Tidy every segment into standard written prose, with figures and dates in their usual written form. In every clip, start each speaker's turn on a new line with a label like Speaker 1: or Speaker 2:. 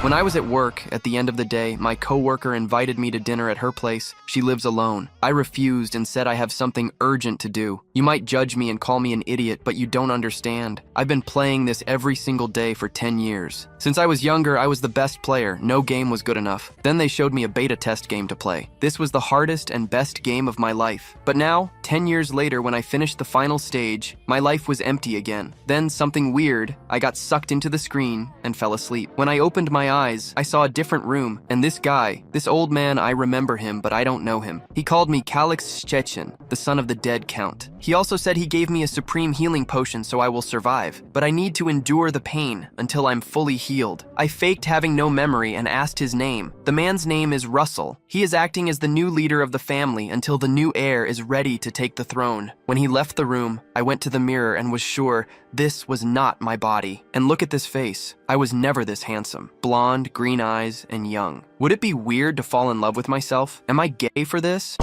Speaker 1: When I was at work, at the end of the day, my coworker invited me to dinner at her place. She lives alone. I refused and said I have something urgent to do. You might judge me and call me an idiot, but you don't understand. I've been playing this every single day for 10 years. Since I was younger, I was the best player. No game was good enough. Then they showed me a beta test game to play. This was the hardest and best game of my life. But now, 10 years later, when I finished the final stage, my life was empty again. Then something weird, I got sucked into the screen and fell asleep. When I opened my eyes, I saw a different room, and this guy, this old man, I remember him, but I don't know him. He called me Kalix Szczecin, the son of the dead count. He also said he gave me a supreme healing potion so I will survive, but I need to endure the pain until I'm fully healed. I faked having no memory and asked his name. The man's name is Russell. He is acting as the new leader of the family until the new heir is ready to take the throne. When he left the room, I went to the mirror and was sure this was not my body. And look at this face. I was never this handsome. Blonde, green eyes, and young. Would it be weird to fall in love with myself? Am I gay for this?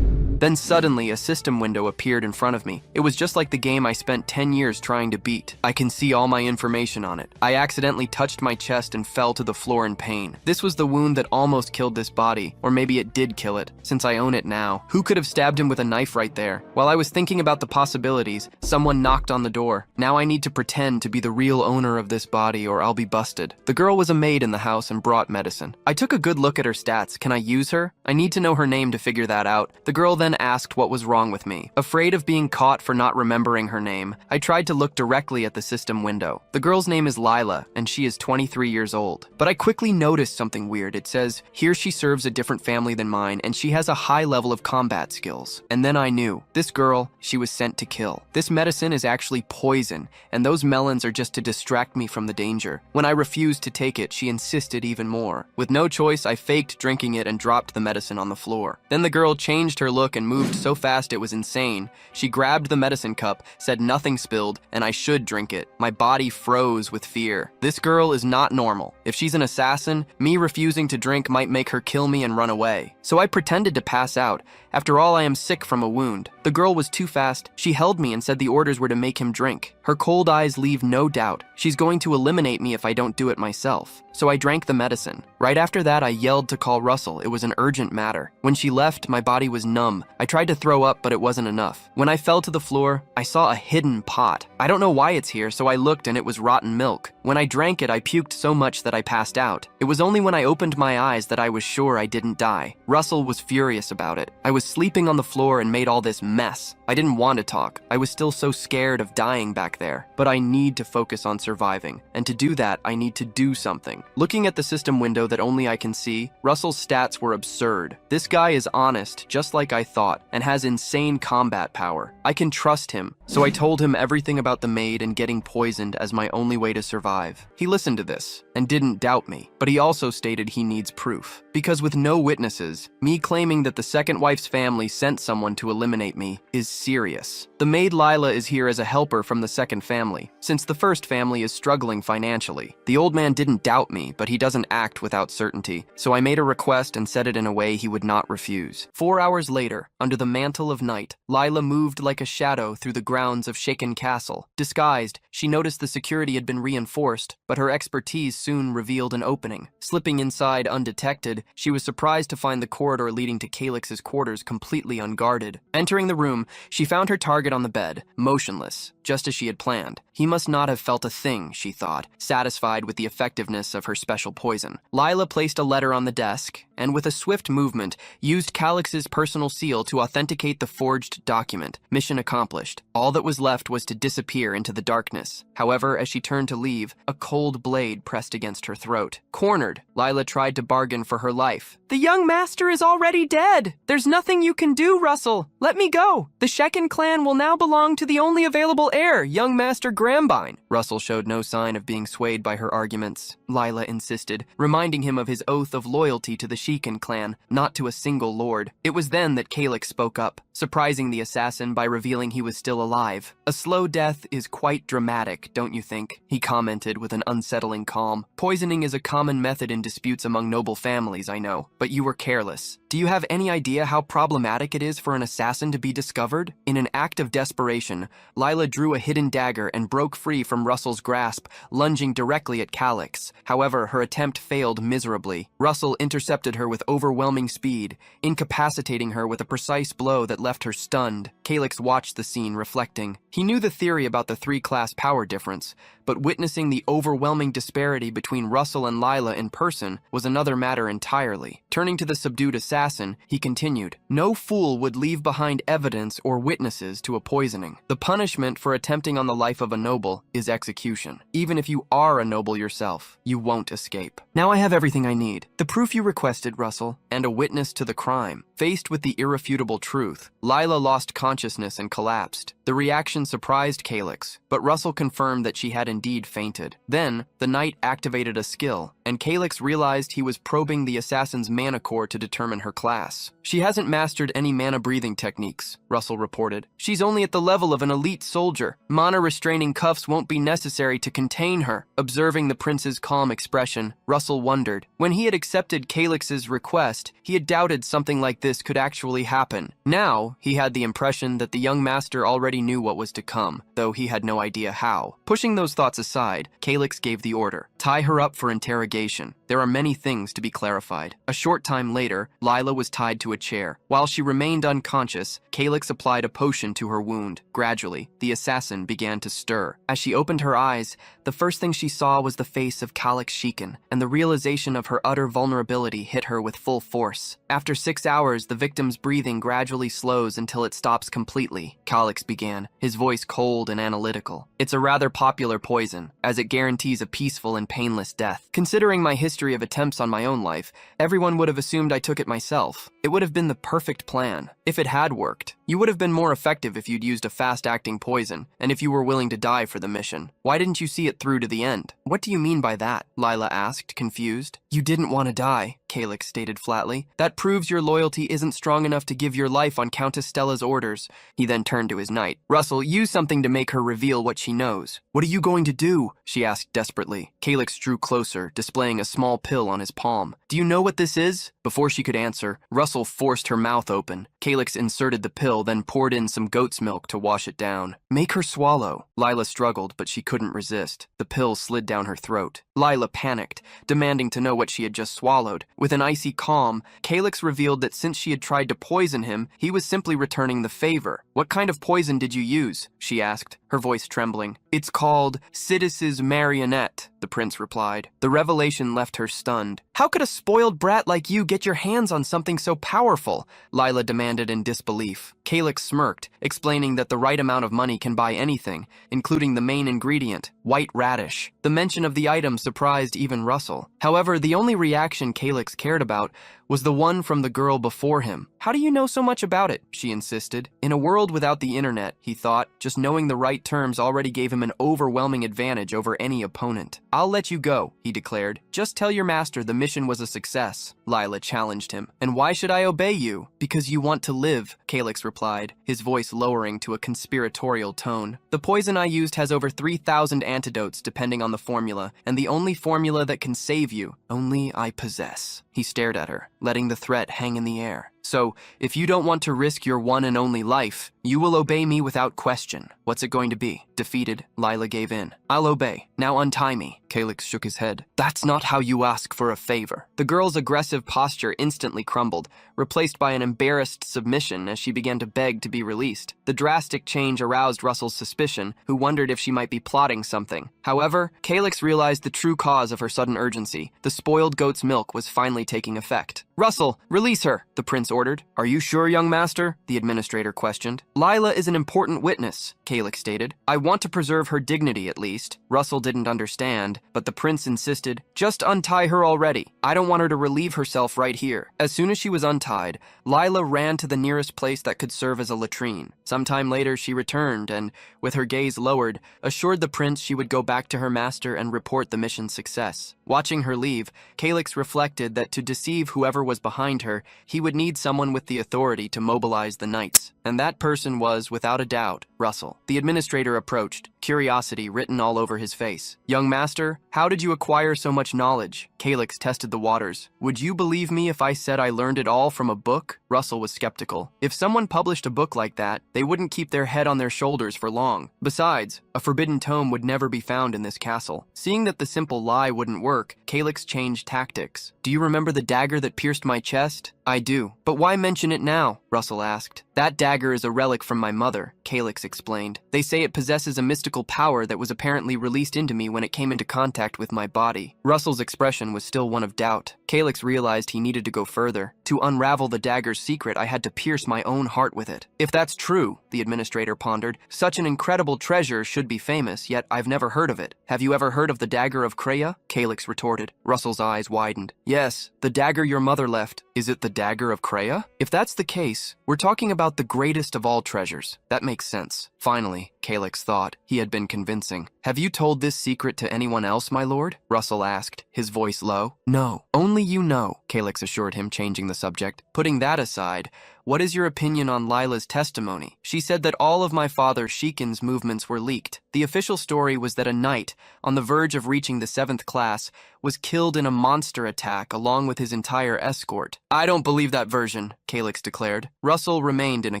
Speaker 1: Then suddenly, a system window appeared in front of me. It was just like the game I spent 10 years trying to beat. I can see all my information on it. I accidentally touched my chest and fell to the floor in pain. This was the wound that almost killed this body, or maybe it did kill it, since I own it now. Who could have stabbed him with a knife right there? While I was thinking about the possibilities, someone knocked on the door. Now I need to pretend to be the real owner of this body or I'll be busted. The girl was a maid in the house and brought medicine. I took a good look at her stats. Can I use her? I need to know her name to figure that out. The girl then asked what was wrong with me. Afraid of being caught for not remembering her name, I tried to look directly at the system window. The girl's name is Lila, and she is 23 years old. But I quickly noticed something weird. It says, here she serves a different family than mine, and she has a high level of combat skills. And then I knew. This girl, she was sent to kill. This medicine is actually poison, and those melons are just to distract me from the danger. When I refused to take it, she insisted even more. With no choice, I faked drinking it and dropped the medicine on the floor. Then the girl changed her look and moved so fast it was insane. She grabbed the medicine cup, said nothing spilled, and I should drink it. My body froze with fear. This girl is not normal. If she's an assassin, me refusing to drink might make her kill me and run away. So I pretended to pass out. After all, I am sick from a wound. The girl was too fast. She held me and said the orders were to make him drink. Her cold eyes leave no doubt. She's going to eliminate me if I don't do it myself. So I drank the medicine. Right after that, I yelled to call Russell. It was an urgent matter. When she left, my body was numb. I tried to throw up, but it wasn't enough. When I fell to the floor, I saw a hidden pot. I don't know why it's here, so I looked and it was rotten milk. When I drank it, I puked so much that I passed out. It was only when I opened my eyes that I was sure I didn't die. Russell was furious about it. I was sleeping on the floor and made all this mess. I didn't want to talk. I was still so scared of dying back there. But I need to focus on surviving. And to do that, I need to do something. Looking at the system window that only I can see, Russell's stats were absurd. This guy is honest, just like I thought, and has insane combat power. I can trust him. So I told him everything about the maid and getting poisoned as my only way to survive. He listened to this and didn't doubt me, but he also stated he needs proof. Because with no witnesses, me claiming that the second wife's family sent someone to eliminate me is serious. The maid Lila is here as a helper from the second family, since the first family is struggling financially. The old man didn't doubt me, but he doesn't act without certainty, so I made a request and said it in a way he would not refuse. 4 hours later, under the mantle of night, Lila moved like a shadow through the grounds of Shaken Castle. Disguised, she noticed the security had been reinforced, but her expertise soon revealed an opening. Slipping inside undetected, she was surprised to find the corridor leading to Kalix's quarters completely unguarded. Entering the room, she found her target on the bed, motionless, just as she had planned. He must not have felt a thing, she thought, satisfied with the effectiveness of her special poison. Lila placed a letter on the desk, and with a swift movement, used Kalix's personal seal to authenticate the forged document. Mission accomplished. All that was left was to disappear into the darkness. However, as she turned to leave, a cold blade pressed against her throat. Cornered, Lila tried to bargain for her life. "The young master is already dead! There's nothing you can do, Russell! Let me go! The Shekin clan will now belong to the only available heir, young Master Grambine." Russell showed no sign of being swayed by her arguments. Lila insisted, reminding him of his oath of loyalty to the Shekin clan, not to a single lord. It was then that Kalix spoke up, surprising the assassin by revealing he was still alive. "A slow death is quite dramatic, don't you think?" he commented with an unsettling calm. "Poisoning is a common method in disputes among noble families, I know, but you were careless. Do you have any idea how problematic it is for an assassin to be discovered?" In an act of desperation, Lila drew drew a hidden dagger and broke free from Russell's grasp, lunging directly at Calix. However, her attempt failed miserably. Russell intercepted her with overwhelming speed, incapacitating her with a precise blow that left her stunned. Calix watched the scene, reflecting. He knew the theory about the three-class power difference, but witnessing the overwhelming disparity between Russell and Lila in person was another matter entirely. Turning to the subdued assassin, he continued, "No fool would leave behind evidence or witnesses to a poisoning. The punishment for attempting on the life of a noble is execution. Even if you are a noble yourself, you won't escape. Now I have everything I need. The proof you requested, Russell, and a witness to the crime." Faced with the irrefutable truth, Lila lost consciousness and collapsed. The reaction surprised Calix, but Russell confirmed that she had indeed fainted. Then, the knight activated a skill, and Calix realized he was probing the assassin's mana core to determine her class. "She hasn't mastered any mana-breathing techniques," Russell reported. "She's only at the level of an elite soldier. Mana-restraining cuffs won't be necessary to contain her." Observing the prince's calm expression, Russell wondered. When he had accepted Calix's request, he had doubted something like this could actually happen. Now, he had the impression that the young master already knew what was to come, though he had no idea how. Pushing those thoughts aside, Calix gave the order. "Tie her up for interrogation. There are many things to be clarified." A short time later, Lila was tied to a chair. While she remained unconscious, Calix applied a potion to her wound. Gradually, the assassin began to stir. As she opened her eyes, the first thing she saw was the face of Calix Sheikhan, and the realization of her utter vulnerability hit her with full force. After 6 hours, the victim's breathing gradually slows until it stops completely, Calix began, his voice cold and analytical. "It's a rather popular poison, as it guarantees a peaceful and painless death. Considering my history of attempts on my own life, everyone would have assumed I took it myself. It would have been the perfect plan. If it had worked, you would have been more effective if you'd used a fast-acting poison, and if you were willing to die for the mission. Why didn't you see it through to the end?" "What do you mean by that?" Lila asked, confused. "You didn't want to die," Calix stated flatly. "That proves your loyalty isn't strong enough to give your life on Countess Stella's orders." He then turned to his knight. "Russell, use something to make her reveal what she knows." "What are you going to do?" she asked desperately. Calix drew closer, displaying a small pill on his palm. "Do you know what this is?" Before she could answer, Russell forced her mouth open. Calix inserted the pill, then poured in some goat's milk to wash it down. "Make her swallow." Lila struggled, but she couldn't resist. The pill slid down her throat. Lila panicked, demanding to know what she had just swallowed. With an icy calm, Calix revealed that since she had tried to poison him, he was simply returning the favor. "What kind of poison did you use?" she asked, her voice trembling. "It's called Sidis's marionette," the prince replied. The revelation left her stunned. "How could a spoiled brat like you get your hands on something so powerful?" Lila demanded in disbelief. Calix smirked, explaining that the right amount of money can buy anything, including the main ingredient, white radish. The mention of the item surprised even Russell. However, the only reaction Calix cared about was the one from the girl before him. "How do you know so much about it?" she insisted. In a world without the internet, he thought, just knowing the right terms already gave him an overwhelming advantage over any opponent. "I'll let you go," he declared. "Just tell your master the mission was a success." Lila challenged him. "And why should I obey you?" "Because you want to live," Calix replied, his voice lowering to a conspiratorial tone. "The poison I used has over 3,000 antidotes depending on the formula, and the only formula that can save you, only I possess." He stared at her, letting the threat hang in the air. "So, if you don't want to risk your one and only life, you will obey me without question. What's it going to be?" Defeated, Lila gave in. "I'll obey. Now untie me." Calix shook his head. "That's not how you ask for a favor." The girl's aggressive posture instantly crumbled, replaced by an embarrassed submission as she began to beg to be released. The drastic change aroused Russell's suspicion, who wondered if she might be plotting something. However, Calix realized the true cause of her sudden urgency. The spoiled goat's milk was finally taking effect. "Russell, release her," the prince ordered. "Are you sure, young master?" the administrator questioned. "Lila is an important witness," Calix stated. "I want to preserve her dignity at least." Russell didn't understand, but the prince insisted, "Just untie her already. I don't want her to relieve herself right here." As soon as she was untied, Lila ran to the nearest place that could serve as a latrine. Sometime later, she returned and, with her gaze lowered, assured the prince she would go back to her master and report the mission's success. Watching her leave, Calix reflected that to deceive whoever was behind her, he would need someone with the authority to mobilize the knights. And that person was, without a doubt, Russell. The administrator approached, curiosity written all over his face. "Young master, how did you acquire so much knowledge?" Calyx tested the waters. "Would you believe me if I said I learned it all from a book?" Russell was skeptical. If someone published a book like that, they wouldn't keep their head on their shoulders for long. Besides, a forbidden tome would never be found in this castle. Seeing that the simple lie wouldn't work, Calyx changed tactics. "Do you remember the dagger that pierced my chest?" "I do. But why mention it now?" Russell asked. "That dagger is a relic from my mother," Calyx explained. "They say it possesses a mystical power that was apparently released into me when it came into contact with my body." Russell's expression was still one of doubt. Calyx realized he needed to go further. "To unravel the dagger's secret, I had to pierce my own heart with it." "If that's true," the administrator pondered, "such an incredible treasure should be famous, yet I've never heard of it." "Have you ever heard of the dagger of Kreia?" Calyx retorted. Russell's eyes widened. "Yes, the dagger your mother left." "Is it the dagger of Kreia?" "If that's the case, we're talking about the greatest of all treasures." "That makes sense." Finally, Calyx thought. He had been convincing. "Have you told this secret to anyone else, my lord?" Russell asked, his voice low. "No, only you know," Calyx assured him, changing the subject. "Putting that aside, what is your opinion on Lila's testimony? She said that all of my father Shikin's movements were leaked. The official story was that a knight, on the verge of reaching the 7th class, was killed in a monster attack along with his entire escort." "I don't believe that version," Calyx declared. Russell remained in a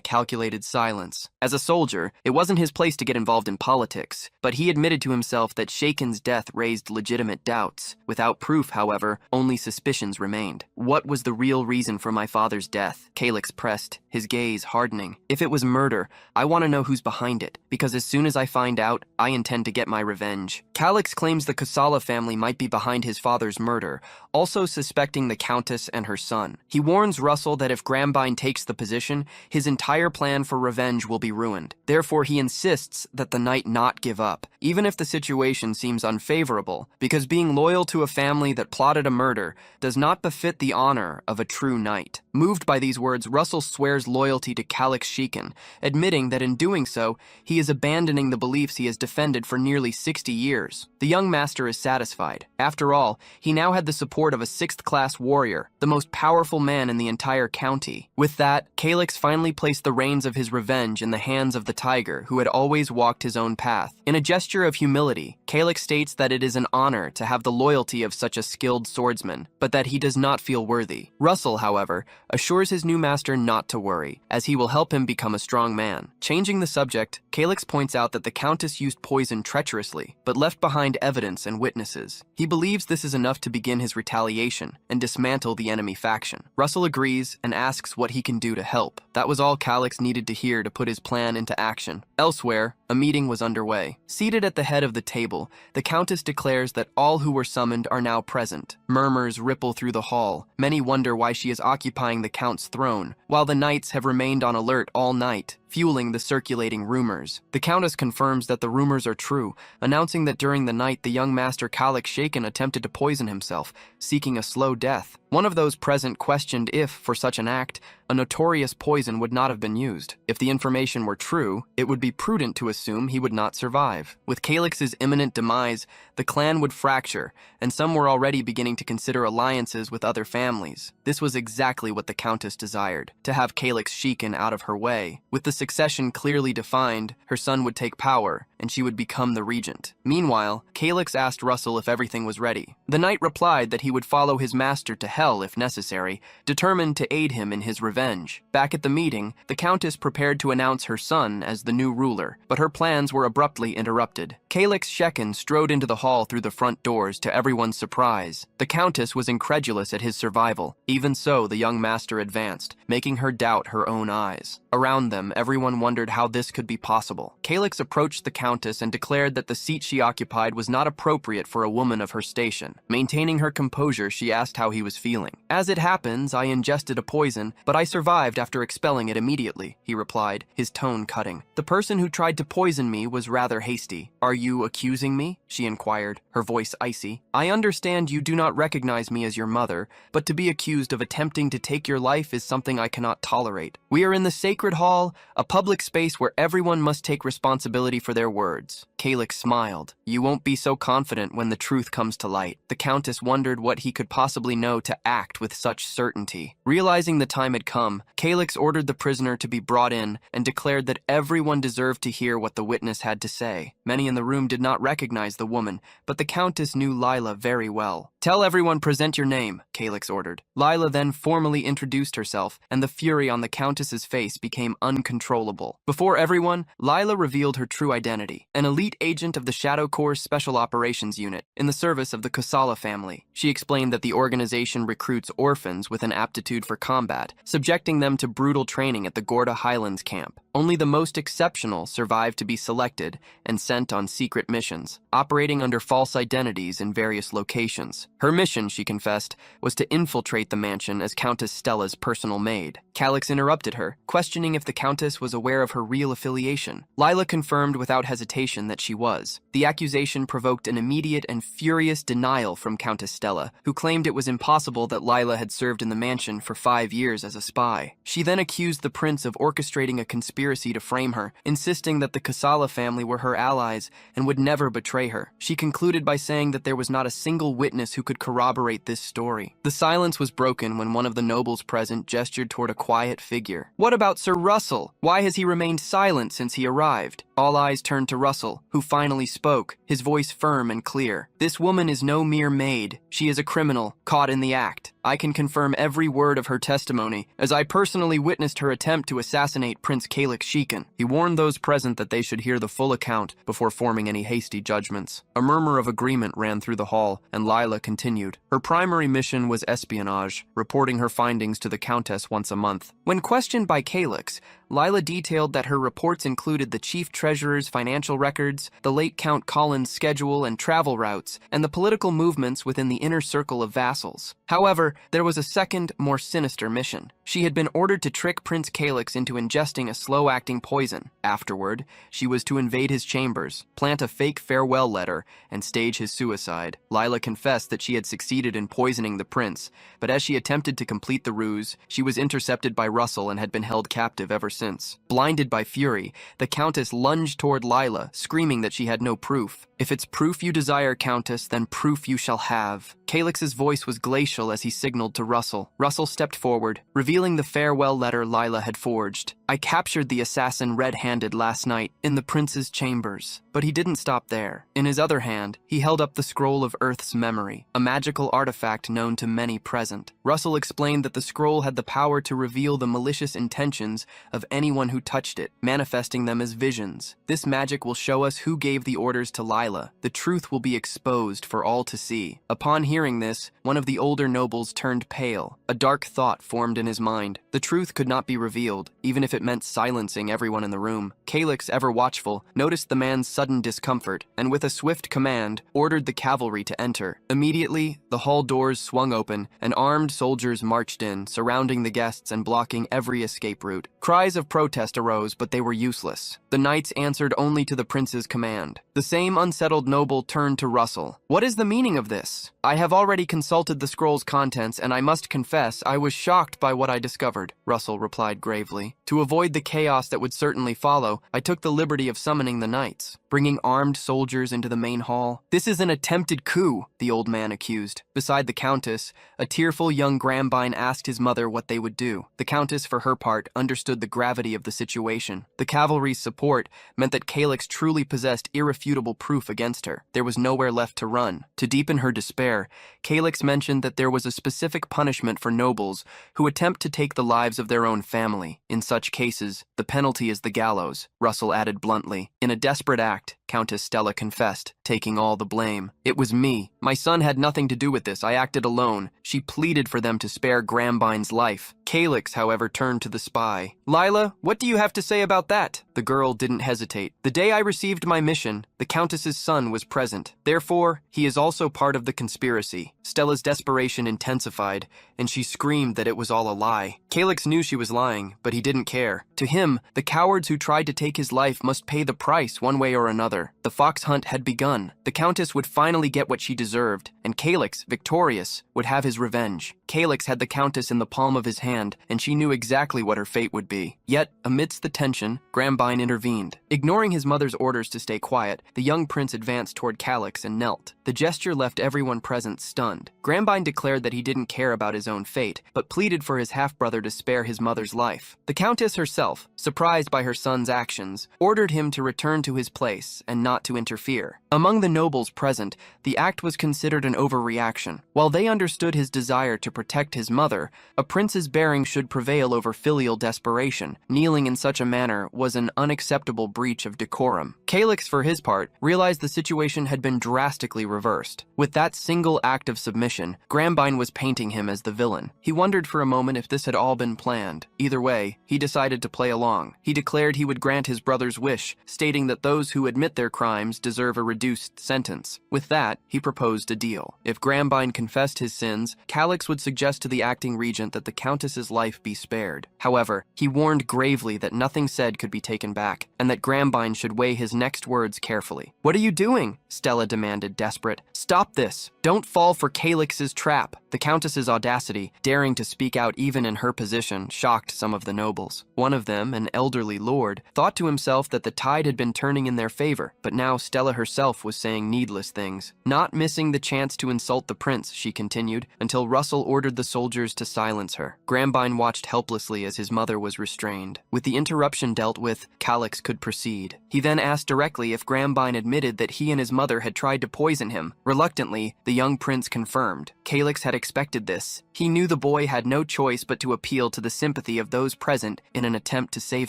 Speaker 1: calculated silence. As a soldier, it wasn't his place to get involved in politics, but he admitted to himself that Shaken's death raised legitimate doubts. Without proof, however, only suspicions remained. "What was the real reason for my father's death?" Calyx pressed, his gaze hardening. "If it was murder, I want to know who's behind it, because as soon as I find out, I intend to get my revenge." Calyx claims the Kosala family might be behind his father's murder, also suspecting the Countess and her son. He warns Russell that if Grambine takes the position, his entire plan for revenge will be ruined. Therefore, he insists that the knight not give up, even if the situation seems unfavorable, because being loyal to a family that plotted a murder does not befit the honor of a true knight. Moved by these words, Russell swears loyalty to Calyx Shikin, admitting that in doing so, he is abandoning the beliefs he has defended for nearly 60 years. The young master is satisfied. After all, he now had the support of a 6th-class warrior, the most powerful man in the entire county. With that, Calyx finally placed the reins of his revenge in the hands of the tiger, who had always walked his own path. In a gesture of humility, Calyx states that it is an honor to have the loyalty of such a skilled swordsman, but that he does not feel worthy. Russell, however, assures his new master not to worry, as he will help him become a strong man. Changing the subject, Calyx points out that the Countess used poison treacherously, but left behind evidence and witnesses. He believes this is enough to begin his retaliation and dismantle the enemy faction. Russell agrees and asks what he can do to help. That was all Calyx needed to hear to put his plan into action. Elsewhere, a meeting was underway. Seated at the head of the table, the Countess declares that all who were summoned are now present. Murmurs ripple through the hall. Many wonder why she is occupying the Count's throne, while the knights have remained on alert all night, fueling the circulating rumors. The Countess confirms that the rumors are true, announcing that during the night the young master Calyx Shaken attempted to poison himself, seeking a slow death. One of those present questioned if, for such an act, a notorious poison would not have been used. If the information were true, it would be prudent to assume he would not survive. With Calyx's imminent demise, the clan would fracture, and some were already beginning to consider alliances with other families. This was exactly what the Countess desired, to have Calyx Shiken out of her way. With the succession clearly defined, her son would take power, and she would become the regent. Meanwhile, Calyx asked Russell if everything was ready. The knight replied that he would follow his master to hell if necessary, determined to aid him in his revenge. Back at the meeting, the Countess prepared to announce her son as the new ruler, but her plans were abruptly interrupted. Calyx Shaken strode into the hall through the front doors to everyone's surprise. The Countess was incredulous at his survival. Even so, the young master advanced, making her doubt her own eyes. Around them, everyone wondered how this could be possible. Calyx approached the Countess and declared that the seat she occupied was not appropriate for a woman of her station. Maintaining her composure, she asked how he was feeling. "As it happens, I ingested a poison, but I survived after expelling it immediately," he replied, his tone cutting. "The person who tried to poison me was rather hasty." "Are you accusing me?" she inquired, her voice icy. "I understand you do not recognize me as your mother, but to be accused of attempting to take your life is something I cannot tolerate. We are in the sacred hall, a public space where everyone must take responsibility for their words." Calyx smiled. You won't be so confident when the truth comes to light. The Countess wondered what he could possibly know to act with such certainty. Realizing the time had come, Calyx ordered the prisoner to be brought in and declared that everyone deserved to hear what the witness had to say. Many in the room did not recognize the woman, but the Countess knew Lila very well. Tell everyone present your name, Calyx ordered. Lila then formally introduced herself, and the fury on the Countess's face became uncontrollable. Before everyone, Lila revealed her true identity, an elite agent of the Shadow Corps Special Operations Unit, in the service of the Kusala family. She explained that the organization recruits orphans with an aptitude for combat, subjecting them to brutal training at the Gorda Highlands camp. Only the most exceptional survived to be selected and sent on secret missions, operating under false identities in various locations. Her mission, she confessed, was to infiltrate the mansion as Countess Stella's personal maid. Calyx interrupted her, questioning if the Countess was aware of her real affiliation. Lila confirmed without hesitation that she was. The accusation provoked an immediate and furious denial from Countess Stella, who claimed it was impossible that Lila had served in the mansion for 5 years as a spy. She then accused the prince of orchestrating a conspiracy to frame her, insisting that the Kusala family were her allies and would never betray her. She concluded by saying that there was not a single witness who could corroborate this story. The silence was broken when one of the nobles present gestured toward a quiet figure. What about Sir Russell? Why has he remained silent since he arrived? All eyes turned to Russell, who finally spoke, his voice firm and clear. This woman is no mere maid. She is a criminal, caught in the act. I can confirm every word of her testimony, as I personally witnessed her attempt to assassinate Prince Calyx Shekin. He warned those present that they should hear the full account before forming any hasty judgments. A murmur of agreement ran through the hall, and Lila continued. Her primary mission was espionage, reporting her findings to the Countess once a month. When questioned by Calyx, Lila detailed that her reports included the chief treasurer's financial records, the late Count Colin's schedule and travel routes, and the political movements within the inner circle of vassals. However, there was a second, more sinister mission. She had been ordered to trick Prince Calyx into ingesting a slow-acting poison. Afterward, she was to invade his chambers, plant a fake farewell letter, and stage his suicide. Lila confessed that she had succeeded in poisoning the prince, but as she attempted to complete the ruse, she was intercepted by Russell and had been held captive ever since. Blinded by fury, the Countess lunged toward Lila, screaming that she had no proof. If it's proof you desire, Countess, then proof you shall have. Calyx's voice was glacial as he signaled to Russell. Russell stepped forward, revealing the farewell letter Lila had forged. I captured the assassin red-handed last night in the prince's chambers. But he didn't stop there. In his other hand, he held up the Scroll of Earth's Memory, a magical artifact known to many present. Russell explained that the scroll had the power to reveal the malicious intentions of anyone who touched it, manifesting them as visions. This magic will show us who gave the orders to Lila. The truth will be exposed for all to see. Upon hearing this, one of the older nobles turned pale. A dark thought formed in his mind. The truth could not be revealed, even if it meant silencing everyone in the room. Calyx, ever watchful, noticed the man's sudden discomfort, and with a swift command, ordered the cavalry to enter. Immediately, the hall doors swung open, and armed soldiers marched in, surrounding the guests and blocking every escape route. Cries of protest arose, but they were useless. The knights answered only to the prince's command. The same unsettled noble turned to Russell. What is the meaning of this? I have already consulted the scroll's contents, and I must confess I was shocked by what I discovered, Russell replied gravely. To avoid the chaos that would certainly follow, I took the liberty of summoning the knights, bringing armed soldiers into the main hall. This is an attempted coup, the old man accused. Beside the Countess, a tearful young Grambine asked his mother what they would do. The Countess, for her part, understood the gravity of the situation. The cavalry's support meant that Calyx truly possessed irrefutable proof against her. There was nowhere left to run. To deepen her despair, Calyx mentioned that there was a specific punishment for nobles who attempt to take the lives of their own family. In such cases, the penalty is the gallows, Russell added bluntly. In a desperate act, Countess Stella confessed, taking all the blame. It was me. My son had nothing to do with this. I acted alone. She pleaded for them to spare Grambine's life. Calyx, however, turned to the spy. Lila, what do you have to say about that? The girl didn't hesitate. The day I received my mission, the Countess's son was present. Therefore, he is also part of the conspiracy. Stella's desperation intensified, and she screamed that it was all a lie. Calyx knew she was lying, but he didn't care. To him, the cowards who tried to take his life must pay the price one way or another. The fox hunt had begun. The Countess would finally get what she deserved, and Calyx, victorious, would have his revenge. Calyx had the Countess in the palm of his hand, hand, and she knew exactly what her fate would be. Yet, amidst the tension, Grambine intervened. Ignoring his mother's orders to stay quiet, the young prince advanced toward Calix and knelt. The gesture left everyone present stunned. Grambine declared that he didn't care about his own fate, but pleaded for his half-brother to spare his mother's life. The countess herself, surprised by her son's actions, ordered him to return to his place and not to interfere. Among the nobles present, the act was considered an overreaction. While they understood his desire to protect his mother, a prince's bearing should prevail over filial desperation. Kneeling in such a manner was an unacceptable breach of decorum. Calix, for his part, realized the situation had been drastically reversed. With that single act of submission, Grambine was painting him as the villain. He wondered for a moment if this had all been planned. Either way, he decided to play along. He declared he would grant his brother's wish, stating that those who admit their crimes deserve a reduced sentence. With that, he proposed a deal. If Grambine confessed his sins, Calix would suggest to the acting regent that the countess's life be spared. However, he warned gravely that nothing said could be taken back, and that Grambine should weigh his next words carefully. "What are you doing?" Stella demanded, desperate. "Stop this! Don't fall for Calix's trap!" The countess's audacity, daring to speak out even in her position, shocked some of the nobles. One of them, an elderly lord, thought to himself that the tide had been turning in their favor, but now Stella herself was saying needless things. Not missing the chance to insult the prince, she continued, until Russell ordered the soldiers to silence her. Grambine watched helplessly as his mother was restrained. With the interruption dealt with, Calix could proceed. He then asked directly if Grambine admitted that he and his mother had tried to poison him. Reluctantly, the young prince confirmed. Calix had expected this. He knew the boy had no choice but to appeal to the sympathy of those present in an attempt to save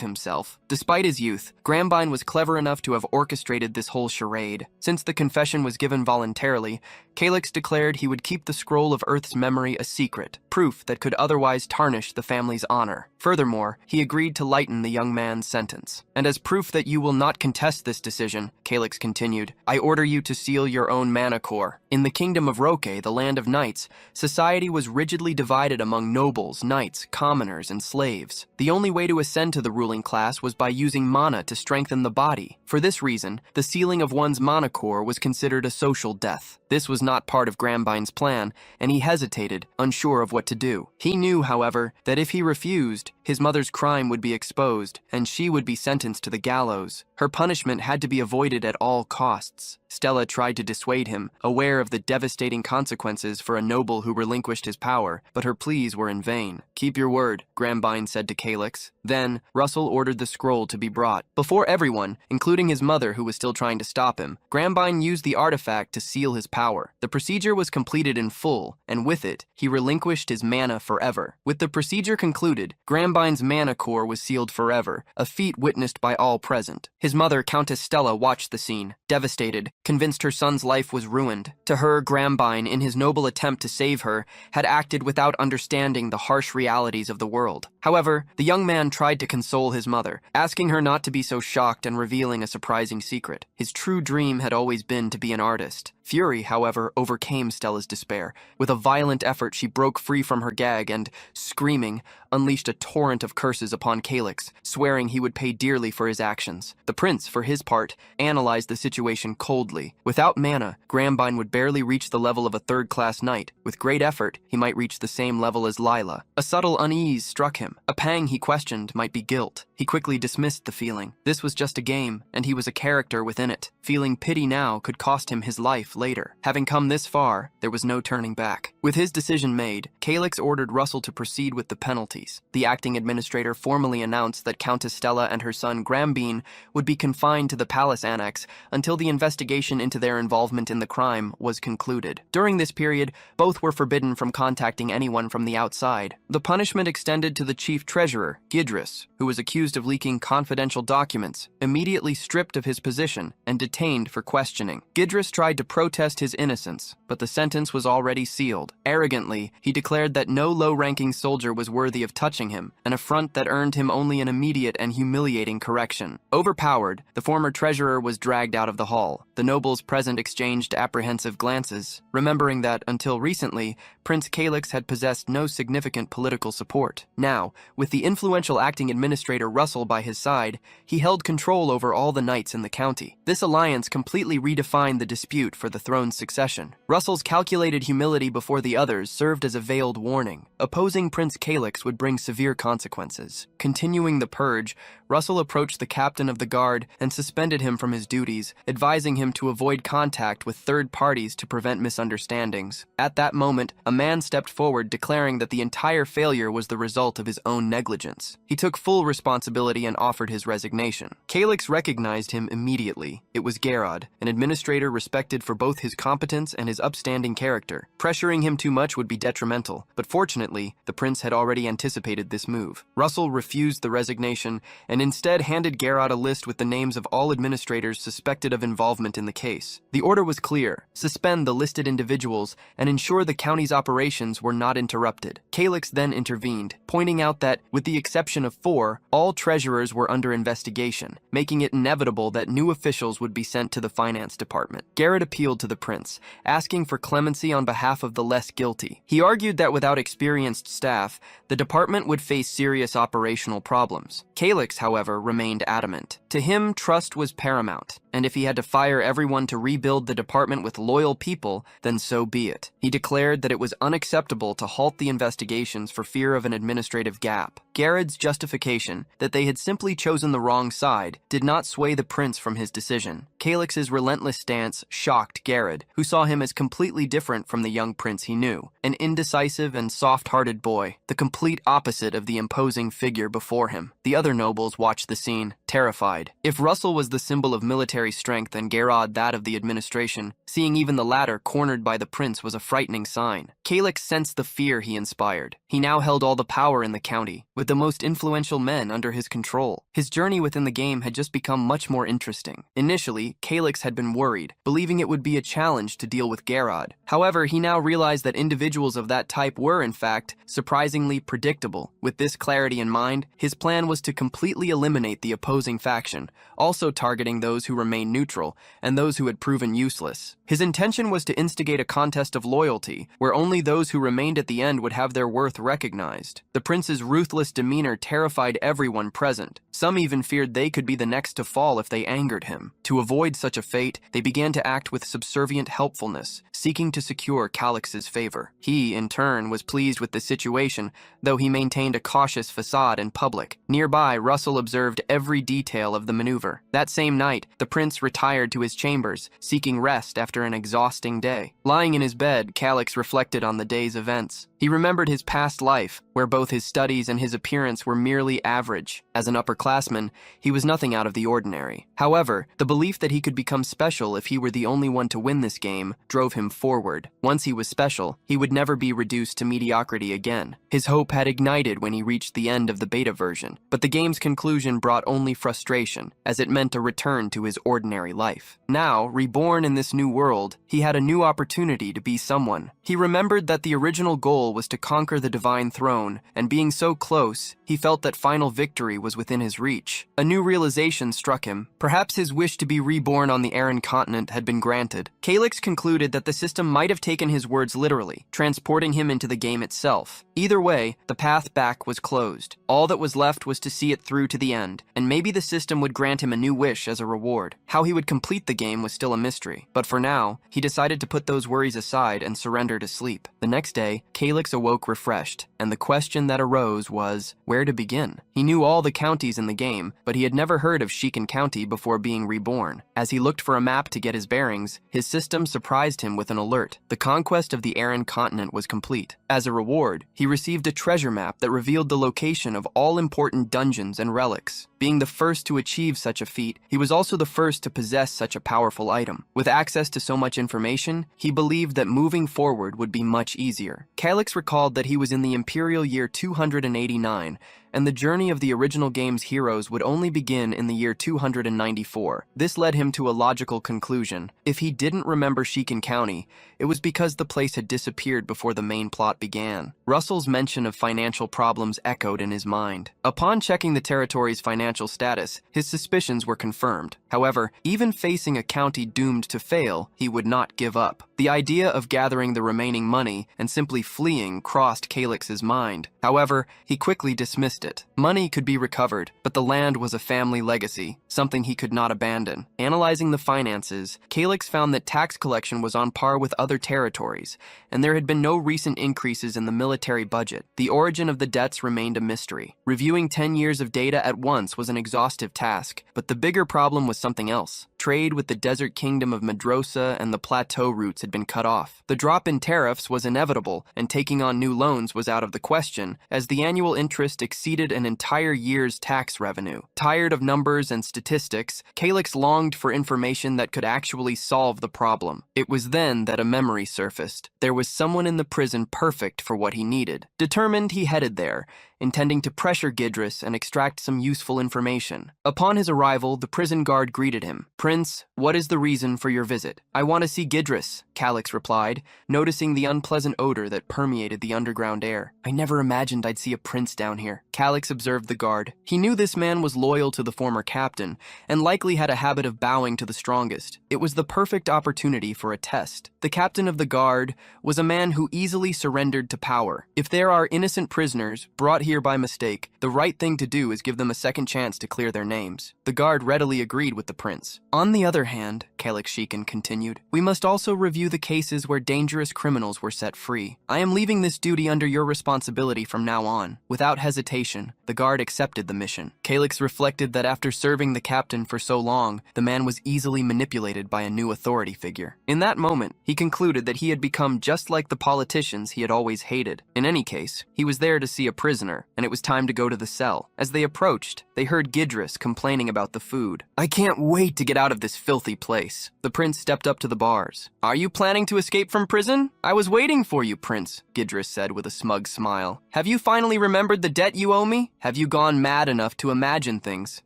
Speaker 1: himself. Despite his youth, Grambine was clever enough to have orchestrated this whole charade. Since the confession was given voluntarily, Calix declared he would keep the scroll of Earth's memory a secret, proof that could otherwise tarnish the family's honor. Furthermore, he agreed to lighten the young man's sentence. "And as proof that you will not contest this decision," Calix continued, "I order you to seal your own mana core." In the kingdom of Roke, the land of knights, society was rigidly divided among nobles, knights, commoners, and slaves. The only way to ascend to the ruling class was by using mana to strengthen the body. For this reason, the sealing of one's mana core was considered a social death. This was not part of Grambine's plan, and he hesitated, unsure of what to do. He knew, however, that if he refused, his mother's crime would be exposed, and she would be sentenced to the gallows. Her punishment had to be avoided at all costs. Stella tried to dissuade him, aware of the devastating consequences for a noble who relinquished his power, but her pleas were in vain. "Keep your word," Grambine said to Calix. Then, Russell ordered the scroll to be brought. Before everyone, including his mother who was still trying to stop him, Grambine used the artifact to seal his power. The procedure was completed in full, and with it, he relinquished his mana forever. With the procedure concluded, Grambine's mana core was sealed forever, a feat witnessed by all present. His mother, Countess Stella, watched the scene, devastated, convinced her son's life was ruined. To her, Grambine, in his noble attempt to save her, had acted without understanding the harsh realities of the world. However, the young man tried to console his mother, asking her not to be so shocked and revealing a surprising secret. His true dream had always been to be an artist. Fury, however, overcame Stella's despair. With a violent effort, she broke free from her gag and, screaming, unleashed a torrent of curses upon Calix, swearing he would pay dearly for his actions. The prince, for his part, analyzed the situation coldly. Without mana, Grambine would barely reach the level of a third-class knight. With great effort, he might reach the same level as Lila. A subtle unease struck him. A pang he questioned might be guilt. He quickly dismissed the feeling. This was just a game, and he was a character within it. Feeling pity now could cost him his life later. Having come this far, there was no turning back. With his decision made, Calix ordered Russell to proceed with the penalties. The acting administrator formally announced that Countess Stella and her son Grambine would be confined to the palace annex until the investigation into their involvement in the crime was concluded. During this period, both were forbidden from contacting anyone from the outside. The punishment extended to the chief treasurer, Gidris, who was accused of leaking confidential documents, immediately stripped of his position and detained for questioning. Gidris tried to protest his innocence, but the sentence was already sealed. Arrogantly, he declared that no low-ranking soldier was worthy of touching him, an affront that earned him only an immediate and humiliating correction. Overpowered, the former treasurer was dragged out of the hall. The nobles present exchanged apprehensive glances, remembering that, until recently, Prince Calyx had possessed no significant political support. Now, with the influential acting administrator Russell by his side, he held control over all the knights in the county. This alliance completely redefined the dispute for the throne's succession. Russell's calculated humility before the others served as a veiled warning. Opposing Prince Calyx would bring severe consequences. Continuing the purge, Russell approached the captain of the guard and suspended him from his duties, advising him to avoid contact with third parties to prevent misunderstandings. At that moment, a man stepped forward declaring that the entire failure was the result of his own negligence. He took full responsibility and offered his resignation. Calyx recognized him immediately. It was Gerard, an administrator respected for both his competence and his upstanding character. Pressuring him too much would be detrimental, but fortunately, the prince had already anticipated this move. Russell refused the resignation and instead handed Gerard a list with the names of all administrators suspected of involvement in the case. The order was clear: suspend the listed individuals and ensure the county's operations were not interrupted. Calyx then intervened, pointing out that, with the exception of 4, all treasurers were under investigation, making it inevitable that new officials would be sent to the finance department. Gerard appealed to the prince, asking for clemency on behalf of the less guilty. He argued that without experienced staff, the department would face serious operational problems. Calyx, however, remained adamant. To him, trust was paramount, and if he had to fire everyone to rebuild the department with loyal people, then so be it. He declared that it was unacceptable to halt the investigations for fear of an administrative gap. Gerard's justification, that they had simply chosen the wrong side, did not sway the prince from his decision. Calyx's relentless stance shocked Gerard, who saw him as completely different from the young prince he knew. An indecisive and soft-hearted boy, the complete opposite of the imposing figure before him. The other nobles watched the scene, terrified. If Russell was the symbol of military strength and Gerard that of the administration, seeing even the latter cornered by the prince was a frightening sign. Calyx sensed the fear he inspired. He now held all the power in the county, with the most influential men under his control. His journey within the game had just become much more interesting. Initially, Calyx had been worried, believing it would be a challenge to deal with Gerard. However, he now realized that individuals of that type were, in fact, surprisingly predictable. With this clarity in mind, his plan was to completely eliminate the opposing faction, also targeting those who remained neutral and those who had proven useless. His intention was to instigate a contest of loyalty, where only those who remained at the end would have their worth recognized. The prince's ruthless demeanor terrified everyone present. Some even feared they could be the next to fall if they angered him. To avoid such a fate, they began to act with subservient helpfulness, seeking to secure Calyx's favor. He, in turn, was pleased with the situation, though he maintained a cautious facade in public. Nearby, Russell observed every detail of the maneuver. That same night, the prince retired to his chambers, seeking rest after an exhausting day. Lying in his bed, Calyx reflected on the day's events. He remembered his past life, where both his studies and his appearance were merely average. As an upperclassman, he was nothing out of the ordinary. However, the belief that he could become special if he were the only one to win this game drove him forward. Once he was special, he would never be reduced to mediocrity again. His hope had ignited when he reached the end of the beta version, but the game's conclusion brought only frustration, as it meant a return to his ordinary life. Now, reborn in this new world, he had a new opportunity to be someone. He remembered that the original goal was to conquer the divine throne, and being so close, he felt that final victory was within his reach. A new realization struck him. Perhaps his wish to be reborn on the Aran continent had been granted. Calyx concluded that the system might have taken his words literally, transporting him into the game itself. Either way, the path back was closed. All that was left was to see it through to the end, and maybe the system would grant him a new wish as a reward. How he would complete the game was still a mystery, but for now, he decided to put those worries aside and surrender to sleep. The next day, Calyx awoke refreshed, and the question that arose was, where to begin? He knew all the counties in the game, but he had never heard of Shiken County before being reborn. As he looked for a map to get his bearings, his system surprised him with an alert. The conquest of the Aran continent was complete. As a reward, he received a treasure map that revealed the location of all important dungeons and relics. Being the first to achieve such a feat, he was also the first to possess such a powerful item. With access to so much information, he believed that moving forward would be much easier. Calyx recalled that he was in the imperial year 289, and the journey of the original game's heroes would only begin in the year 294. This led him to a logical conclusion. If he didn't remember Shiken County, it was because the place had disappeared before the main plot began. Russell's mention of financial problems echoed in his mind. Upon checking the territory's financial status, his suspicions were confirmed. However, even facing a county doomed to fail, he would not give up. The idea of gathering the remaining money and simply fleeing crossed Calix's mind. However, he quickly dismissed it. Money could be recovered, but the land was a family legacy, something he could not abandon. Analyzing the finances, Calix found that tax collection was on par with other territories, and there had been no recent increases in the military budget. The origin of the debts remained a mystery. Reviewing 10 years of data at once was an exhaustive task, but the bigger problem was something else. Trade with the desert kingdom of Medrosa and the plateau routes had been cut off. The drop in tariffs was inevitable, and taking on new loans was out of the question, as the annual interest exceeded an entire year's tax revenue. Tired of numbers and statistics, Calix longed for information that could actually solve the problem. It was then that a memory surfaced. There was someone in the prison perfect for what he needed. Determined, he headed there, intending to pressure Gidris and extract some useful information. Upon his arrival, the prison guard greeted him. "Prince, what is the reason for your visit?" "I want to see Gidris," Calix replied, noticing the unpleasant odor that permeated the underground air. "I never imagined I'd see a prince down here." Calix observed the guard. He knew this man was loyal to the former captain, and likely had a habit of bowing to the strongest. It was the perfect opportunity for a test. The captain of the guard was a man who easily surrendered to power. If there are innocent prisoners brought here by mistake, the right thing to do is give them a second chance to clear their names. The guard readily agreed with the prince. "On the other hand," Calix Shiken continued, "we must also review the cases where dangerous criminals were set free. I am leaving this duty under your responsibility from now on." Without hesitation, the guard accepted the mission. Calix reflected that after serving the captain for so long, the man was easily manipulated by a new authority figure. In that moment, he concluded that he had become just like the politicians he had always hated. In any case, he was there to see a prisoner, and it was time to go to the cell. As they approached, they heard Gidris complaining about the food. "I can't wait to get out of this filthy place." The prince stepped up to the bars. "Are you planning to escape from prison?" "I was waiting for you, Prince," Gidris said with a smug smile. "Have you finally remembered the debt you owe me? Have you gone mad enough to imagine things?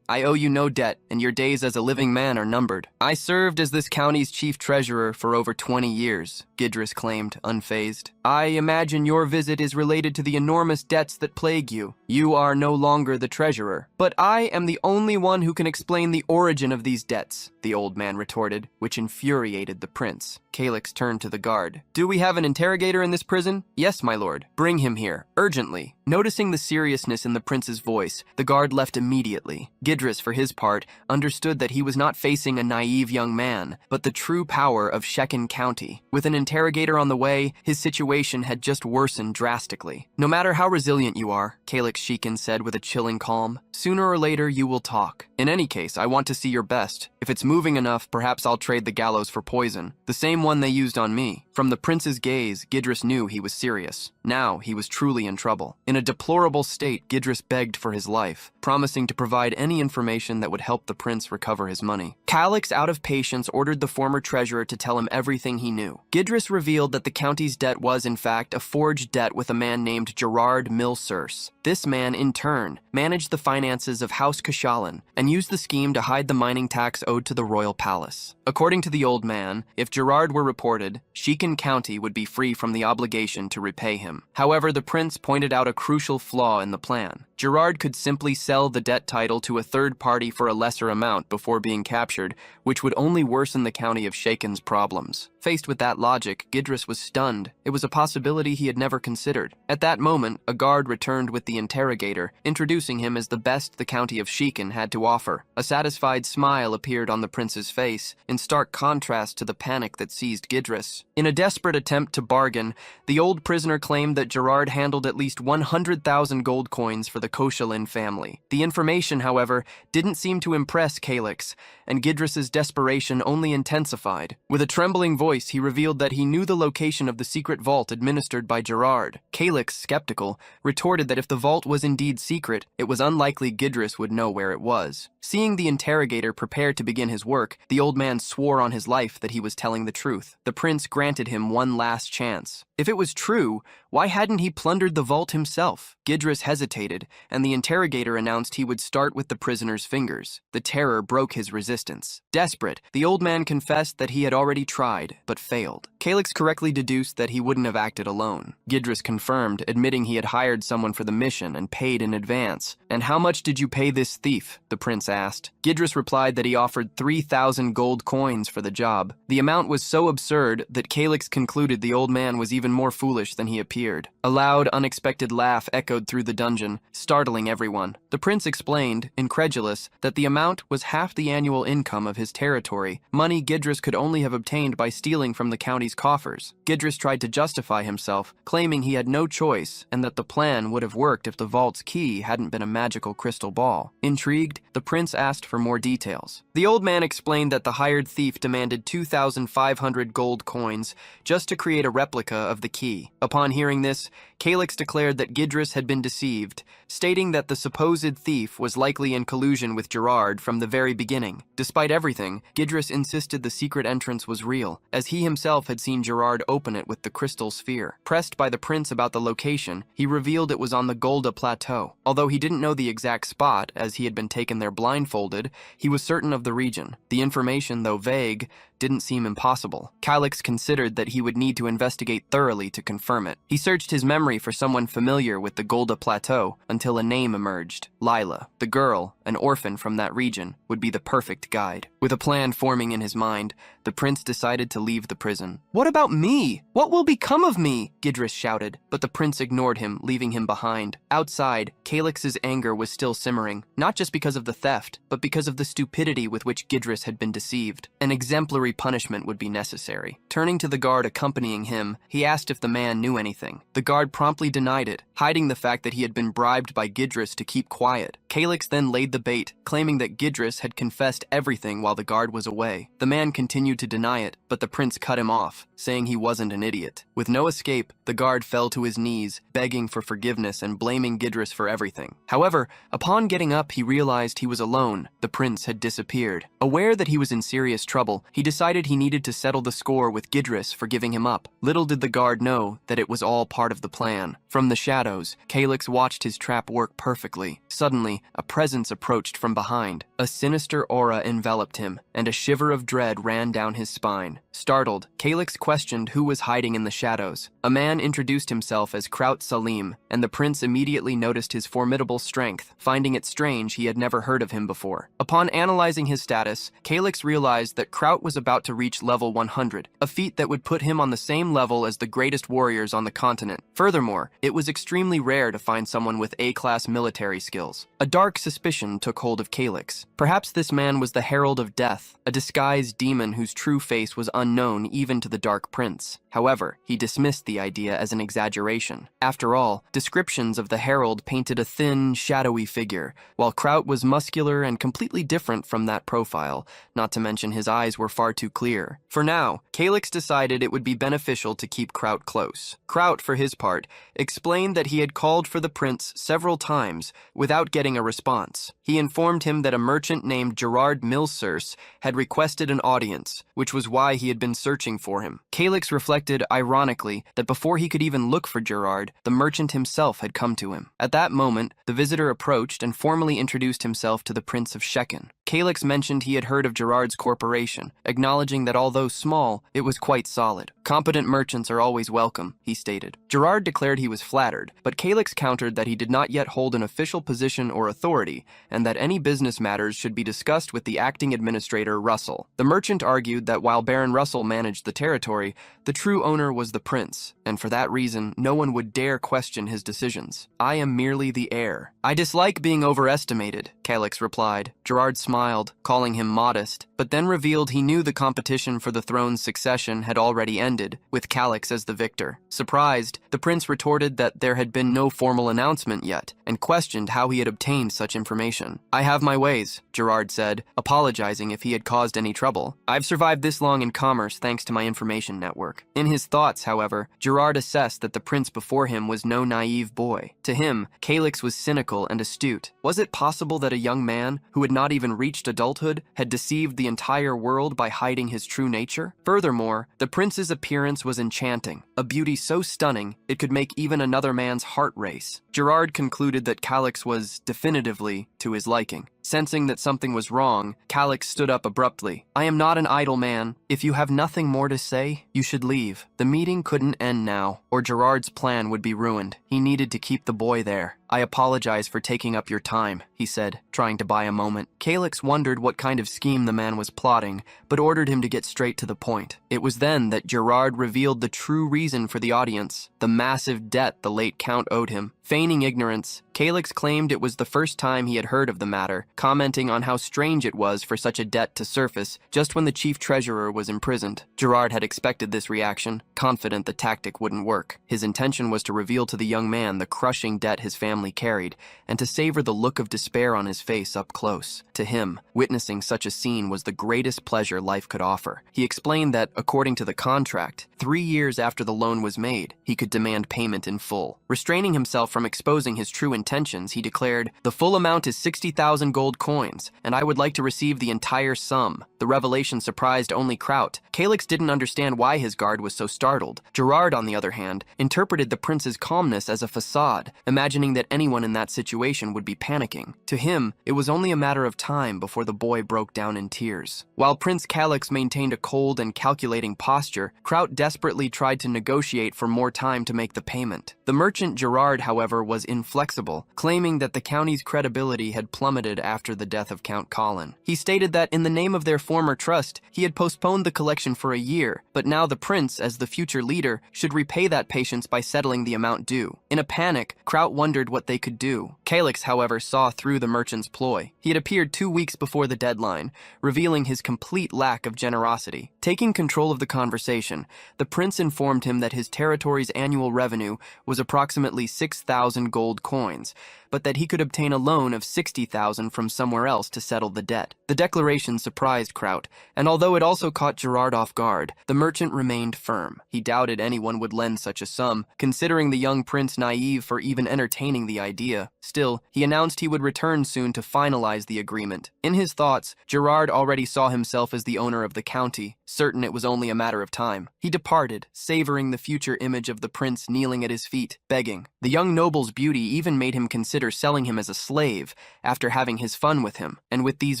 Speaker 1: I owe you no debt, and your days as a living man are numbered." "I served as this county's chief treasurer for over 20 years, Gidris claimed, unfazed. "I imagine your visit is related to the enormous debts that plague you. You are no longer the treasurer." "But I am the only one who can explain the origin of these debts," the old man retorted, which infuriated the prince. Calix turned to the guard. "Do we have an interrogator in this prison?" "Yes, my lord." "Bring him here, urgently." Noticing the seriousness in the prince's voice, the guard left immediately. Gidris, for his part, understood that he was not facing a naive young man, but the true power of Shiken County. With an interrogator on the way, his situation had just worsened drastically. "No matter how resilient you are," Calix Shiken said with a chilling calm, "sooner or later you will talk. In any case, I want to see your best. If it's moving enough, perhaps I'll trade the gallows for poison. The same one they used on me." From the prince's gaze, Gidris knew he was serious. Now he was truly in trouble. In a deplorable state, Gidris begged for his life, promising to provide any information that would help the prince recover his money. Calix, out of patience, ordered the former treasurer to tell him everything he knew. Gidris revealed that the county's debt was, in fact, a forged debt with a man named Gerard Milsers. This man, in turn, managed the finances of House Kashalan and used the scheme to hide the mining tax owed to the royal palace. According to the old man, if Gerard were reported, Shiken County would be free from the obligation to repay him. However, the prince pointed out a crucial flaw in the plan. Gerard could simply sell the debt title to a third party for a lesser amount before being captured, which would only worsen the county of Shiken's problems. Faced with that logic, Gidris was stunned. It was a possibility he had never considered. At that moment, a guard returned with the interrogator, introducing him as the best the county of Shiken had to offer. A satisfied smile appeared on the prince's face, in stark contrast to the panic that seized Gidris. In a desperate attempt to bargain, the old prisoner claimed that Gerard handled at least 100,000 gold coins for the Koshalin family. The information, however, didn't seem to impress Calix, and Gidris's desperation only intensified. With a trembling voice, he revealed that he knew the location of the secret vault administered by Gerard. Calix, skeptical, retorted that if the vault was indeed secret, it was unlikely Gidris would know where it was. Seeing the interrogator prepare to begin his work, the old man swore on his life that he was telling the truth. The prince granted him one last chance. If it was true, Why hadn't he plundered the vault himself? Gidris hesitated, and the interrogator announced he would start with the prisoner's fingers. The terror broke his resistance. Desperate, the old man confessed that he had already tried, but failed. Calix correctly deduced that he wouldn't have acted alone. Gidris confirmed, admitting he had hired someone for the mission and paid in advance. "And how much did you pay this thief?" the prince asked. Gidris replied that he offered 3,000 gold coins for the job. The amount was so absurd that Calix concluded the old man was even more foolish than he appeared. A loud, unexpected laugh echoed through the dungeon, startling everyone. The prince explained, incredulous, that the amount was half the annual income of his territory, money Gidris could only have obtained by stealing from the county's coffers. Gidris tried to justify himself, claiming he had no choice and that the plan would have worked if the vault's key hadn't been a magical crystal ball. Intrigued, the prince asked for more details. The old man explained that the hired thief demanded 2,500 gold coins just to create a replica of the key. Upon hearing this, Calix declared that Gidris had been deceived, stating that the supposed thief was likely in collusion with Gerard from the very beginning. Despite everything, Gidris insisted the secret entrance was real, as he himself had seen Gerard open it with the crystal sphere. Pressed by the prince about the location, he revealed it was on the Golda Plateau. Although he didn't know the exact spot, as he had been taken there blindfolded, he was certain of the region. The information, though vague, didn't seem impossible. Calix considered that he would need to investigate thoroughly to confirm it. He searched his memory for someone familiar with the Golda Plateau until a name emerged. Lila, the girl, an orphan from that region, would be the perfect guide. With a plan forming in his mind, the prince decided to leave the prison. "What about me? What will become of me?" Gidris shouted, but the prince ignored him, leaving him behind. Outside, Calix's anger was still simmering, not just because of the theft, but because of the stupidity with which Gidris had been deceived. An exemplary punishment would be necessary. Turning to the guard accompanying him, he asked if the man knew anything. The guard promptly denied it, hiding the fact that he had been bribed by Gidris to keep quiet. Calix then laid the bait, claiming that Gidris had confessed everything while the guard was away. The man continued to deny it, but the prince cut him off, saying he wasn't an idiot. With no escape, the guard fell to his knees, begging for forgiveness and blaming Gidris for everything. However, upon getting up, he realized he was alone. The prince had disappeared. Aware that he was in serious trouble, he decided he needed to settle the score with Gidris for giving him up. Little did the guard know that it was all part of the plan. From the shadows, Calix watched his trap work perfectly. Suddenly, a presence approached from behind. A sinister aura enveloped him, and a shiver of dread ran down his spine. Startled, Calix questioned who was hiding in the shadows. A man introduced himself as Kraut Salim, and the prince immediately noticed his formidable strength, finding it strange he had never heard of him before. Upon analyzing his status, Calix realized that Kraut was about to reach level 100, a feat that would put him on the same level as the greatest warriors on the continent. Furthermore, it was extremely rare to find someone with A-class military skills. A dark suspicion took hold of Calix. Perhaps this man was the Herald of Death, a disguised demon whose true face was unknown even to the Dark Prince. However, he dismissed the idea as an exaggeration. After all, descriptions of the Herald painted a thin, shadowy figure, while Kraut was muscular and completely different from that profile, not to mention his eyes were far too clear. For now, Calix decided it would be beneficial to keep Kraut close. Kraut, for his part, explained that he had called for the prince several times without getting a response. He informed him that a merchant named Gerard Milsers had requested an audience, which was why he had been searching for him. Calix reflected, ironically, that before he could even look for Gerard, the merchant himself had come to him. At that moment, the visitor approached and formally introduced himself to the Prince of Shekin. Calix mentioned he had heard of Gerard's corporation, acknowledging that although small, it was quite solid. "Competent merchants are always welcome," he stated. Gerard declared he was flattered, but Calix countered that he did not yet hold an official position or authority, and that any business matters should be discussed with the acting administrator, Russell. The merchant argued that while Baron Russell managed the territory, the true owner was the prince, and for that reason, no one would dare question his decisions. "I am merely the heir. I dislike being overestimated," Calix replied. Gerard smiled, calling him modest, but then revealed he knew the competition for the throne's succession had already ended, with Calix as the victor. Surprised, the prince retorted that there had been no formal announcement yet, and questioned how he had obtained such information. "I have my ways," Gerard said, apologizing if he had caused any trouble. "I've survived this long in commerce thanks to my information network." In his thoughts, however, Gerard assessed that the prince before him was no naive boy. To him, Calix was cynical and astute. Was it possible that a young man, who had not even reached adulthood, had deceived the entire world by hiding his true nature? Furthermore, the prince's appearance was enchanting, a beauty so stunning it could make even another man's heart race. Gerard concluded that Calix was definitively to his liking. Sensing that something was wrong, Calix stood up abruptly. "I am not an idle man. If you have nothing more to say, you should leave." The meeting couldn't end now, or Gerard's plan would be ruined. He needed to keep the boy there. "I apologize for taking up your time," he said, trying to buy a moment. Calix wondered what kind of scheme the man was plotting, but ordered him to get straight to the point. It was then that Gerard revealed the true reason for the audience, the massive debt the late Count owed him. Feigning ignorance, Calix claimed it was the first time he had heard of the matter, commenting on how strange it was for such a debt to surface just when the chief treasurer was imprisoned. Gerard had expected this reaction, confident the tactic wouldn't work. His intention was to reveal to the young man the crushing debt his family carried, and to savor the look of despair on his face up close. To him, witnessing such a scene was the greatest pleasure life could offer. He explained that, according to the contract, 3 years after the loan was made, he could demand payment in full. Restraining himself from exposing his true intentions, he declared, "The full amount is 60,000 gold coins, and I would like to receive the entire sum." The revelation surprised only Kraut. Calix didn't understand why his guard was so startled. Gerard, on the other hand, interpreted the prince's calmness as a facade, imagining that anyone in that situation would be panicking. To him, it was only a matter of time before the boy broke down in tears. While Prince Calix maintained a cold and calculating posture, Kraut desperately tried to negotiate for more time to make the payment. The merchant Gerard, however, was inflexible, claiming that the county's credibility had plummeted after the death of Count Colin. He stated that in the name of their former trust, he had postponed the collection for a year, but now the prince, as the future leader, should repay that patience by settling the amount due. In a panic, Kraut wondered what they could do. Calix, however, saw through the merchant's ploy. He had appeared 2 weeks before the deadline, revealing his complete lack of generosity. Taking control of the conversation, the prince informed him that his territory's annual revenue was approximately 6,000 gold coins, but that he could obtain a loan of 60,000 from somewhere else to settle the debt. The declaration surprised Kraut, and although it also caught Gerard off guard, the merchant remained firm. He doubted anyone would lend such a sum, considering the young prince naive for even entertaining the idea. Still, he announced he would return soon to finalize the agreement. In his thoughts, Gerard already saw himself as the owner of the county, certain it was only a matter of time. He departed, savoring the future image of the prince kneeling at his feet, begging. The young noble's beauty even made him consider selling him as a slave after having his fun with him. And with these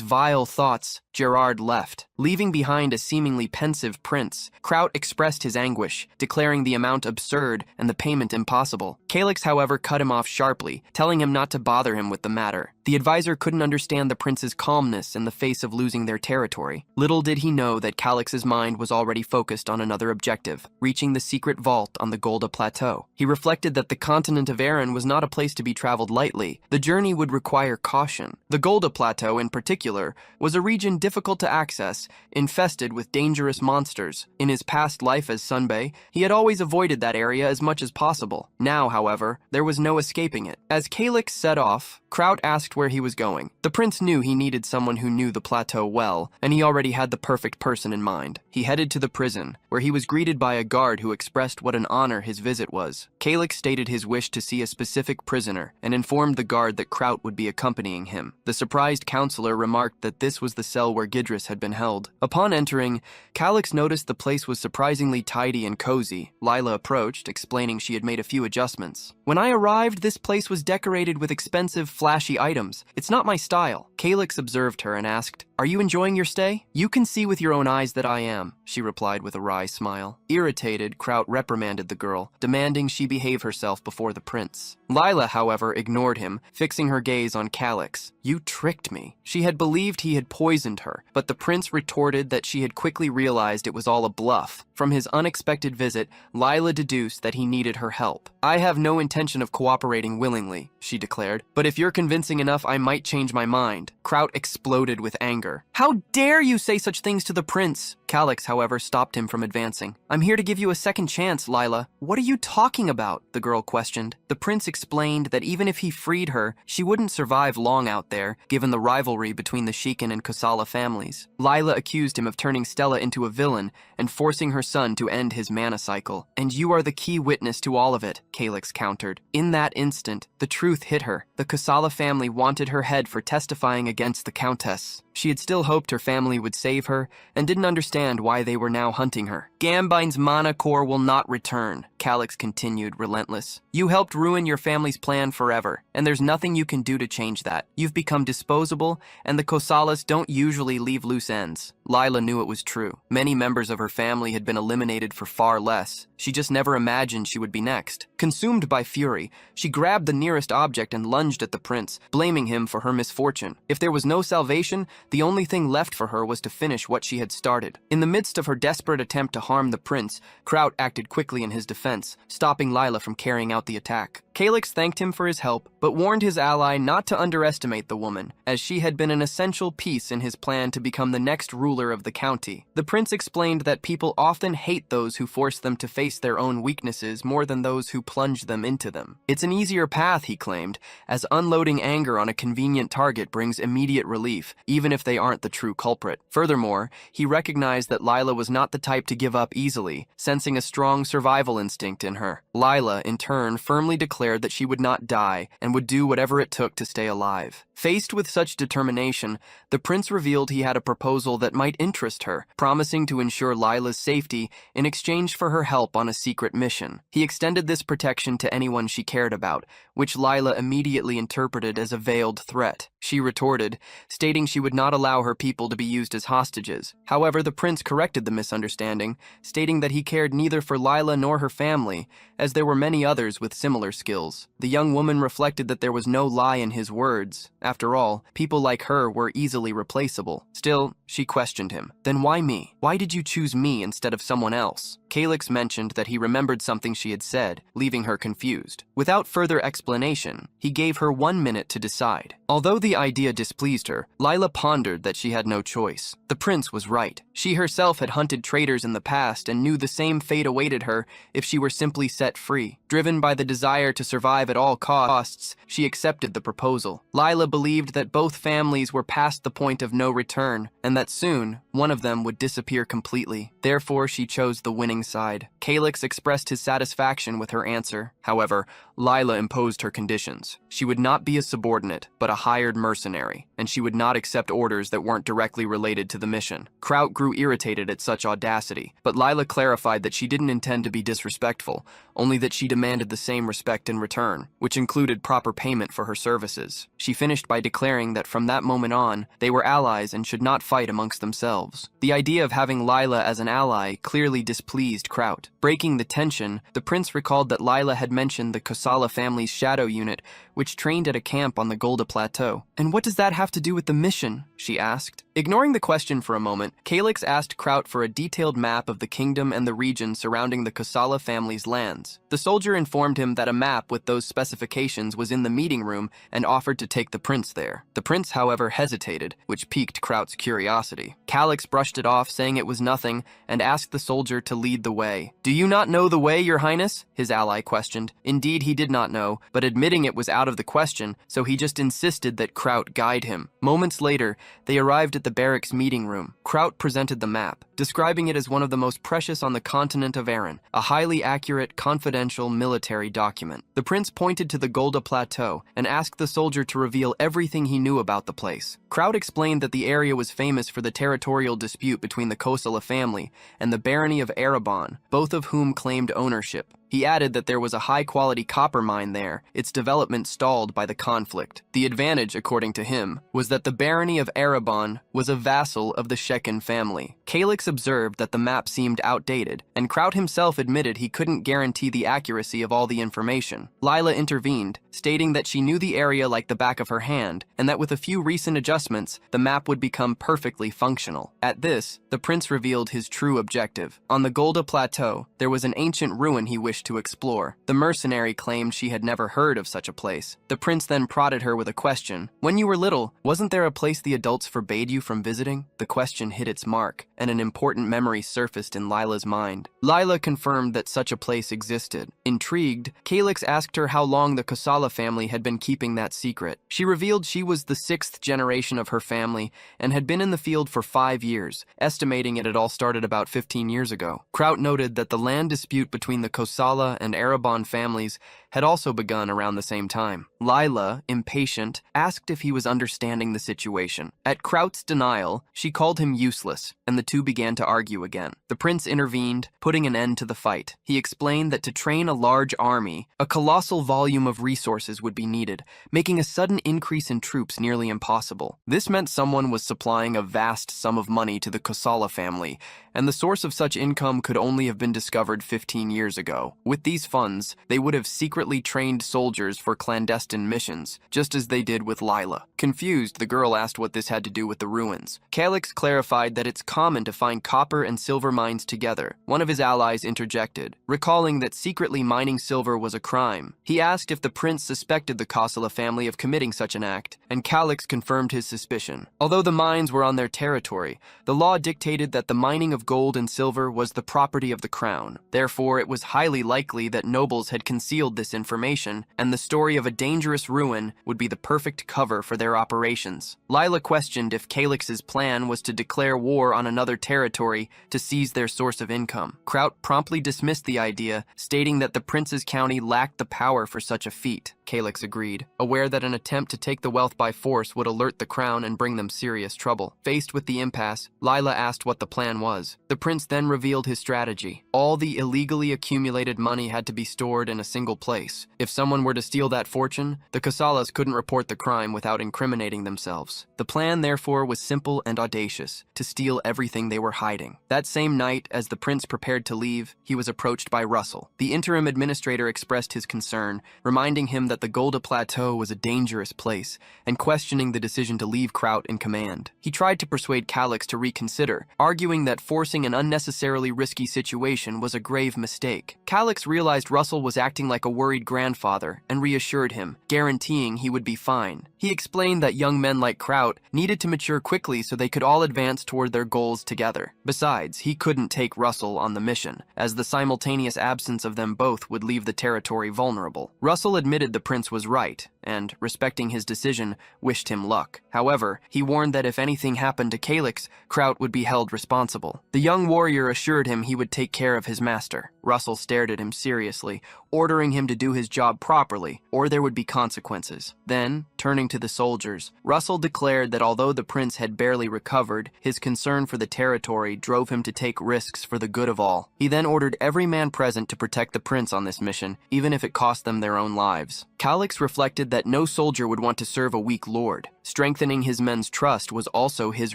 Speaker 1: vile thoughts, Gerard left. Leaving behind a seemingly pensive prince, Kraut expressed his anguish, declaring the amount absurd and the payment impossible. Calix, however, cut him off sharply, telling him not to bother him with the matter. The advisor couldn't understand the prince's calmness in the face of losing their territory. Little did he know that Calix's mind was already focused on another objective, reaching the secret vault on the Golda Plateau. He reflected that the continent of Erin was not a place to be traveled lightly. The journey would require caution. The Golda Plateau, in particular, was a region difficult to access, infested with dangerous monsters. In his past life as Sunbei, he had always avoided that area as much as possible. Now, however, there was no escaping it. As Calix set off, Kraut asked where he was going. The prince knew he needed someone who knew the plateau well, and he already had the perfect person in mind. He headed to the prison, where he was greeted by a guard who expressed what an honor his visit was. Calix stated his wish to see a specific prisoner, and informed the guard that Kraut would be accompanying him. The surprised counselor remarked that this was the cell where Gidris had been held. Upon entering, Calix noticed the place was surprisingly tidy and cozy. Lila approached, explaining she had made a few adjustments. "When I arrived, this place was decorated with expensive, flashy items. It's not my style." Calix observed her and asked, "Are you enjoying your stay?" "You can see with your own eyes that I am," she replied with a wry smile. Irritated, Kraut reprimanded the girl, demanding she behave herself before the prince. Lila, however, ignored him, fixing her gaze on Calix. "You tricked me." She had believed he had poisoned her, but the prince retorted that she had quickly realized it was all a bluff. From his unexpected visit, Lila deduced that he needed her help. "I have no intention of cooperating willingly," she declared, "but if you're convincing enough, I might change my mind." Kraut exploded with anger. "How dare you say such things to the prince?" Calix, however, stopped him from advancing. "I'm here to give you a second chance, Lila." "What are you talking about?" the girl questioned. The prince explained that even if he freed her, she wouldn't survive long out there, given the rivalry between the Shikin and Kosala families. Lila accused him of turning Stella into a villain and forcing her son to end his mana cycle. "And you are the key witness to all of it," Calix countered. In that instant, the truth hit her. The Kosala family wanted her head for testifying against the Countess. She had still hoped her family would save her and didn't understand why they were now hunting her. Gambine's mana core will not return, Calyx continued, relentless. You helped ruin your family's plan forever, and there's nothing you can do to change that. You've become disposable, and the Kosalas don't usually leave loose ends. Lila knew it was true. Many members of her family had been eliminated for far less. She just never imagined she would be next. Consumed by fury, she grabbed the nearest object and lunged at the prince, blaming him for her misfortune. If there was no salvation, the only thing left for her was to finish what she had started. In the midst of her desperate attempt to harm the prince, Kraut acted quickly in his defense, stopping Lila from carrying out the attack. Calyx thanked him for his help, but warned his ally not to underestimate the woman, as she had been an essential piece in his plan to become the next ruler of the county. The prince explained that people often hate those who force them to face their own weaknesses more than those who plunge them into them. It's an easier path, he claimed, as unloading anger on a convenient target brings immediate relief, even if they aren't the true culprit. Furthermore, he recognized that Lila was not the type to give up easily, sensing a strong survival instinct in her. Lila, in turn, firmly declared that she would not die and would do whatever it took to stay alive. Faced with such determination, the prince revealed he had a proposal that might interest her, promising to ensure Lila's safety in exchange for her help on a secret mission. He extended this protection to anyone she cared about, which Lila immediately interpreted as a veiled threat. She retorted, stating she would not allow her people to be used as hostages. However, the prince corrected the misunderstanding, stating that he cared neither for Lila nor her family, as there were many others with similar skills. The young woman reflected that there was no lie in his words. After all, people like her were easily replaceable. Still, she questioned him. Then why me? Why did you choose me instead of someone else? Calyx mentioned that he remembered something she had said, leaving her confused. Without further explanation, he gave her 1 minute to decide. Although the idea displeased her, Lila pondered that she had no choice. The prince was right. She herself had hunted traitors in the past and knew the same fate awaited her if she were simply set free. Driven by the desire to survive at all costs, she accepted the proposal. Lila believed that both families were past the point of no return, and that soon, one of them would disappear completely. Therefore, she chose the winning side. Calyx expressed his satisfaction with her answer. However, Lila imposed her conditions. She would not be a subordinate, but a hired mercenary, and she would not accept orders that weren't directly related to the mission. Kraut grew irritated at such audacity, but Lila clarified that she didn't intend to be disrespectful, only that she demanded the same respect in return, which included proper payment for her services. She finished by declaring that from that moment on, they were allies and should not fight amongst themselves. The idea of having Lila as an ally clearly displeased Kraut. Breaking the tension, the prince recalled that Lila had mentioned the Kosala family's shadow unit, which trained at a camp on the Golda Plateau. And what does that have to do with the mission? She asked. Ignoring the question for a moment, Calyx asked Kraut for a detailed map of the kingdom and the region surrounding the Kosala family's lands. The soldier informed him that a map with those specifications was in the meeting room and offered to take the prince there. The prince, however, hesitated, which piqued Kraut's curiosity. Calyx brushed it off, saying it was nothing, and asked the soldier to lead the way. "Do you not know the way, your highness?" his ally questioned. Indeed, he did not know, but admitting it was out of the question, so he just insisted that Kraut guide him. Moments later, they arrived at the barracks meeting room. Kraut presented the map, describing it as one of the most precious on the continent of Erin, a highly accurate, confidential military document. The prince pointed to the Golda Plateau and asked the soldier to reveal everything he knew about the place. Kraut explained that the area was famous for the territorial dispute between the Kosala family and the barony of Erebon, both of whom claimed ownership. He added that there was a high-quality copper mine there, its development stalled by the conflict. The advantage, according to him, was that the barony of Erebon was a vassal of the Shekin family. Calyx observed that the map seemed outdated, and Kraut himself admitted he couldn't guarantee the accuracy of all the information. Lila intervened, stating that she knew the area like the back of her hand, and that with a few recent adjustments, the map would become perfectly functional. At this, the prince revealed his true objective. On the Golda Plateau, there was an ancient ruin he wished to explore. The mercenary claimed she had never heard of such a place. The prince then prodded her with a question. "When you were little, wasn't there a place the adults forbade you from visiting?" The question hit its mark, and an important memory surfaced in Lila's mind. Lila confirmed that such a place existed. Intrigued, Calyx asked her how long the Kosala family had been keeping that secret. She revealed she was the 6th generation of her family and had been in the field for 5 years, estimating it had all started about 15 years ago. Kraut noted that the land dispute between the Kosala Kosala and Erebon families had also begun around the same time. Lila, impatient, asked if he was understanding the situation. At Kraut's denial, she called him useless, and the two began to argue again. The prince intervened, putting an end to the fight. He explained that to train a large army, a colossal volume of resources would be needed, making a sudden increase in troops nearly impossible. This meant someone was supplying a vast sum of money to the Kosala family, and the source of such income could only have been discovered 15 years ago. With these funds, they would have secretly trained soldiers for clandestine missions, just as they did with Lila. Confused, the girl asked what this had to do with the ruins. Calix clarified that it's common to find copper and silver mines together. One of his allies interjected, recalling that secretly mining silver was a crime. He asked if the prince suspected the Kosala family of committing such an act, and Calix confirmed his suspicion. Although the mines were on their territory, the law dictated that the mining of gold and silver was the property of the crown. Therefore, it was highly likely that nobles had concealed this information, and the story of a dangerous ruin would be the perfect cover for their operations. Lila questioned if Calix's plan was to declare war on another territory to seize their source of income. Kraut promptly dismissed the idea, stating that the prince's county lacked the power for such a feat. Calix agreed, aware that an attempt to take the wealth by force would alert the crown and bring them serious trouble. Faced with the impasse, Lila asked what the plan was. The prince then revealed his strategy. All the illegally accumulated money had to be stored in a single place. If someone were to steal that fortune, the Kosalas couldn't report the crime without incriminating themselves. The plan, therefore, was simple and audacious, to steal everything they were hiding. That same night, as the prince prepared to leave, he was approached by Russell. The interim administrator expressed his concern, reminding him that the Golda Plateau was a dangerous place, and questioning the decision to leave Kraut in command. He tried to persuade Calix to reconsider, arguing that forcing an unnecessarily risky situation was a grave mistake. Calix realized Russell was acting like a worried grandfather and reassured him, guaranteeing he would be fine. He explained that young men like Kraut needed to mature quickly so they could all advance toward their goals together. Besides, he couldn't take Russell on the mission, as the simultaneous absence of them both would leave the territory vulnerable. Russell admitted the prince was right, and, respecting his decision, wished him luck. However, he warned that if anything happened to Calix, Kraut would be held responsible. The young warrior assured him he would take care of his master. Russell stared at him seriously, ordering him to do his job properly, or there would be consequences. Then, turning to the soldiers, Russell declared that although the prince had barely recovered, his concern for the territory drove him to take risks for the good of all. He then ordered every man present to protect the prince on this mission, even if it cost them their own lives. Calix reflected that no soldier would want to serve a weak lord. Strengthening his men's trust was also his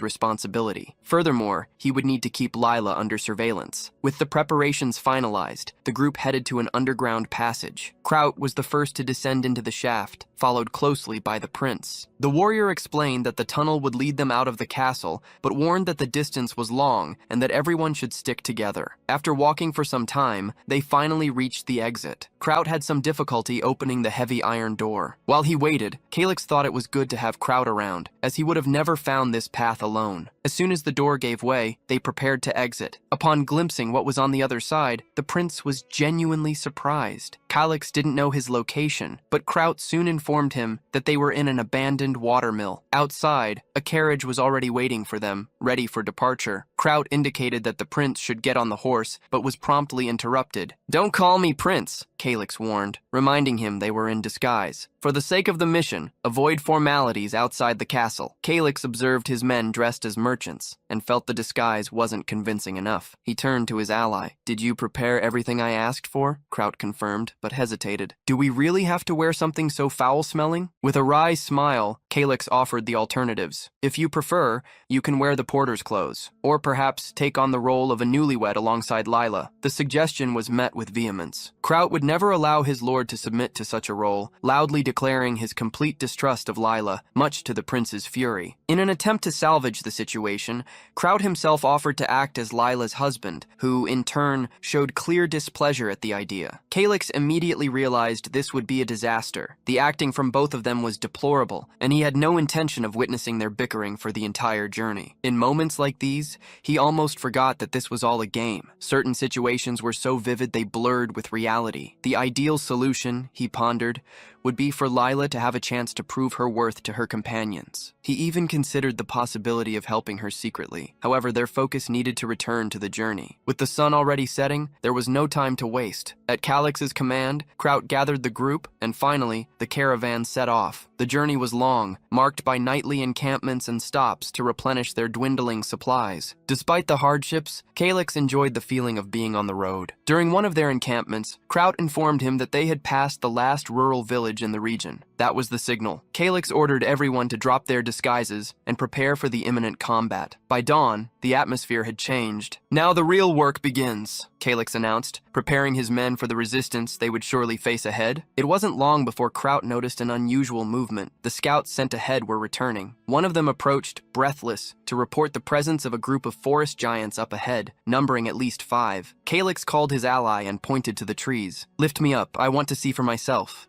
Speaker 1: responsibility. Furthermore, he would need to keep Lila under surveillance. With the preparations finalized, the group headed to an underground passage. Kraut was the first to descend into the shaft, followed closely by the prince. The warrior explained that the tunnel would lead them out of the castle, but warned that the distance was long and that everyone should stick together. After walking for some time, they finally reached the exit. Kraut had some difficulty opening the heavy iron door. While he waited, Calix thought it was good to have Kraut around, as he would have never found this path alone. As soon as the door gave way, they prepared to exit. Upon glimpsing what was on the other side, the prince was genuinely surprised. Calix didn't know his location, but Kraut soon informed him that they were in an abandoned watermill. Outside, a carriage was already waiting for them, ready for departure. Kraut indicated that the prince should get on the horse, but was promptly interrupted. "Don't call me prince," Calix warned, reminding him they were in disguise. For the sake of the mission, avoid formalities outside the castle. Calix observed his men dressed as merchants, and felt the disguise wasn't convincing enough. He turned to his ally. "Did you prepare everything I asked for?" Kraut confirmed, but hesitated. "Do we really have to wear something so foul-smelling?" With a wry smile, Calix offered the alternatives. "If you prefer, you can wear the porter's clothes, or perhaps take on the role of a newlywed alongside Lila." The suggestion was met with vehemence. Kraut would never allow his lord to submit to such a role, loudly declaring his complete distrust of Lila, much to the prince's fury. In an attempt to salvage the situation, Kraut himself offered to act as Lila's husband, who, in turn, showed clear displeasure at the idea. Calix immediately realized this would be a disaster. The acting from both of them was deplorable, and he had had no intention of witnessing their bickering for the entire journey. In moments like these, he almost forgot that this was all a game. Certain situations were so vivid they blurred with reality. The ideal solution, he pondered, would be for Lila to have a chance to prove her worth to her companions. He even considered the possibility of helping her secretly. However, their focus needed to return to the journey. With the sun already setting, there was no time to waste. At Calix's command, Kraut gathered the group, and finally, the caravan set off. The journey was long, marked by nightly encampments and stops to replenish their dwindling supplies. Despite the hardships, Calix enjoyed the feeling of being on the road. During one of their encampments, Kraut informed him that they had passed the last rural village in the region. That was the signal. Calix ordered everyone to drop their disguises and prepare for the imminent combat. By dawn, the atmosphere had changed. "Now the real work begins," Calix announced, preparing his men for the resistance they would surely face ahead. It wasn't long before Kraut noticed an unusual movement. The scouts sent ahead were returning. One of them approached, breathless, to report the presence of a group of forest giants up ahead, numbering at least 5. Calix called his ally and pointed to the trees. "Lift me up, I want to see for myself."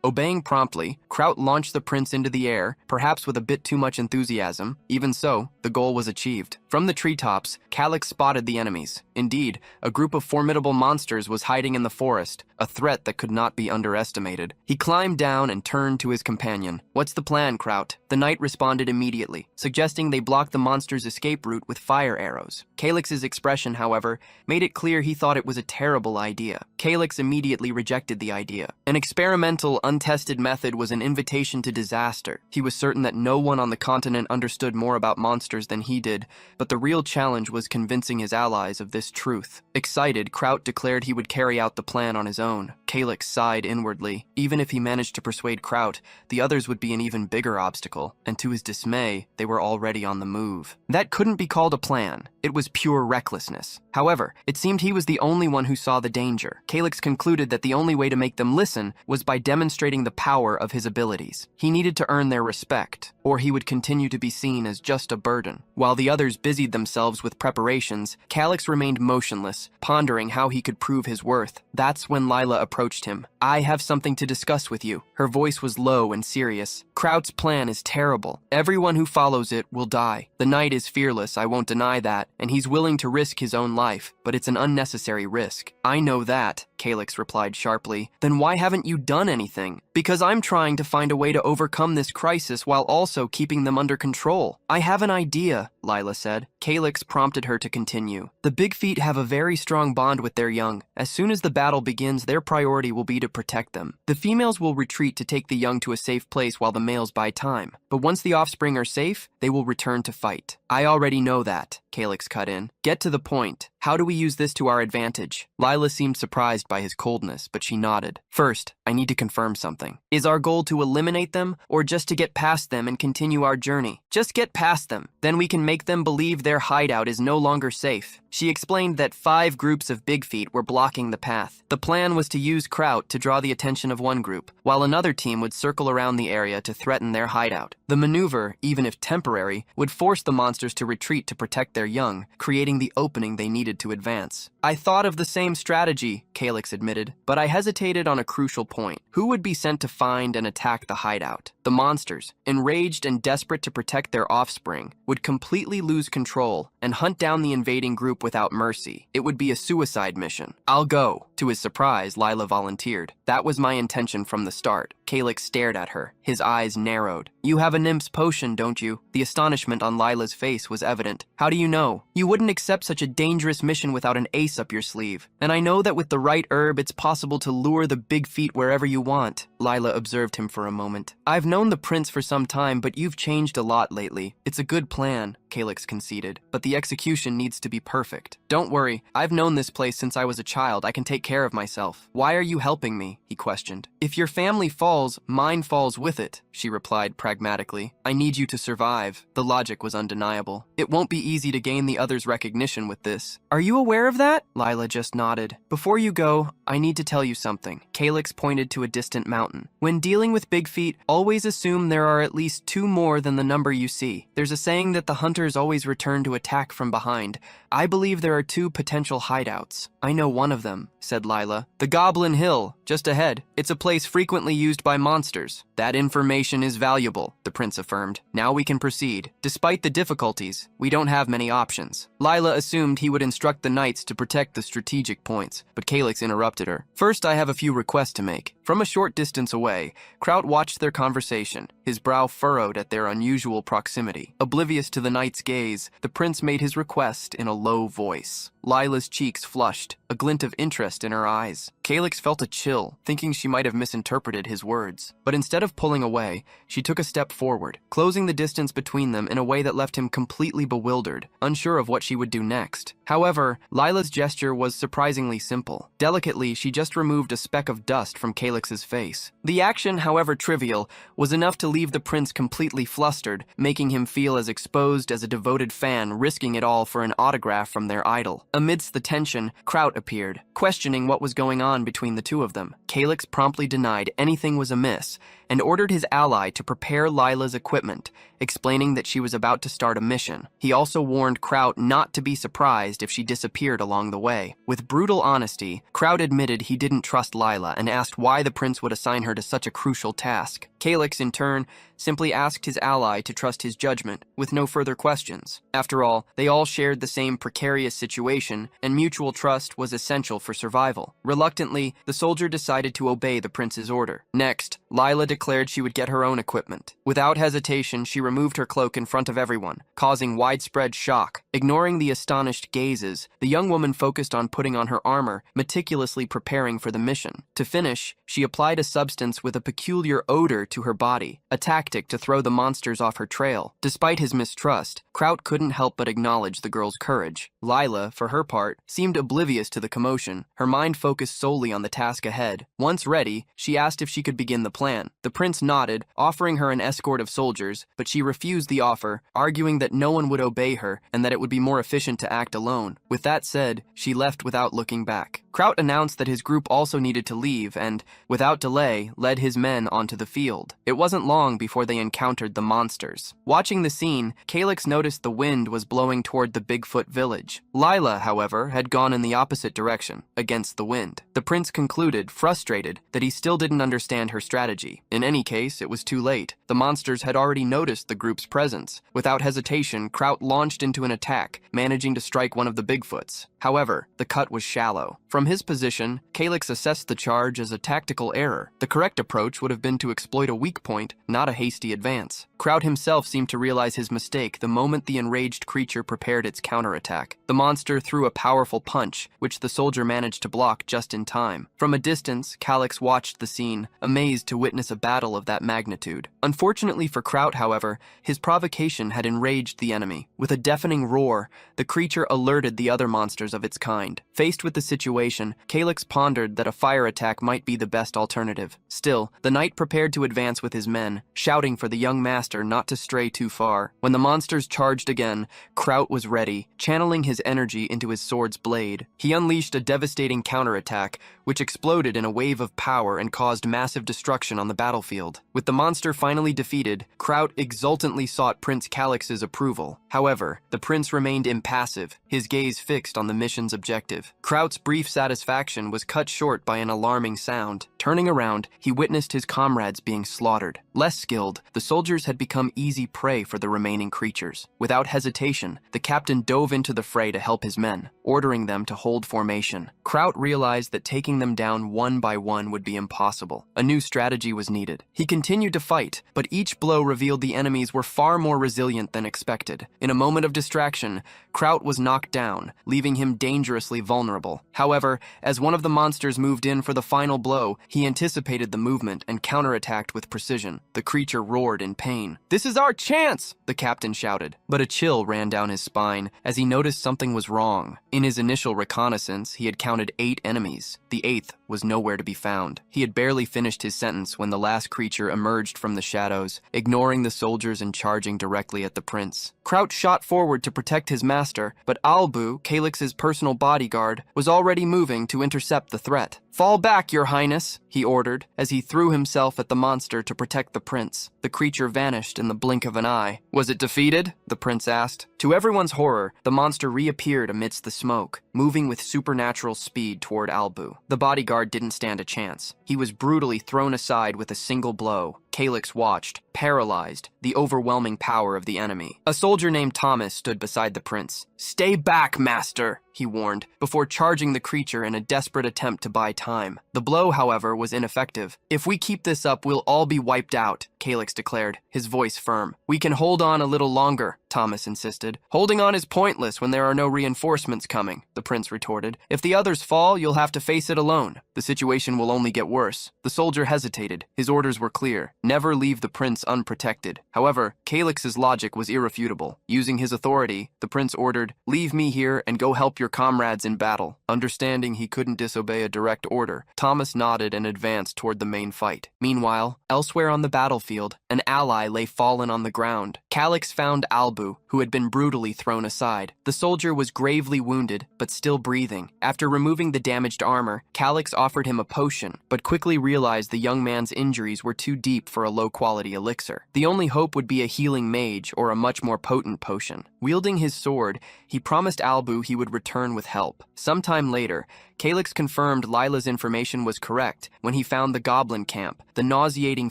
Speaker 1: Obeying promptly, Kraut launched the prince into the air, perhaps with a bit too much enthusiasm. Even so, the goal was achieved. From the treetops, Calix spotted the enemies. Indeed, a group of formidable monsters was hiding in the forest, a threat that could not be underestimated. He climbed down and turned to his companion. "What's the plan, Kraut?" The knight responded immediately, suggesting they block the monster's escape route with fire arrows. Calix's expression, however, made it clear he thought it was a terrible idea. Calix immediately rejected the idea. An experimental, untested method was an invitation to disaster. He was certain that no one on the continent understood more about monsters than he did, but the real challenge was convincing his allies of this truth. Excited, Kraut declared he would carry out the plan on his own. Calix sighed inwardly. Even if he managed to persuade Kraut, the others would be an even bigger obstacle, and to his dismay, they were already on the move. That couldn't be called a plan. It was pure recklessness. However, it seemed he was the only one who saw the danger. Calix concluded that the only way to make them listen was by demonstrating the power of his abilities. He needed to earn their respect, or he would continue to be seen as just a burden. While the others busied themselves with preparations, Calix remained motionless, pondering how he could prove his worth. That's when Lila approached him. "I have something to discuss with you." Her voice was low and serious. "Kraut's plan is terrible. Everyone who follows it will die. The knight is fearless, I won't deny that, and he's willing to risk his own life, but it's an unnecessary risk." "I know that," Calix replied sharply. "Then why haven't you done anything?" "Because I'm trying to find a way to overcome this crisis while also keeping them under control." "I have an idea," Lila said. Calix prompted her to continue. "The Big Feet have a very strong bond with their young. As soon as the battle begins, their priority will be to protect them. The females will retreat to take the young to a safe place while the males buy time. But once the offspring are safe, they will return to fight." "I already know that," Calix cut in. "Get to the point. How do we use this to our advantage?" Lila seemed surprised by his coldness, but she nodded. "First, I need to confirm something. Is our goal to eliminate them, or just to get past them and continue our journey?" "Just get past them. Then we can make them believe their hideout is no longer safe." She explained that 5 groups of Big Feet were blocking the path. The plan was to use Kraut to draw the attention of one group, while another team would circle around the area to threaten their hideout. The maneuver, even if temporary, would force the monsters to retreat to protect their young, creating the opening they needed to advance. "I thought of the same strategy," Calix admitted, "but I hesitated on a crucial point. Who would be sent to find and attack the hideout? The monsters, enraged and desperate to protect their offspring, would completely lose control and hunt down the invading group without mercy. It would be a suicide mission. "I'll go." To his surprise, Lila volunteered. "That was my intention from the start." Calix stared at her. His eyes narrowed. "You have a nymph's potion, don't you?" The astonishment on Lila's face was evident. "How do you know?" "You wouldn't accept such a dangerous mission without an ace up your sleeve. And I know that with the right herb, it's possible to lure the Big Feet wherever you want." Lila observed him for a moment. "I've known the prince for some time, but you've changed a lot lately. It's a good plan," Calix conceded, "but the execution needs to be perfect." "Don't worry, I've known this place since I was a child. I can take care of myself." "Why are you helping me?" he questioned. "If your family falls, mine falls with it," she replied pragmatically. "I need you to survive." The logic was undeniable. "It won't be easy to gain the others' recognition with this." "Are you aware of that?" Lila just nodded. "Before you go, I need to tell you something." Calix pointed to a distant mountain. "When dealing with Big Feet, always assume there are at least 2 more than the number you see. There's a saying that the hunters always return to attack from behind. I believe there are 2 potential hideouts. I know one of them, said Lila. The Goblin Hill, just ahead. It's a place frequently used by monsters. That information is valuable, the prince affirmed. Now we can proceed. Despite the difficulties, we don't have many options. Lila assumed he would instruct the knights to protect the strategic points, but Calyx interrupted her. First, I have a few requests to make. From a short distance away, Kraut watched their conversation, his brow furrowed at their unusual proximity. Oblivious to the knight's gaze, the prince made his request in a low voice. Lila's cheeks flushed, a glint of interest in her eyes. Calyx felt a chill, thinking she might have misinterpreted his words. But instead of pulling away, she took a step forward, closing the distance between them in a way that left him completely bewildered, unsure of what she would do next. However, Lila's gesture was surprisingly simple. Delicately, she just removed a speck of dust from Calyx's face. The action, however trivial, was enough to leave the prince completely flustered, making him feel as exposed as a devoted fan risking it all for an autograph from their idol. Amidst the tension, Kraut appeared, questioning what was going on between the two of them. Calyx promptly denied anything was amiss and ordered his ally to prepare Lila's equipment, explaining that she was about to start a mission. He also warned Kraut not to be surprised if she disappeared along the way. With brutal honesty, Kraut admitted he didn't trust Lila and asked why the prince would assign her to such a crucial task. Calyx, in turn, simply asked his ally to trust his judgment, with no further questions. After all, they all shared the same precarious situation, and mutual trust was essential for survival. Reluctantly, the soldier decided to obey the prince's order. Next, Lila declared she would get her own equipment. Without hesitation, she removed her cloak in front of everyone, causing widespread shock. Ignoring the astonished gazes, the young woman focused on putting on her armor, meticulously preparing for the mission. To finish, she applied a substance with a peculiar odor to her body, a tactic to throw the monsters off her trail. Despite his mistrust, Kraut couldn't help but acknowledge the girl's courage. Lila, for her part, seemed oblivious to the commotion, her mind focused solely on the task ahead. Once ready, she asked if she could begin the plan. The prince nodded, offering her an escort of soldiers, but she refused the offer, arguing that no one would obey her and that it would be more efficient to act alone. With that said, she left without looking back. Kraut announced that his group also needed to leave and, without delay, led his men onto the field. It wasn't long before they encountered the monsters. Watching the scene, Calyx noticed the wind was blowing toward the Bigfoot village. Lila, however, had gone in the opposite direction, against the wind. The prince concluded, frustrated, that he still didn't understand her strategy. In any case, it was too late. The monsters had already noticed the group's presence. Without hesitation, Kraut launched into an attack, managing to strike one of the Bigfoots. However, the cut was shallow. From his position, Calyx assessed the charge as a tactical error. The correct approach would have been to exploit a weak point, not a hasty advance. Kraut himself seemed to realize his mistake the moment the enraged creature prepared its counterattack. The monster threw a powerful punch, which the soldier managed to block just in time. From a distance, Calyx watched the scene, amazed to witness a battle of that magnitude. Unfortunately for Kraut, however, his provocation had enraged the enemy. With a deafening roar, the creature alerted the other monsters of its kind. Faced with the situation, Calyx pondered that a fire attack might be the best alternative. Still, the knight prepared to advance with his men, shouting for the young master not to stray too far. When the monsters charged again, Kraut was ready, channeling his energy into his sword's blade. He unleashed a devastating counterattack, which exploded in a wave of power and caused massive destruction on the battlefield. With the monster finally defeated, Kraut exultantly sought Prince Calyx's approval. However, the prince remained impassive, his gaze fixed on the mission's objective. Kraut's brief satisfaction was cut short by an alarming sound. Turning around, he witnessed his comrades being slaughtered. Less skilled, the soldiers had become easy prey for the remaining creatures. Without hesitation, the captain dove into the fray to help his men, ordering them to hold formation. Kraut realized that taking them down one by one would be impossible. A new strategy was needed. He continued to fight, but each blow revealed the enemies were far more resilient than expected. In a moment of distraction, Kraut was knocked down, leaving him dangerously vulnerable. However, as one of the monsters moved in for the final blow, he anticipated the movement and counterattacked with precision. The creature roared in pain. "This is our chance!" the captain shouted. But a chill ran down his spine as he noticed something was wrong. In his initial reconnaissance, he had counted 8 enemies. The 8th was nowhere to be found. He had barely finished his sentence when the last creature emerged from the shadows, ignoring the soldiers and charging directly at the prince. Kraut shot forward to protect his master, but Albu, Calyx's personal bodyguard, was already moving to intercept the threat. "Fall back, your highness," he ordered, as he threw himself at the monster to protect the prince. The creature vanished in the blink of an eye. "Was it defeated?" the prince asked. To everyone's horror, the monster reappeared amidst the smoke, moving with supernatural speed toward Albu. The bodyguard didn't stand a chance. He was brutally thrown aside with a single blow. Calix watched, paralyzed, the overwhelming power of the enemy. A soldier named Thomas stood beside the prince. "Stay back, master," he warned, before charging the creature in a desperate attempt to buy time. The blow, however, was ineffective. "If we keep this up, we'll all be wiped out," Calix declared, his voice firm. "We can hold on a little longer," Thomas insisted. "Holding on is pointless when there are no reinforcements coming," the prince retorted. "If the others fall, you'll have to face it alone. The situation will only get worse." The soldier hesitated. His orders were clear. Never leave the prince unprotected. However, Calix's logic was irrefutable. Using his authority, the prince ordered, "Leave me here and go help your comrades in battle." Understanding he couldn't disobey a direct order, Thomas nodded and advanced toward the main fight. Meanwhile, elsewhere on the battlefield, an ally lay fallen on the ground. Calix found Albu, who had been brutally thrown aside. The soldier was gravely wounded, but still breathing. After removing the damaged armor, Calix offered him a potion, but quickly realized the young man's injuries were too deep for a low-quality elixir. The only hope would be a healing mage or a much more potent potion. Wielding his sword, he promised Albu he would return with help. Sometime later, Calix confirmed Lila's information was correct when he found the goblin camp, the nauseating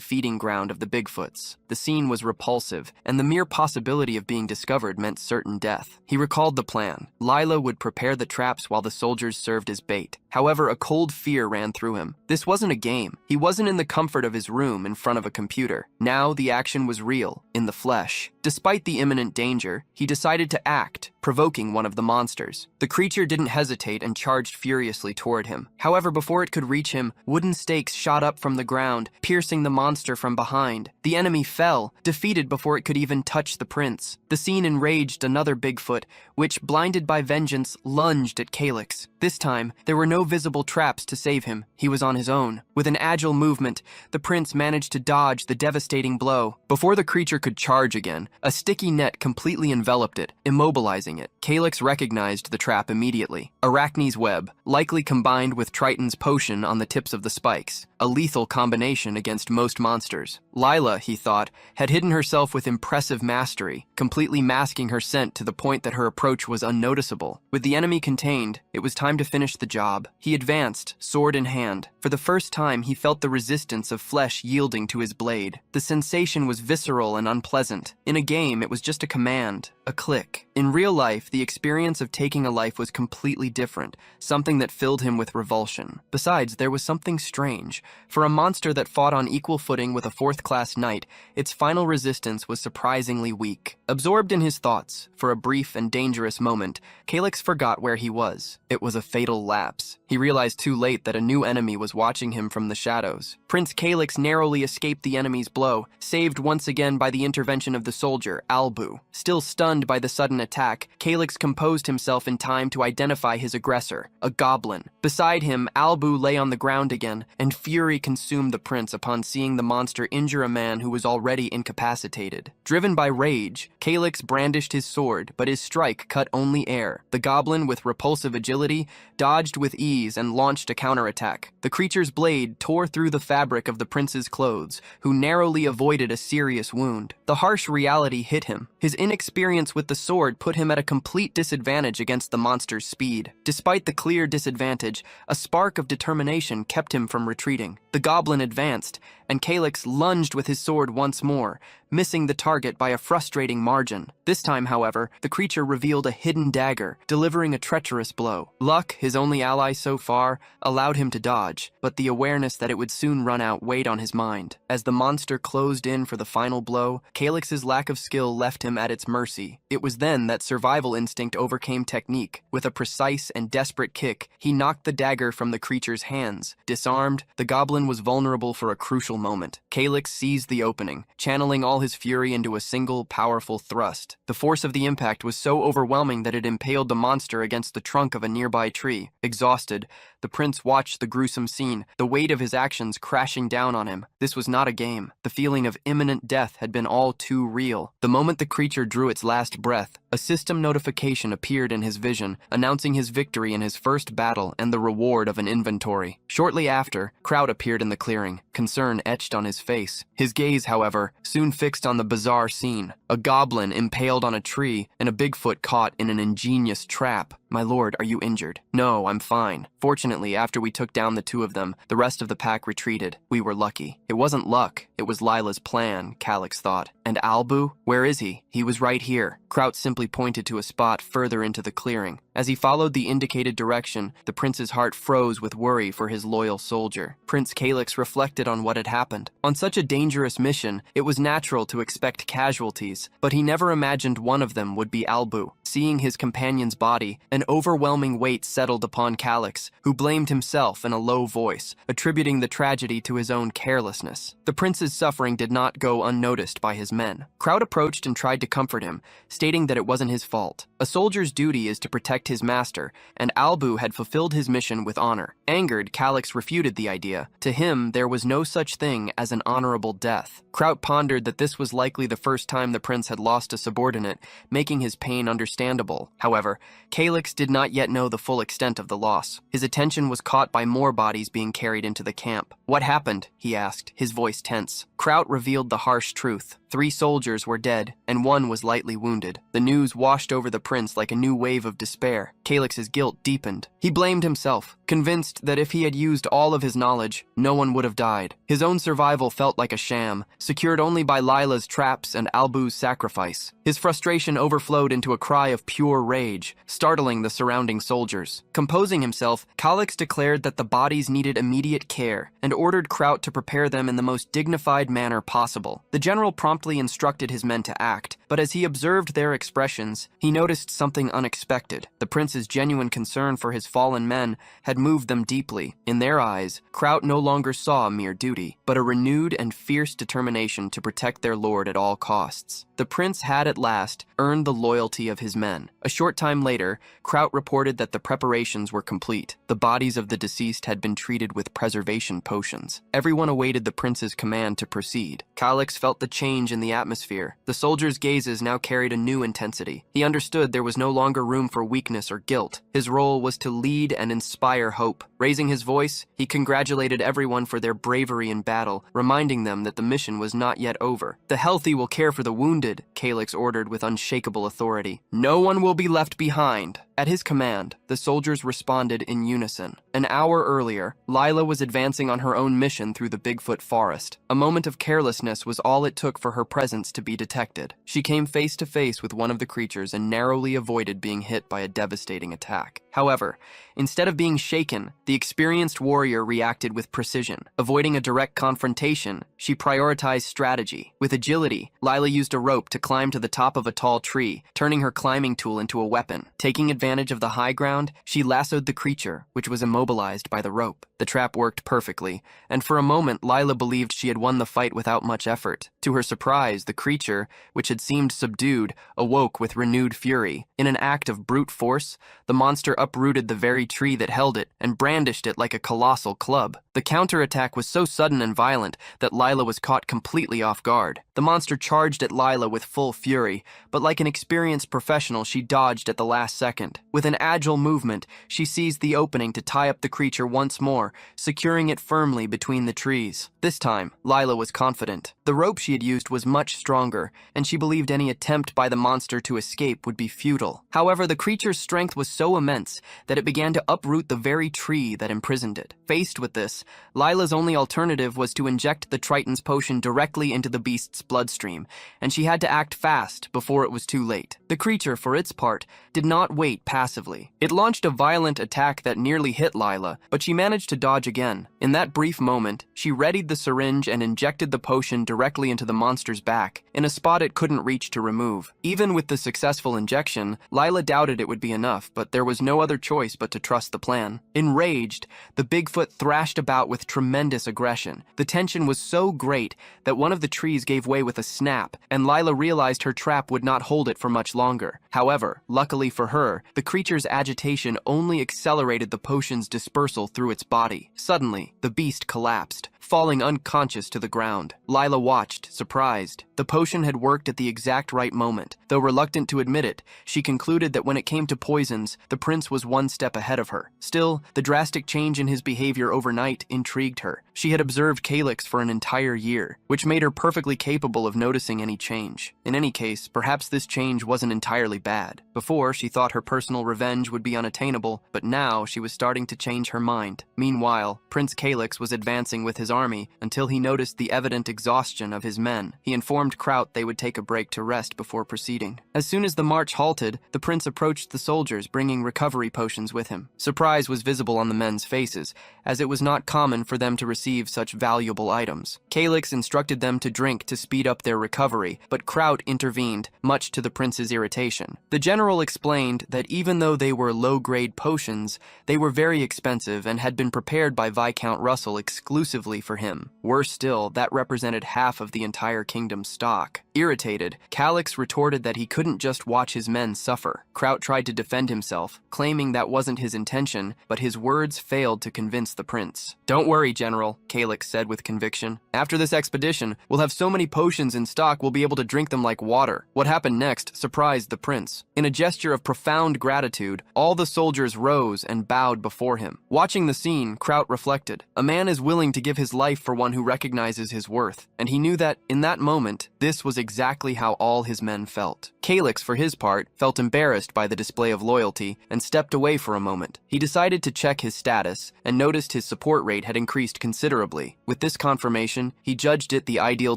Speaker 1: feeding ground of the Bigfoots. The scene was repulsive, and the mere possibility of being discovered meant certain death. He recalled the plan. Lila would prepare the traps while the soldiers served as bait. However, a cold fear ran through him. This wasn't a game. He wasn't in the comfort of his room in front of a computer. Now the action was real, in the flesh. Despite the imminent danger, he decided to act, provoking one of the monsters. The creature didn't hesitate and charged furiously toward him. However, before it could reach him, wooden stakes shot up from the ground, piercing the monster from behind. The enemy fell, defeated before it could even touch the prince. The scene enraged another Bigfoot, which, blinded by vengeance, lunged at Calix. This time, there were no visible traps to save him. He was on his own. With an agile movement, the prince managed to dodge the devastating blow. Before the creature could charge again, a sticky net completely enveloped it, immobilizing it. Calix recognized the trap immediately. Arachne's web, likely combined with Triton's potion on the tips of the spikes. A lethal combination against most monsters. Lila, he thought, had hidden herself with impressive mastery, completely masking her scent to the point that her approach was unnoticeable. With the enemy contained, it was time to finish the job. He advanced, sword in hand. For the first time, he felt the resistance of flesh yielding to his blade. The sensation was visceral and unpleasant. In a game, it was just a command, a click. In real life, the experience of taking a life was completely different, something that filled him with revulsion. Besides, there was something strange. For a monster that fought on equal footing with a fourth-class knight, its final resistance was surprisingly weak. Absorbed in his thoughts, for a brief and dangerous moment, Calix forgot where he was. It was a fatal lapse. He realized too late that a new enemy was watching him from the shadows. Prince Calix narrowly escaped the enemy's blow, saved once again by the intervention of the soldier, Albu. Still stunned by the sudden attack, Calix composed himself in time to identify his aggressor, a goblin. Beside him, Albu lay on the ground again, and fury consumed the prince upon seeing the monster injure a man who was already incapacitated. Driven by rage, Calix brandished his sword, but his strike cut only air. The goblin, with repulsive agility, dodged with ease and launched a counterattack. The creature's blade tore through the fabric of the prince's clothes, who narrowly avoided a serious wound. The harsh reality hit him. His inexperience with the sword put him at a complete disadvantage against the monster's speed. Despite the clear disadvantage, a spark of determination kept him from retreating. The goblin advanced, and Calix lunged with his sword once more, missing the target by a frustrating margin. This time, however, the creature revealed a hidden dagger, delivering a treacherous blow. Luck, his only ally so far, allowed him to dodge, but the awareness that it would soon run out weighed on his mind. As the monster closed in for the final blow, Calix's lack of skill left him at its mercy. It was then that survival instinct overcame technique. With a precise and desperate kick, he knocked the dagger from the creature's hands. Disarmed, the goblin was vulnerable for a crucial moment. Calix seized the opening, channeling all his fury into a single, powerful thrust. The force of the impact was so overwhelming that it impaled the monster against the trunk of a nearby tree. Exhausted, the prince watched the gruesome scene, the weight of his actions crashing down on him. This was not a game. The feeling of imminent death had been all too real. The moment the creature drew its last breath, a system notification appeared in his vision, announcing his victory in his first battle and the reward of an inventory. Shortly after, Kraut appeared in the clearing, concern etched on his face. His gaze, however, soon fixed on the bizarre scene. A goblin impaled on a tree and a Bigfoot caught in an ingenious trap. "My lord, are you injured?" "No, I'm fine. Fortunately, after we took down the two of them, the rest of the pack retreated. We were lucky." It wasn't luck, it was Lila's plan, Calix thought. "And Albu? Where is he?" "He was right here." Kraut simply pointed to a spot further into the clearing. As he followed the indicated direction, the prince's heart froze with worry for his loyal soldier. Prince Calix reflected on what had happened. On such a dangerous mission, it was natural to expect casualties, but he never imagined one of them would be Albu. Seeing his companion's body, an overwhelming weight settled upon Calix, who blamed himself in a low voice, attributing the tragedy to his own carelessness. The prince's suffering did not go unnoticed by his men. Kraut approached and tried to comfort him, stating that it wasn't his fault. A soldier's duty is to protect his master, and Albu had fulfilled his mission with honor. Angered, Calix refuted the idea. To him, there was no such thing as an honorable death. Kraut pondered that this was likely the first time the prince had lost a subordinate, making his pain understandable. However, Calix did not yet know the full extent of the loss. His attention was caught by more bodies being carried into the camp. "What happened?" he asked, his voice tense. Kraut revealed the harsh truth. 3 soldiers were dead, and 1 was lightly wounded. The news washed over the prince like a new wave of despair. Calix's guilt deepened. He blamed himself, convinced that if he had used all of his knowledge, no one would have died. His own survival felt like a sham, secured only by Lila's traps and Albu's sacrifice. His frustration overflowed into a cry of pure rage, startling the surrounding soldiers. Composing himself, Calix declared that the bodies needed immediate care, and ordered Kraut to prepare them in the most dignified manner possible. The general promptly instructed his men to act, but as he observed their expressions, he noticed something unexpected. The prince's genuine concern for his fallen men had moved them deeply. In their eyes, Kraut no longer saw mere duty, but a renewed and fierce determination to protect their lord at all costs. The prince had at last earned the loyalty of his men. A short time later, Kraut reported that the preparations were complete. The bodies of the deceased had been treated with preservation potions. Everyone awaited the prince's command to proceed. Calix felt the change in the atmosphere. The soldiers' gazes now carried a new intensity. He understood there was no longer room for weakness or guilt. His role was to lead and inspire hope. Raising his voice, he congratulated everyone for their bravery in battle, reminding them that the mission was not yet over. "The healthy will care for the wounded," Calix ordered with unshakable authority. "No one will be left behind." At his command, the soldiers responded in unison. An hour earlier, Lila was advancing on her own mission through the Bigfoot forest. A moment of carelessness was all it took for her presence to be detected. She came face to face with one of the creatures and narrowly avoided being hit by a devastating attack. However, instead of being shaken, the experienced warrior reacted with precision. Avoiding a direct confrontation, she prioritized strategy. With agility, Lila used a rope to climb to the top of a tall tree, turning her climbing tool into a weapon. Taking advantage of the high ground, she lassoed the creature, which was immobilized by the rope. The trap worked perfectly, and for a moment Lila believed she had won the fight without much effort. To her surprise, the creature, which had seemed subdued, awoke with renewed fury. In an act of brute force, the monster uprooted the very tree that held it and brandished it like a colossal club. The counterattack was so sudden and violent that Lila was caught completely off guard. The monster charged at Lila with full fury, but like an experienced professional, she dodged at the last second. With an agile movement, she seized the opening to tie up the creature once more, securing it firmly between the trees. This time, Lila was confident. The rope she had used was much stronger, and she believed any attempt by the monster to escape would be futile. However, the creature's strength was so immense that it began to uproot the very tree that imprisoned it. Faced with this, Lila's only alternative was to inject the Triton's potion directly into the beast's bloodstream, and she had to act fast before it was too late. The creature, for its part, did not wait passively. It launched a violent attack that nearly hit Lila, but she managed to dodge again. In that brief moment, she readied the syringe and injected the potion directly into the monster's back, in a spot it couldn't reach to remove. Even with the successful injection, Lila doubted it would be enough, but there was no other choice but to trust the plan. Enraged, the Bigfoot thrashed about with tremendous aggression. The tension was so great that one of the trees gave way with a snap, and Lila realized her trap would not hold it for much longer. However, luckily for her, the creature's agitation only accelerated the potion's dispersal through its body. Suddenly, the beast collapsed, falling unconscious to the ground. Lila watched, surprised. The potion had worked at the exact right moment. Though reluctant to admit it, she concluded that when it came to poisons, the prince was one step ahead of her. Still, the drastic change in his behavior overnight intrigued her. She had observed Calyx for an entire year, which made her perfectly capable of noticing any change. In any case, perhaps this change wasn't entirely bad. Before, she thought her personal revenge would be unattainable, but now she was starting to change her mind. Meanwhile, Prince Calyx was advancing with his army until he noticed the evident exhaustion of his men. He informed Kraut they would take a break to rest before proceeding. As soon as the march halted, the prince approached the soldiers, bringing recovery potions with him. Surprise was visible on the men's faces, as it was not common for them to receive such valuable items. Calyx instructed them to drink to speed up their recovery, but Kraut intervened, much to the prince's irritation. The general explained that even though they were low-grade potions, they were very expensive and had been prepared by Viscount Russell exclusively for him. Worse still, that represented half of the entire kingdom's stock. Irritated, Calyx retorted that he couldn't just watch his men suffer. Kraut tried to defend himself, claiming that wasn't his intention, but his words failed to convince the prince. "Don't worry, General," Calyx said with conviction. "After this expedition, we'll have so many potions in stock we'll be able to drink them like water." What happened next surprised the prince. In a gesture of profound gratitude, all the soldiers rose and bowed before him. Watching the scene, Kraut reflected. A man is willing to give his life for one who recognizes his worth, and he knew that, in that moment, this was exactly how all his men felt. Calyx, for his part, felt embarrassed by the display of loyalty and stepped away for a moment. He decided to check his status and noticed his support rate had increased considerably. With this confirmation, he judged it the ideal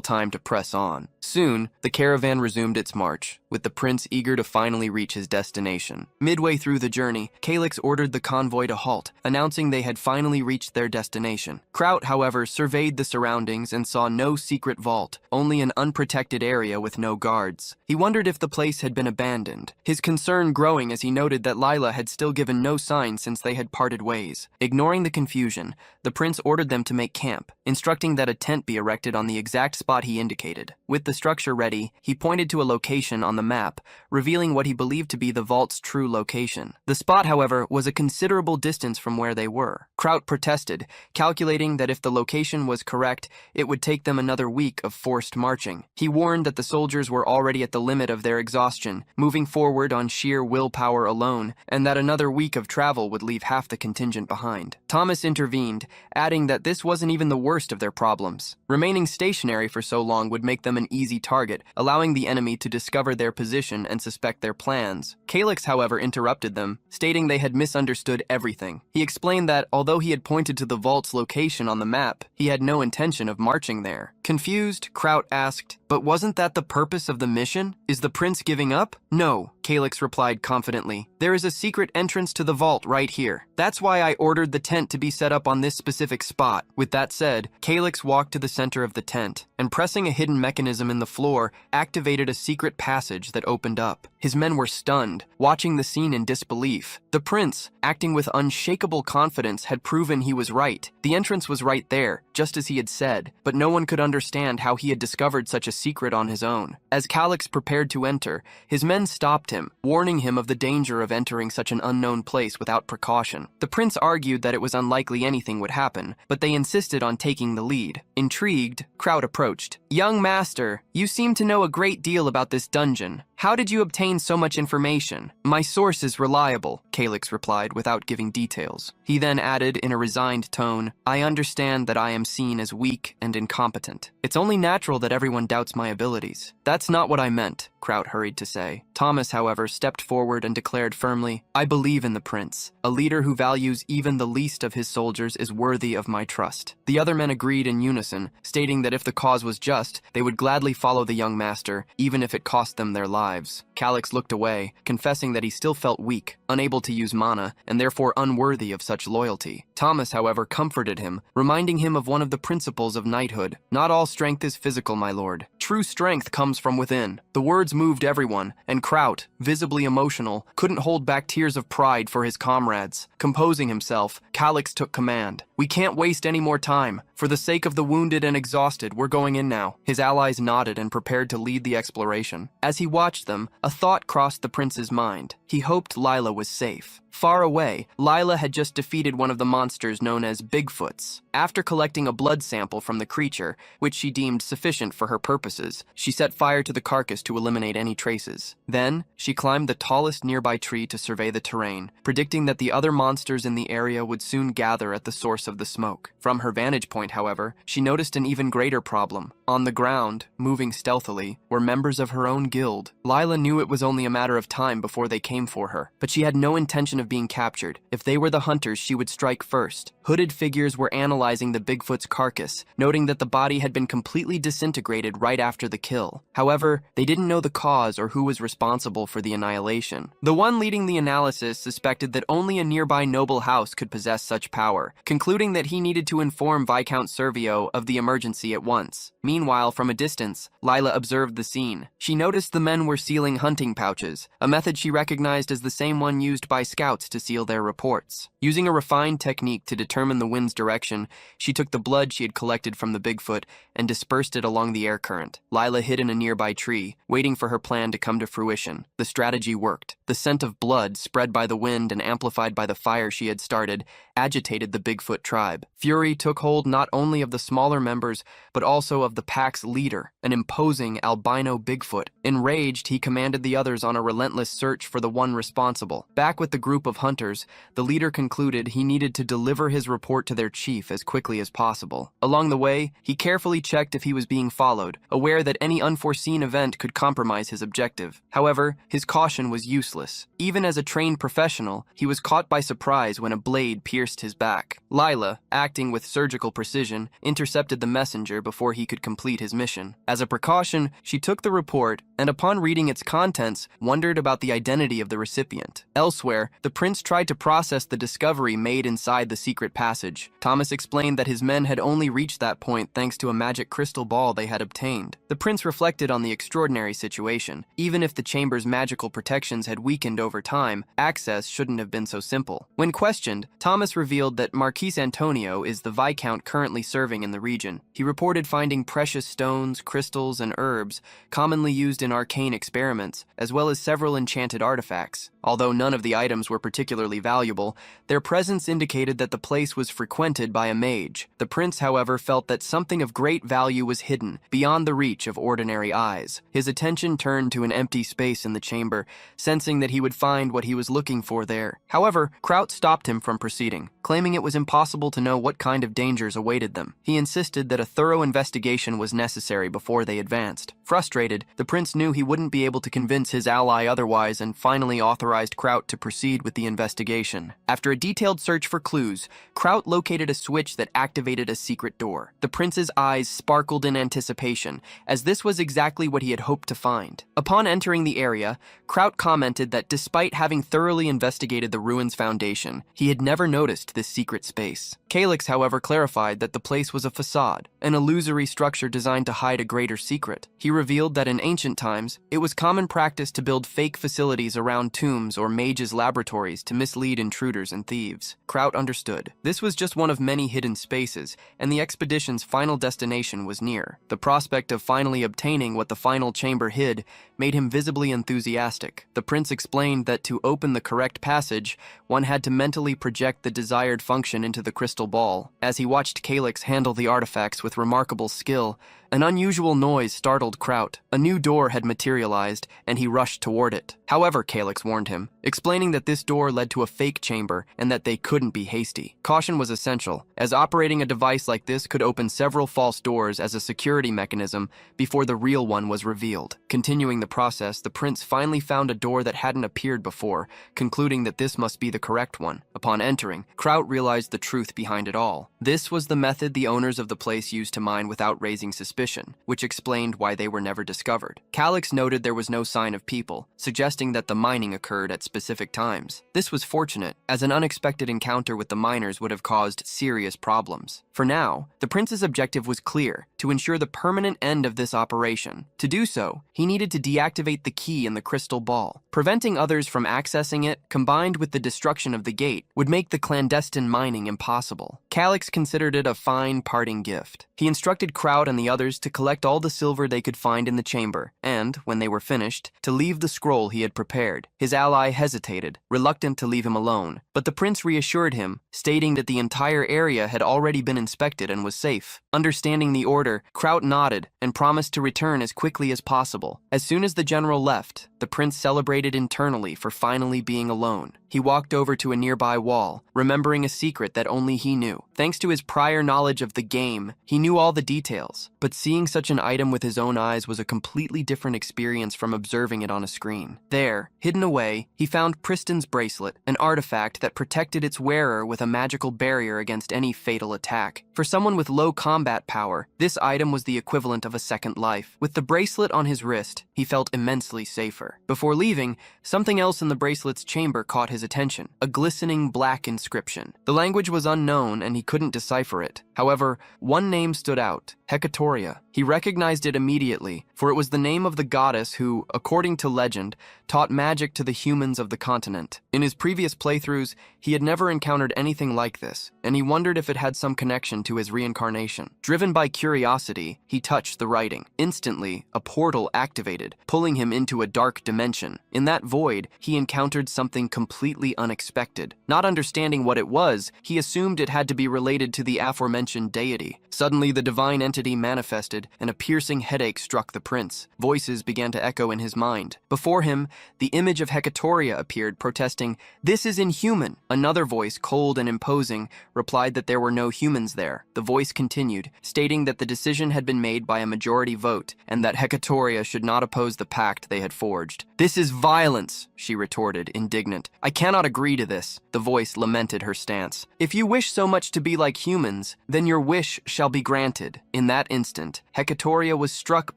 Speaker 1: time to press on. Soon, the caravan resumed its march, with the prince eager to finally reach his destination. Midway through the journey, Calyx ordered the convoy to halt, announcing they had finally reached their destination. Kraut, however, surveyed the surroundings and saw no secret vault, only an unprotected area with no guards. He wondered if the place had been abandoned, his concern growing as he noted that Lila had still given no sign since they had parted ways. Ignoring the confusion, the prince ordered them to make camp, instructing that a tent be erected on the exact spot he indicated. With the structure ready, he pointed to a location on the map, revealing what he believed to be the vault's true location. The spot, however, was a considerable distance from where they were. Kraut protested, calculating that if the location was correct, it would take them another week of forced marching. He warned that the soldiers were already at the limit of their exhaustion, moving forward on sheer willpower alone, and that another week of travel would leave half the contingent behind. Thomas intervened, adding that this wasn't even the worst of their problems. Remaining stationary for so long would make them an easy target, allowing the enemy to discover their position and suspect their plans. Calyx, however, interrupted them, stating they had misunderstood everything. He explained that, although he had pointed to the vault's location on the map, he had no intention of marching there. Confused, Kraut asked, "But wasn't that the purpose of the mission? Is the prince giving up?" "No," Calyx replied confidently. "There is a secret entrance to the vault right here. That's why I ordered the tent to be set up on this specific spot." With that said, Calyx walked to the center of the tent, and pressing a hidden mechanism in the floor, activated a secret passage that opened up. His men were stunned, watching the scene in disbelief. The prince, acting with unshakable confidence, had proven he was right. The entrance was right there, just as he had said, but no one could understand how he had discovered such a secret on his own. As Calyx prepared to enter, his men stopped him, warning him of the danger of entering such an unknown place without precaution. The prince argued that it was unlikely anything would happen, but they insisted on taking the lead. Intrigued, Kraut approached. "Young master, you seem to know a great deal about this dungeon. How did you obtain so much information?" "My source is reliable," Calyx replied without giving details. He then added in a resigned tone, "I understand that I am seen as weak and incompetent. It's only natural that everyone doubts my abilities." "That's not what I meant," Kraut hurried to say. Thomas, however, stepped forward and declared firmly, "I believe in the prince. A leader who values even the least of his soldiers is worthy of my trust." The other men agreed in unison, stating that if the cause was just, they would gladly follow the young master, even if it cost them their lives. Calyx looked away, confessing that he still felt weak, unable to use mana, and therefore unworthy of such loyalty. Thomas, however, comforted him, reminding him of one of the principles of knighthood. "Not all strength is physical, my lord. True strength comes from within." The words moved everyone, and Kraut, visibly emotional, couldn't hold back tears of pride for his comrades. Composing himself, Calyx took command. "We can't waste any more time. For the sake of the wounded and exhausted, we're going in now." His allies nodded and prepared to lead the exploration. As he watched watched them, a thought crossed the prince's mind. He hoped Lila was safe. Far away, Lila had just defeated one of the monsters known as Bigfoots. After collecting a blood sample from the creature, which she deemed sufficient for her purposes, she set fire to the carcass to eliminate any traces. Then, she climbed the tallest nearby tree to survey the terrain, predicting that the other monsters in the area would soon gather at the source of the smoke. From her vantage point, however, she noticed an even greater problem. On the ground, moving stealthily, were members of her own guild. Lila knew it was only a matter of time before they came for her, but she had no intention of being captured. If they were the hunters, she would strike first. Hooded figures were analyzing the Bigfoot's carcass, noting that the body had been completely disintegrated right after the kill. However, they didn't know the cause or who was responsible for the annihilation. The one leading the analysis suspected that only a nearby noble house could possess such power, concluding that he needed to inform Viscount Servio of the emergency at once. Meanwhile, from a distance, Lila observed the scene. She noticed the men were sealing hunting pouches, a method she recognized as the same one used by scouts to seal their reports. Using a refined technique to determine the wind's direction, she took the blood she had collected from the Bigfoot and dispersed it along the air current. Lila hid in a nearby tree, waiting for her plan to come to fruition. The strategy worked. The scent of blood, spread by the wind and amplified by the fire she had started, agitated the Bigfoot tribe. Fury took hold not only of the smaller members, but also of the pack's leader, an imposing albino Bigfoot. Enraged, he commanded the others on a relentless search for the one responsible. Back with the group of hunters, the leader concluded he needed to deliver his report to their chief as quickly as possible. Along the way, he carefully checked if he was being followed, aware that any unforeseen event could compromise his objective. However, his caution was useless. Even as a trained professional, he was caught by surprise when a blade pierced his back. Lila, acting with surgical precision, intercepted the messenger before he could complete his mission. As a precaution, she took the report and, upon reading its contents, wondered about the identity of the recipient. Elsewhere, the prince tried to process the discovery made inside the secret passage. Thomas explained that his men had only reached that point thanks to a magic crystal ball they had obtained. The prince reflected on the extraordinary situation. Even if the chamber's magical protections had weakened over time, access shouldn't have been so simple. When questioned, Thomas revealed that Marquis Antonio is the Viscount currently serving in the region. He reported finding precious stones, crystals, and herbs commonly used in arcane experiments, as well as several enchanted artifacts. Although none of the items were particularly valuable, their presence indicated that the place was frequented by a mage. The prince, however, felt that something of great value was hidden, beyond the reach of ordinary eyes. His attention turned to an empty space in the chamber, sensing that he would find what he was looking for there. However, Kraut stopped him from proceeding, claiming it was impossible to know what kind of dangers awaited them. He insisted that a thorough investigation was necessary before they advanced. Frustrated, the prince knew he wouldn't be able to convince his ally otherwise and finally authorized Kraut to proceed with the investigation. After a detailed search for clues, Kraut located a switch that activated a secret door. The prince's eyes sparkled in anticipation, as this was exactly what he had hoped to find. Upon entering the area, Kraut commented that despite having thoroughly investigated the ruins foundation, he had never noticed this secret space. Calyx, however, clarified that the place was a facade, an illusory structure designed to hide a greater secret. He revealed that in ancient times, it was common practice to build fake facilities around tombs or mages' laboratories to mislead intruders and thieves. Kraut understood. This was just one of many hidden spaces, and the expedition's final destination was near. The prospect of finally obtaining what the final chamber hid made him visibly enthusiastic. The prince explained that to open the correct passage, one had to mentally project the desired function into the crystal ball. As he watched Calyx handle the artifacts with remarkable skill, an unusual noise startled Kraut. A new door had materialized, and he rushed toward it. However, Calyx warned him, explaining that this door led to a fake chamber and that they couldn't be hasty. Caution was essential, as operating a device like this could open several false doors as a security mechanism before the real one was revealed. Continuing the process, the prince finally found a door that hadn't appeared before, concluding that this must be the correct one. Upon entering, Kraut realized the truth behind it all. This was the method the owners of the place used to mine without raising suspicion, which explained why they were never discovered. Calyx noted there was no sign of people, suggesting that the mining occurred at specific times. This was fortunate, as an unexpected encounter with the miners would have caused serious problems. For now, the prince's objective was clear: to ensure the permanent end of this operation. To do so, he needed to deactivate the key in the crystal ball. Preventing others from accessing it, combined with the destruction of the gate, would make the clandestine mining impossible. Calix considered it a fine parting gift. He instructed Kraut and the others to collect all the silver they could find in the chamber, and, when they were finished, to leave the scroll he had prepared. His ally hesitated, reluctant to leave him alone, but the prince reassured him, stating that the entire area had already been inspected and was safe. Understanding the order, Kraut nodded and promised to return as quickly as possible. As soon as the general left, the prince celebrated internally for finally being alone. He walked over to a nearby wall, remembering a secret that only he knew. Thanks to his prior knowledge of the game, he knew all the details, but seeing such an item with his own eyes was a completely different experience from observing it on a screen. There, hidden away, he found Priston's bracelet, an artifact that protected its wearer with a magical barrier against any fatal attack. For someone with low combat power, this item was the equivalent of a second life. With the bracelet on his wrist, he felt immensely safer. Before leaving, something else in the bracelet's chamber caught his attention: a glistening black inscription. The language was unknown and he couldn't decipher it. However, one name stood out: Hecatoria. He recognized it immediately, for it was the name of the goddess who, according to legend, taught magic to the humans of the continent. In his previous playthroughs, he had never encountered anything like this, and he wondered if it had some connection to his reincarnation. Driven by curiosity, he touched the writing. Instantly, a portal activated, pulling him into a dark dimension. In that void, he encountered something completely unexpected. Not understanding what it was, he assumed it had to be related to the aforementioned deity. Suddenly, the divine entity manifested, and a piercing headache struck the prince. Voices began to echo in his mind. Before him, the image of Hecatoria appeared, protesting, "This is inhuman." Another voice, cold and imposing, replied that there were no humans there. The voice continued, stating that the decision had been made by a majority vote, and that Hecatoria should not oppose the pact they had forged. "This is violence," she retorted, indignant. "I cannot agree to this." The voice lamented her stance. "If you wish so much to be like humans, then your wish shall be granted." In that instant, Hecatoria was struck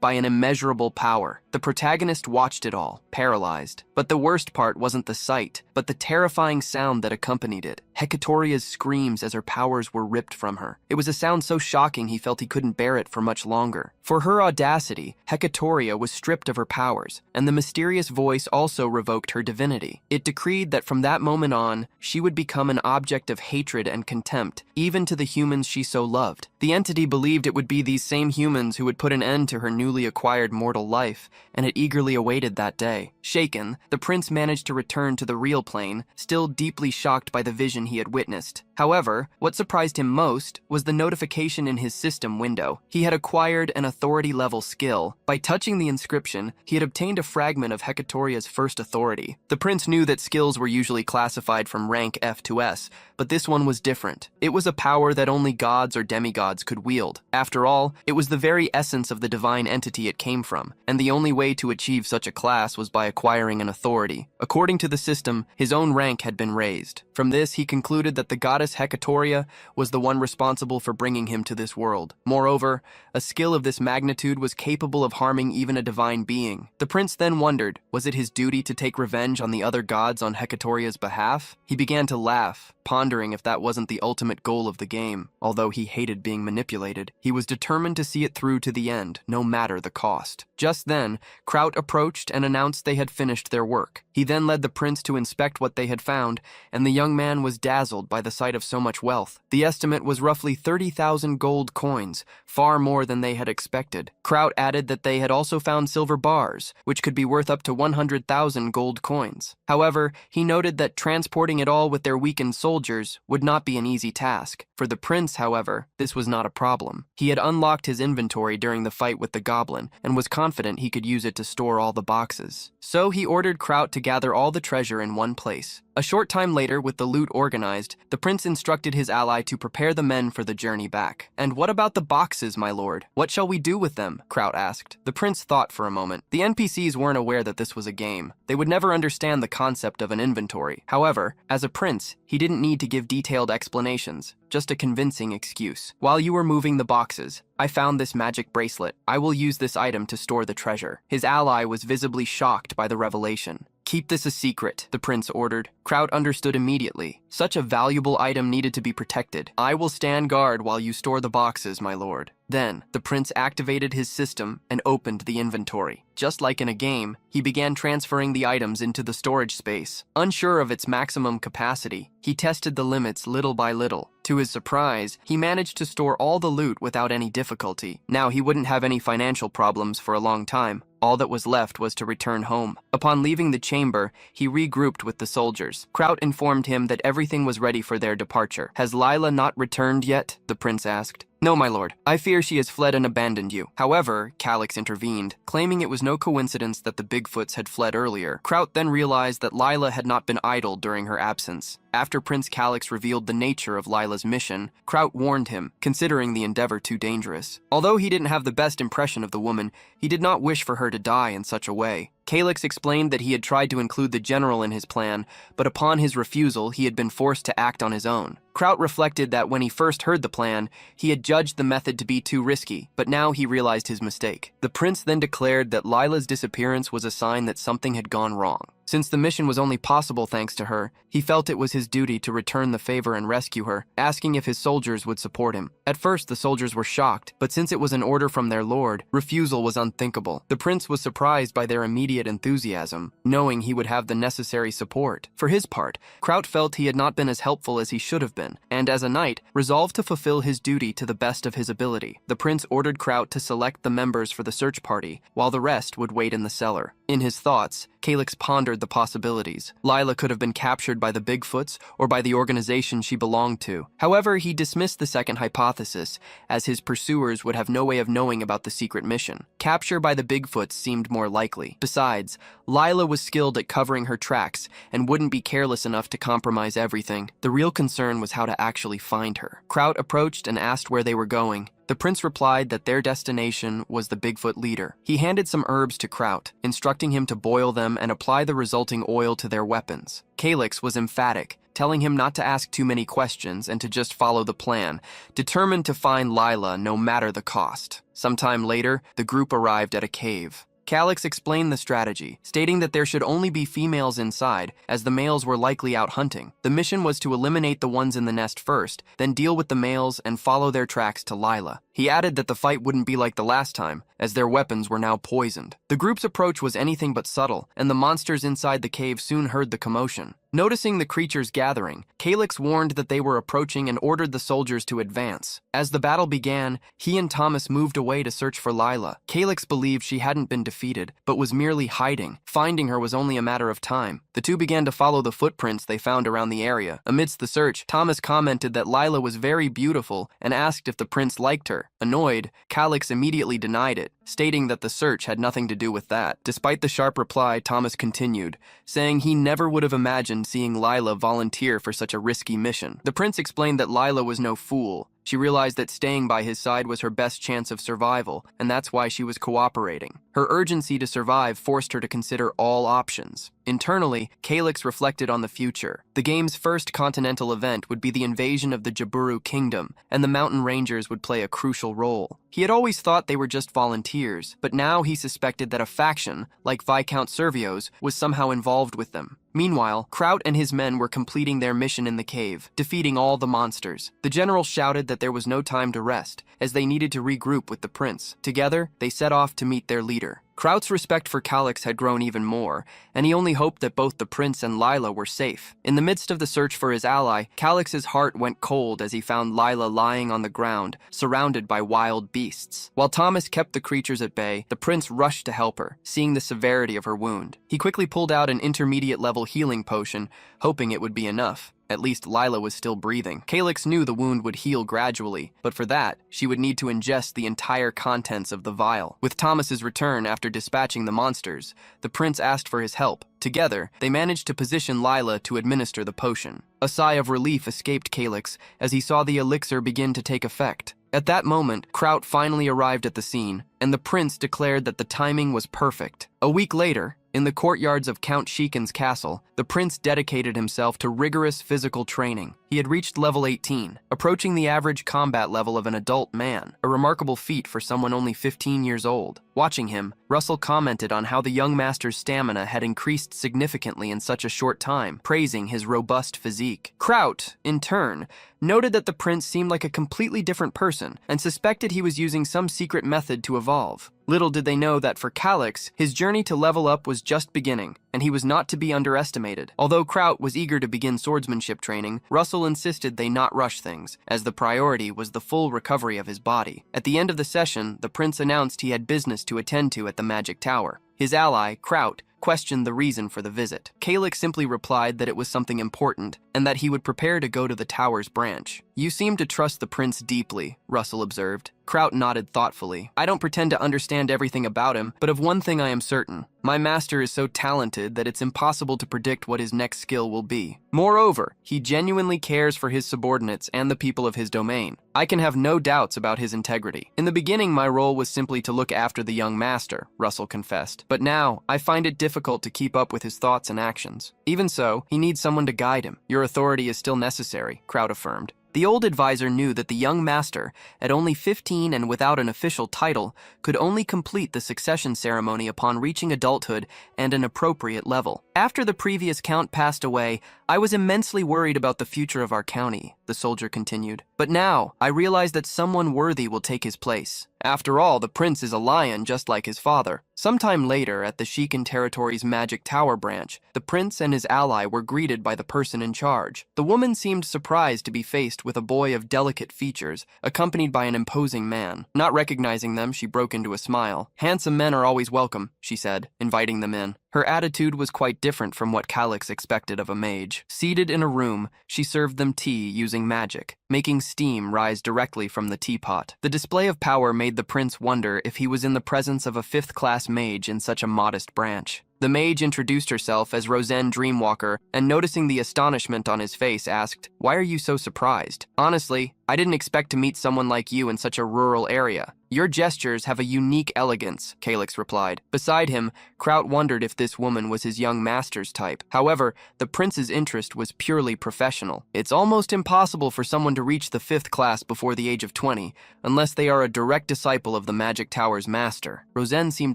Speaker 1: by an immeasurable power. The protagonist watched it all, paralyzed. But the worst part wasn't the sight, but the terrifying sound that accompanied it. Hecatoria's screams as her powers were ripped from her. It was a sound so shocking he felt he couldn't bear it for much longer. For her audacity, Hecatoria was stripped of her powers, and the mysterious voice also revoked her divinity. It decreed that from that moment on, she would become an object of hatred and contempt, even to the humans she so loved. The entity believed it would be these same humans who would put an end to her newly acquired mortal life, and it eagerly awaited that day. Shaken, the prince managed to return to the real plane, still deeply shocked by the vision he had witnessed. However, what surprised him most was the notification in his system window. He had acquired an authority-level skill. By touching the inscription, he had obtained a fragment of Hecatoria's first authority. The prince knew that skills were usually classified from rank F to S, but this one was different. It was a power that only gods or demigods could wield. After all, it was the very essence of the divine entity it came from, and the only way to achieve such a class was by acquiring an authority. According to the system, his own rank had been raised. From this, he concluded that the goddess Hecatoria was the one responsible for bringing him to this world. Moreover, a skill of this magnitude was capable of harming even a divine being. The prince then wondered, was it his duty to take revenge on the other gods on Hecatoria's behalf? He began to laugh, pondering if that wasn't the ultimate goal of the game. Although he hated being manipulated, he was determined to see it through to the end, no matter the cost. Just then, Kraut approached and announced they had finished their work. He then led the prince to inspect what they had found, and the young man was dazzled by the sight of so much wealth. The estimate was roughly 30,000 gold coins, far more than they had expected. Kraut added that they had also found silver bars, which could be worth up to 100,000 gold coins. However, he noted that transporting it all with their weakened soldiers would not be an easy task. For the prince, however, this was not a problem. He had unlocked his inventory during the fight with the goblin, and was confident he could use it to store all the boxes. So he ordered Kraut to gather all the treasure in one place. A short time later, with the loot organized, the prince instructed his ally to prepare the men for the journey back. "And what about the boxes, my lord? What shall we do with them?" Kraut asked. The prince thought for a moment. The NPCs weren't aware that this was a game. They would never understand the concept of an inventory. However, as a prince, he didn't need to give detailed explanations, just a convincing excuse. "While you were moving the boxes, I found this magic bracelet. I will use this item to store the treasure." His ally was visibly shocked by the revelation. "Keep this a secret," the prince ordered. Kraut understood immediately. Such a valuable item needed to be protected. "I will stand guard while you store the boxes, my lord." Then, the prince activated his system and opened the inventory. Just like in a game, he began transferring the items into the storage space. Unsure of its maximum capacity, he tested the limits little by little. To his surprise, he managed to store all the loot without any difficulty. Now he wouldn't have any financial problems for a long time. All that was left was to return home. Upon leaving the chamber, he regrouped with the soldiers. Kraut informed him that everything was ready for their departure. "Has Lila not returned yet?" the prince asked. "No, my lord. I fear she has fled and abandoned you." However, Calix intervened, claiming it was no coincidence that the Bigfoots had fled earlier. Kraut then realized that Lila had not been idle during her absence. After Prince Calix revealed the nature of Lila's mission, Kraut warned him, considering the endeavor too dangerous. Although he didn't have the best impression of the woman, he did not wish for her to die in such a way. Calix explained that he had tried to include the general in his plan, but upon his refusal, he had been forced to act on his own. Kraut reflected that when he first heard the plan, he had judged the method to be too risky, but now he realized his mistake. The prince then declared that Lila's disappearance was a sign that something had gone wrong. Since the mission was only possible thanks to her, he felt it was his duty to return the favor and rescue her, asking if his soldiers would support him. At first, the soldiers were shocked, but since it was an order from their lord, refusal was unthinkable. The prince was surprised by their immediate enthusiasm, knowing he would have the necessary support. For his part, Kraut felt he had not been as helpful as he should have been, and as a knight, resolved to fulfill his duty to the best of his ability. The prince ordered Kraut to select the members for the search party, while the rest would wait in the cellar. In his thoughts, Calix pondered the possibilities. Lila could have been captured by the Bigfoots or by the organization she belonged to. However, he dismissed the second hypothesis, as his pursuers would have no way of knowing about the secret mission. Capture by the Bigfoots seemed more likely. Besides, Lila was skilled at covering her tracks and wouldn't be careless enough to compromise everything. The real concern was how to actually find her. Kraut approached and asked where they were going. The prince replied that their destination was the Bigfoot leader. He handed some herbs to Kraut, instructing him to boil them and apply the resulting oil to their weapons. Calix was emphatic, telling him not to ask too many questions and to just follow the plan, determined to find Lila no matter the cost. Sometime later, the group arrived at a cave. Calix explained the strategy, stating that there should only be females inside, as the males were likely out hunting. The mission was to eliminate the ones in the nest first, then deal with the males and follow their tracks to Lila. He added that the fight wouldn't be like the last time, as their weapons were now poisoned. The group's approach was anything but subtle, and the monsters inside the cave soon heard the commotion. Noticing the creatures gathering, Calix warned that they were approaching and ordered the soldiers to advance. As the battle began, he and Thomas moved away to search for Lila. Calix believed she hadn't been defeated, but was merely hiding. Finding her was only a matter of time. The two began to follow the footprints they found around the area. Amidst the search, Thomas commented that Lila was very beautiful and asked if the prince liked her. Annoyed, Calix immediately denied it, stating that the search had nothing to do with that. Despite the sharp reply, Thomas continued, saying he never would have imagined seeing Lila volunteer for such a risky mission. The prince explained that Lila was no fool. She realized that staying by his side was her best chance of survival, and that's why she was cooperating. Her urgency to survive forced her to consider all options. Internally, Calix reflected on the future. The game's first continental event would be the invasion of the Jaburu Kingdom, and the mountain rangers would play a crucial role. He had always thought they were just volunteers, but now he suspected that a faction, like Viscount Servio's, was somehow involved with them. Meanwhile, Kraut and his men were completing their mission in the cave, defeating all the monsters. The general shouted that there was no time to rest, as they needed to regroup with the prince. Together, they set off to meet their leader. Kraut's respect for Calix had grown even more, and he only hoped that both the prince and Lila were safe. In the midst of the search for his ally, Calix's heart went cold as he found Lila lying on the ground, surrounded by wild beasts. While Thomas kept the creatures at bay, the prince rushed to help her, seeing the severity of her wound. He quickly pulled out an intermediate-level healing potion, hoping it would be enough. At least Lila was still breathing. Calix knew the wound would heal gradually, but for that, she would need to ingest the entire contents of the vial. With Thomas's return after dispatching the monsters, the prince asked for his help. Together, they managed to position Lila to administer the potion. A sigh of relief escaped Calix as he saw the elixir begin to take effect. At that moment, Kraut finally arrived at the scene, and the prince declared that the timing was perfect. A week later, in the courtyards of Count Shiken's castle, the prince dedicated himself to rigorous physical training. He had reached level 18, approaching the average combat level of an adult man, a remarkable feat for someone only 15 years old. Watching him, Russell commented on how the young master's stamina had increased significantly in such a short time, praising his robust physique. Kraut, in turn, noted that the prince seemed like a completely different person and suspected he was using some secret method to evolve. Little did they know that for Calix, his journey to level up was just beginning, and he was not to be underestimated. Although Kraut was eager to begin swordsmanship training, Russell insisted they not rush things, as the priority was the full recovery of his body. At the end of the session, the prince announced he had business to attend to at the Magic Tower. His ally, Kraut, questioned the reason for the visit. Calix simply replied that it was something important, and that he would prepare to go to the tower's branch. "You seem to trust the prince deeply," Russell observed. Kraut nodded thoughtfully. "I don't pretend to understand everything about him, but of one thing I am certain. My master is so talented that it's impossible to predict what his next skill will be. Moreover, he genuinely cares for his subordinates and the people of his domain. I can have no doubts about his integrity. In the beginning, my role was simply to look after the young master," Russell confessed. "But now, I find it difficult to keep up with his thoughts and actions. Even so, he needs someone to guide him. Your authority is still necessary," Kraut affirmed. The old advisor knew that the young master, at only 15 and without an official title, could only complete the succession ceremony upon reaching adulthood and an appropriate level. "After the previous count passed away, I was immensely worried about the future of our county," the soldier continued. "But now, I realize that someone worthy will take his place. After all, the prince is a lion just like his father." Sometime later, at the Shikan Territory's Magic Tower branch, the prince and his ally were greeted by the person in charge. The woman seemed surprised to be faced with a boy of delicate features, accompanied by an imposing man. Not recognizing them, she broke into a smile. "Handsome men are always welcome," she said, inviting them in. Her attitude was quite different from what Calix expected of a mage. Seated in a room, she served them tea using magic, making steam rise directly from the teapot. The display of power made the prince wonder if he was in the presence of a fifth-class mage in such a modest branch. The mage introduced herself as Rosen Dreamwalker, and noticing the astonishment on his face, asked, "Why are you so surprised?" "Honestly, I didn't expect to meet someone like you in such a rural area. Your gestures have a unique elegance," Calix replied. Beside him, Kraut wondered if this woman was his young master's type. However, the prince's interest was purely professional. "It's almost impossible for someone to reach the 5th class before the age of 20, unless they are a direct disciple of the Magic Tower's master." Rosen seemed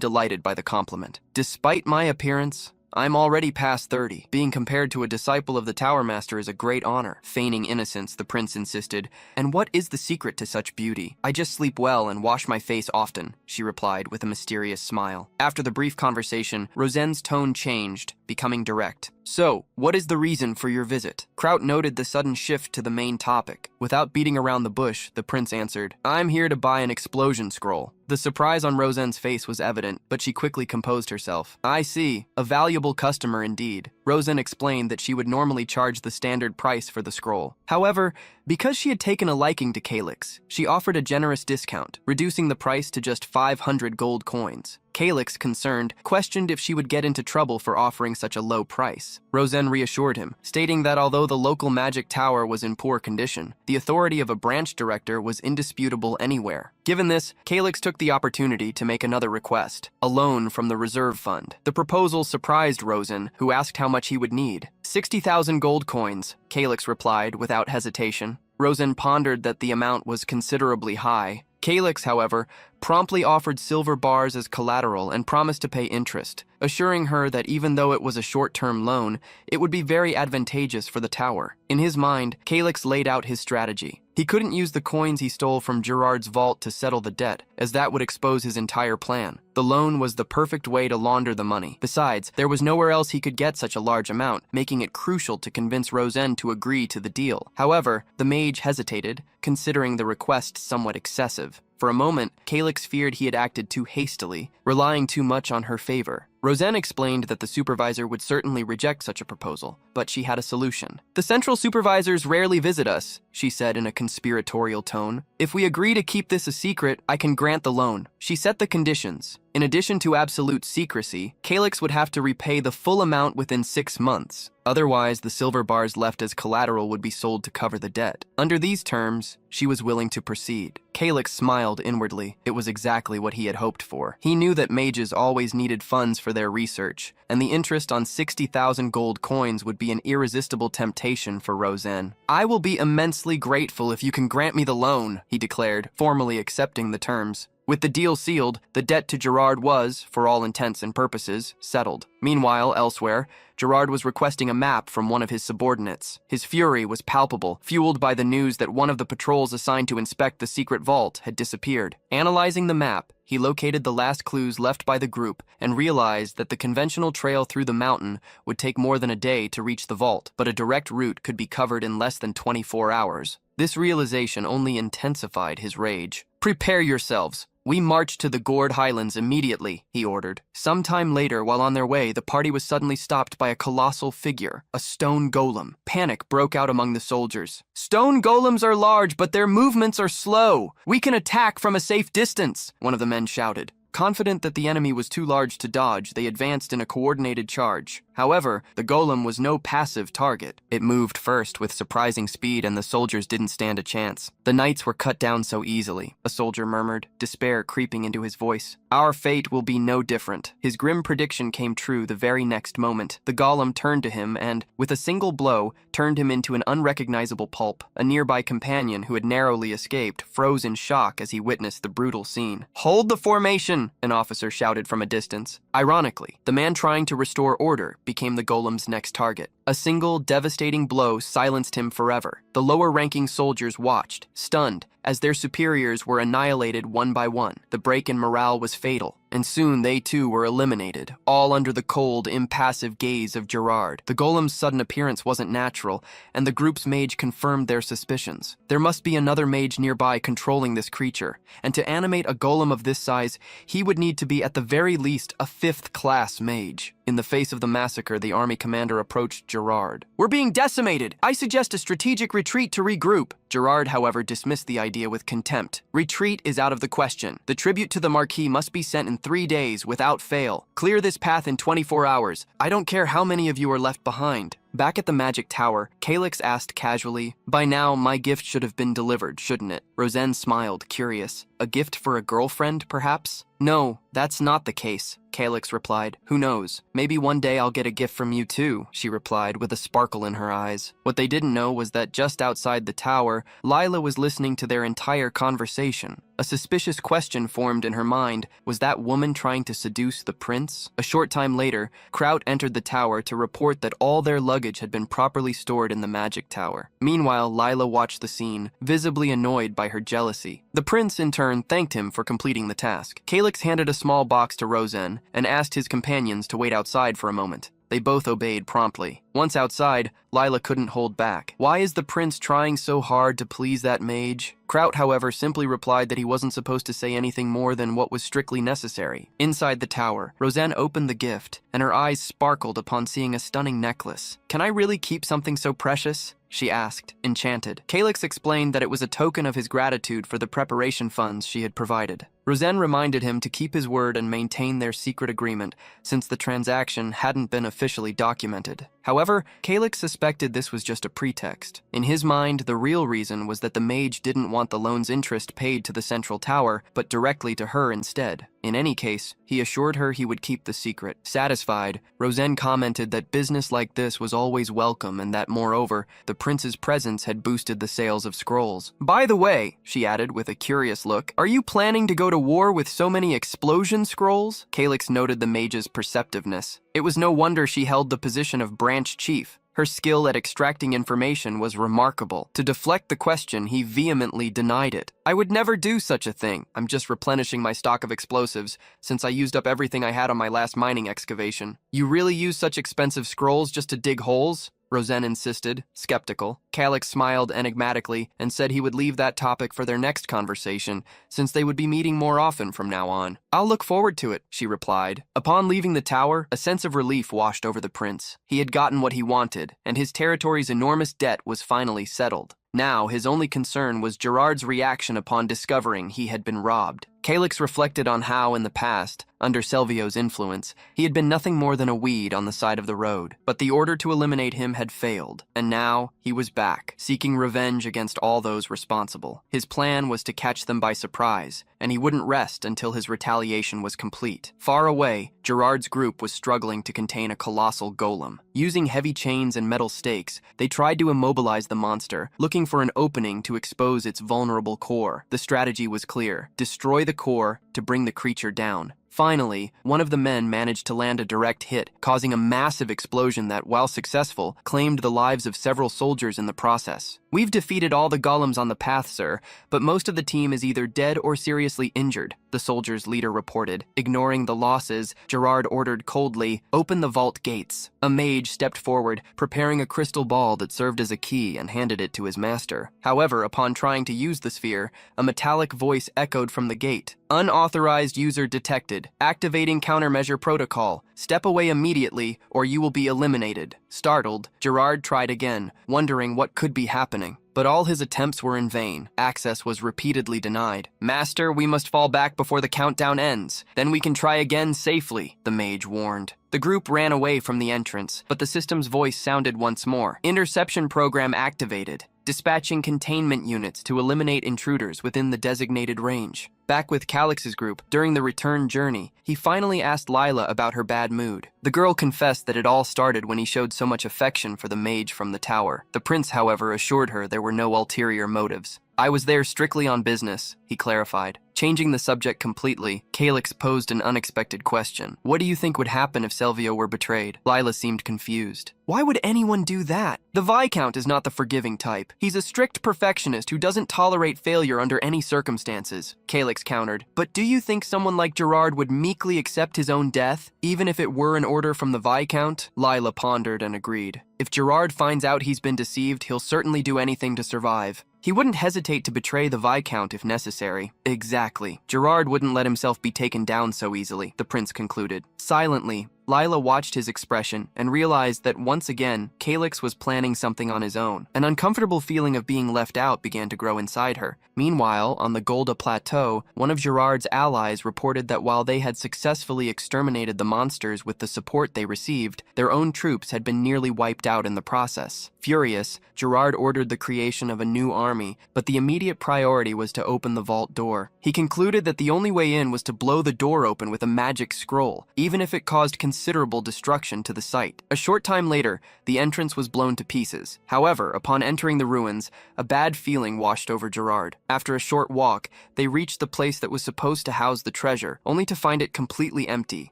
Speaker 1: delighted by the compliment. "Despite my appearance, I'm already past 30. Being compared to a disciple of the Tower Master is a great honor." Feigning innocence, the prince insisted. "And what is the secret to such beauty?" "I just sleep well and wash my face often," she replied with a mysterious smile. After the brief conversation, Rosen's tone changed, becoming direct. "So, what is the reason for your visit?" Kraut noted the sudden shift to the main topic. Without beating around the bush, the prince answered, "I'm here to buy an explosion scroll." The surprise on Rosen's face was evident, but she quickly composed herself. "I see. A valuable customer indeed." Rosen explained that she would normally charge the standard price for the scroll. However, because she had taken a liking to Calix, she offered a generous discount, reducing the price to just 500 gold coins. Calix, concerned, questioned if she would get into trouble for offering such a low price. Rosen reassured him, stating that although the local magic tower was in poor condition, the authority of a branch director was indisputable anywhere. Given this, Calix took the opportunity to make another request, a loan from the reserve fund. The proposal surprised Rosen, who asked how much he would need. 60,000 gold coins, Calix replied without hesitation. Rosen pondered that the amount was considerably high. Calix, however, promptly offered silver bars as collateral and promised to pay interest, assuring her that even though it was a short-term loan, it would be very advantageous for the tower. In his mind, Calix laid out his strategy. He couldn't use the coins he stole from Gerard's vault to settle the debt, as that would expose his entire plan. The loan was the perfect way to launder the money. Besides, there was nowhere else he could get such a large amount, making it crucial to convince Rosen to agree to the deal. However, the mage hesitated, considering the request somewhat excessive. For a moment, Calix feared he had acted too hastily, relying too much on her favor. Rosen explained that the supervisor would certainly reject such a proposal, but she had a solution. "The central supervisors rarely visit us," she said in a conspiratorial tone. "If we agree to keep this a secret, I can grant the loan." She set the conditions. In addition to absolute secrecy, Calix would have to repay the full amount within 6 months. Otherwise, the silver bars left as collateral would be sold to cover the debt. Under these terms, she was willing to proceed. Calix smiled inwardly. It was exactly what he had hoped for. He knew that mages always needed funds for their research, and the interest on 60,000 gold coins would be an irresistible temptation for Rosen. "I will be immensely grateful if you can grant me the loan," he declared, formally accepting the terms. With the deal sealed, the debt to Gerard was, for all intents and purposes, settled. Meanwhile, elsewhere, Gerard was requesting a map from one of his subordinates. His fury was palpable, fueled by the news that one of the patrols assigned to inspect the secret vault had disappeared. Analyzing the map, he located the last clues left by the group and realized that the conventional trail through the mountain would take more than a day to reach the vault, but a direct route could be covered in less than 24 hours. This realization only intensified his rage. "Prepare yourselves. We march to the Gourd Highlands immediately," he ordered. Sometime later, while on their way, the party was suddenly stopped by a colossal figure, a stone golem. Panic broke out among the soldiers. "Stone golems are large, but their movements are slow. We can attack from a safe distance," one of the men shouted. Confident that the enemy was too large to dodge, they advanced in a coordinated charge. However, the golem was no passive target. It moved first with surprising speed, and the soldiers didn't stand a chance. "The knights were cut down so easily," a soldier murmured, despair creeping into his voice. "Our fate will be no different." His grim prediction came true the very next moment. The golem turned to him and, with a single blow, turned him into an unrecognizable pulp. A nearby companion who had narrowly escaped froze in shock as he witnessed the brutal scene. "Hold the formation!" an officer shouted from a distance. Ironically, the man trying to restore order became the golem's next target. A single, devastating blow silenced him forever. The lower-ranking soldiers watched, stunned, as their superiors were annihilated one by one. The break in morale was fatal, and soon they too were eliminated, all under the cold, impassive gaze of Gerard. The golem's sudden appearance wasn't natural, and the group's mage confirmed their suspicions. There must be another mage nearby controlling this creature, and to animate a golem of this size, he would need to be at the very least a 5th-class mage. In the face of the massacre, the army commander approached Gerard. "We're being decimated. I suggest a strategic retreat to regroup." Gerard, however, dismissed the idea with contempt. "Retreat is out of the question. The tribute to the Marquis must be sent in 3 days without fail. Clear this path in 24 hours. I don't care how many of you are left behind." Back at the magic tower, Calyx asked casually, "By now, my gift should have been delivered, shouldn't it?" Rosen smiled, curious. "A gift for a girlfriend, perhaps?" "No, that's not the case," Calyx replied. "Who knows? Maybe one day I'll get a gift from you too," she replied with a sparkle in her eyes. What they didn't know was that just outside the tower, Lila was listening to their entire conversation. A suspicious question formed in her mind. Was that woman trying to seduce the prince? A short time later, Kraut entered the tower to report that all their luggage had been properly stored in the magic tower. Meanwhile, Lila watched the scene, visibly annoyed by her jealousy. The prince, in turn, thanked him for completing the task. Calyx handed a small box to Rosen and asked his companions to wait outside for a moment. They both obeyed promptly. Once outside, Lila couldn't hold back. "Why is the prince trying so hard to please that mage?" Kraut, however, simply replied that he wasn't supposed to say anything more than what was strictly necessary. Inside the tower, Rosen opened the gift, and her eyes sparkled upon seeing a stunning necklace. "Can I really keep something so precious?" she asked, enchanted. Calyx explained that it was a token of his gratitude for the preparation funds she had provided. Rosen reminded him to keep his word and maintain their secret agreement, since the transaction hadn't been officially documented. However, Calyx suspected this was just a pretext. In his mind, the real reason was that the mage didn't want the loan's interest paid to the central tower, but directly to her instead. In any case, he assured her he would keep the secret. Satisfied, Rosen commented that business like this was always welcome and that, moreover, the prince's presence had boosted the sales of scrolls. "By the way," she added with a curious look, "are you planning to go to war with so many explosion scrolls?" Calyx noted the mage's perceptiveness. It was no wonder she held the position of branch chief. Her skill at extracting information was remarkable. To deflect the question, he vehemently denied it. "I would never do such a thing. I'm just replenishing my stock of explosives, since I used up everything I had on my last mining excavation." "You really use such expensive scrolls just to dig holes?" Rosen insisted, skeptical. Calyx smiled enigmatically and said he would leave that topic for their next conversation, since they would be meeting more often from now on. "I'll look forward to it," she replied. Upon leaving the tower, a sense of relief washed over the prince. He had gotten what he wanted, and his territory's enormous debt was finally settled. Now, his only concern was Gerard's reaction upon discovering he had been robbed. Calyx reflected on how, in the past, under Selvio's influence, he had been nothing more than a weed on the side of the road. But the order to eliminate him had failed, and now he was back, seeking revenge against all those responsible. His plan was to catch them by surprise, and he wouldn't rest until his retaliation was complete. Far away, Gerard's group was struggling to contain a colossal golem. Using heavy chains and metal stakes, they tried to immobilize the monster, looking for an opening to expose its vulnerable core. The strategy was clear: destroy the core to bring the creature down. Finally, one of the men managed to land a direct hit, causing a massive explosion that, while successful, claimed the lives of several soldiers in the process. "We've defeated all the golems on the path, sir, but most of the team is either dead or seriously injured," the soldiers' leader reported. Ignoring the losses, Gerard ordered coldly, "Open the vault gates." A mage stepped forward, preparing a crystal ball that served as a key, and handed it to his master. However, upon trying to use the sphere, a metallic voice echoed from the gate. "Unauthorized user detected. Activating countermeasure protocol. Step away immediately, or you will be eliminated." Startled, Gerard tried again, wondering what could be happening. But all his attempts were in vain. Access was repeatedly denied. "Master, we must fall back before the countdown ends. Then we can try again safely," the mage warned. The group ran away from the entrance, but the system's voice sounded once more. "Interception program activated. Dispatching containment units to eliminate intruders within the designated range." Back with Calyx's group, during the return journey, he finally asked Lila about her bad mood. The girl confessed that it all started when he showed so much affection for the mage from the tower. The prince, however, assured her there were no ulterior motives. "I was there strictly on business," he clarified. Changing the subject completely, Calyx posed an unexpected question. "What do you think would happen if Selvio were betrayed?" Lila seemed confused. "Why would anyone do that? The Viscount is not the forgiving type. He's a strict perfectionist who doesn't tolerate failure under any circumstances," Calyx countered. "But do you think someone like Gerard would meekly accept his own death, even if it were an order from the Viscount?" Lila pondered and agreed. "If Gerard finds out he's been deceived, he'll certainly do anything to survive. He wouldn't hesitate to betray the Viscount if necessary." "Exactly. Gerard wouldn't let himself be taken down so easily," the prince concluded. Silently, Lila watched his expression and realized that once again, Calyx was planning something on his own. An uncomfortable feeling of being left out began to grow inside her. Meanwhile, on the Golda Plateau, one of Gerard's allies reported that while they had successfully exterminated the monsters with the support they received, their own troops had been nearly wiped out in the process. Furious, Gerard ordered the creation of a new army, but the immediate priority was to open the vault door. He concluded that the only way in was to blow the door open with a magic scroll, even if it caused considerable destruction to the site. A short time later, the entrance was blown to pieces. However, upon entering the ruins, a bad feeling washed over Gerard. After a short walk, they reached the place that was supposed to house the treasure, only to find it completely empty.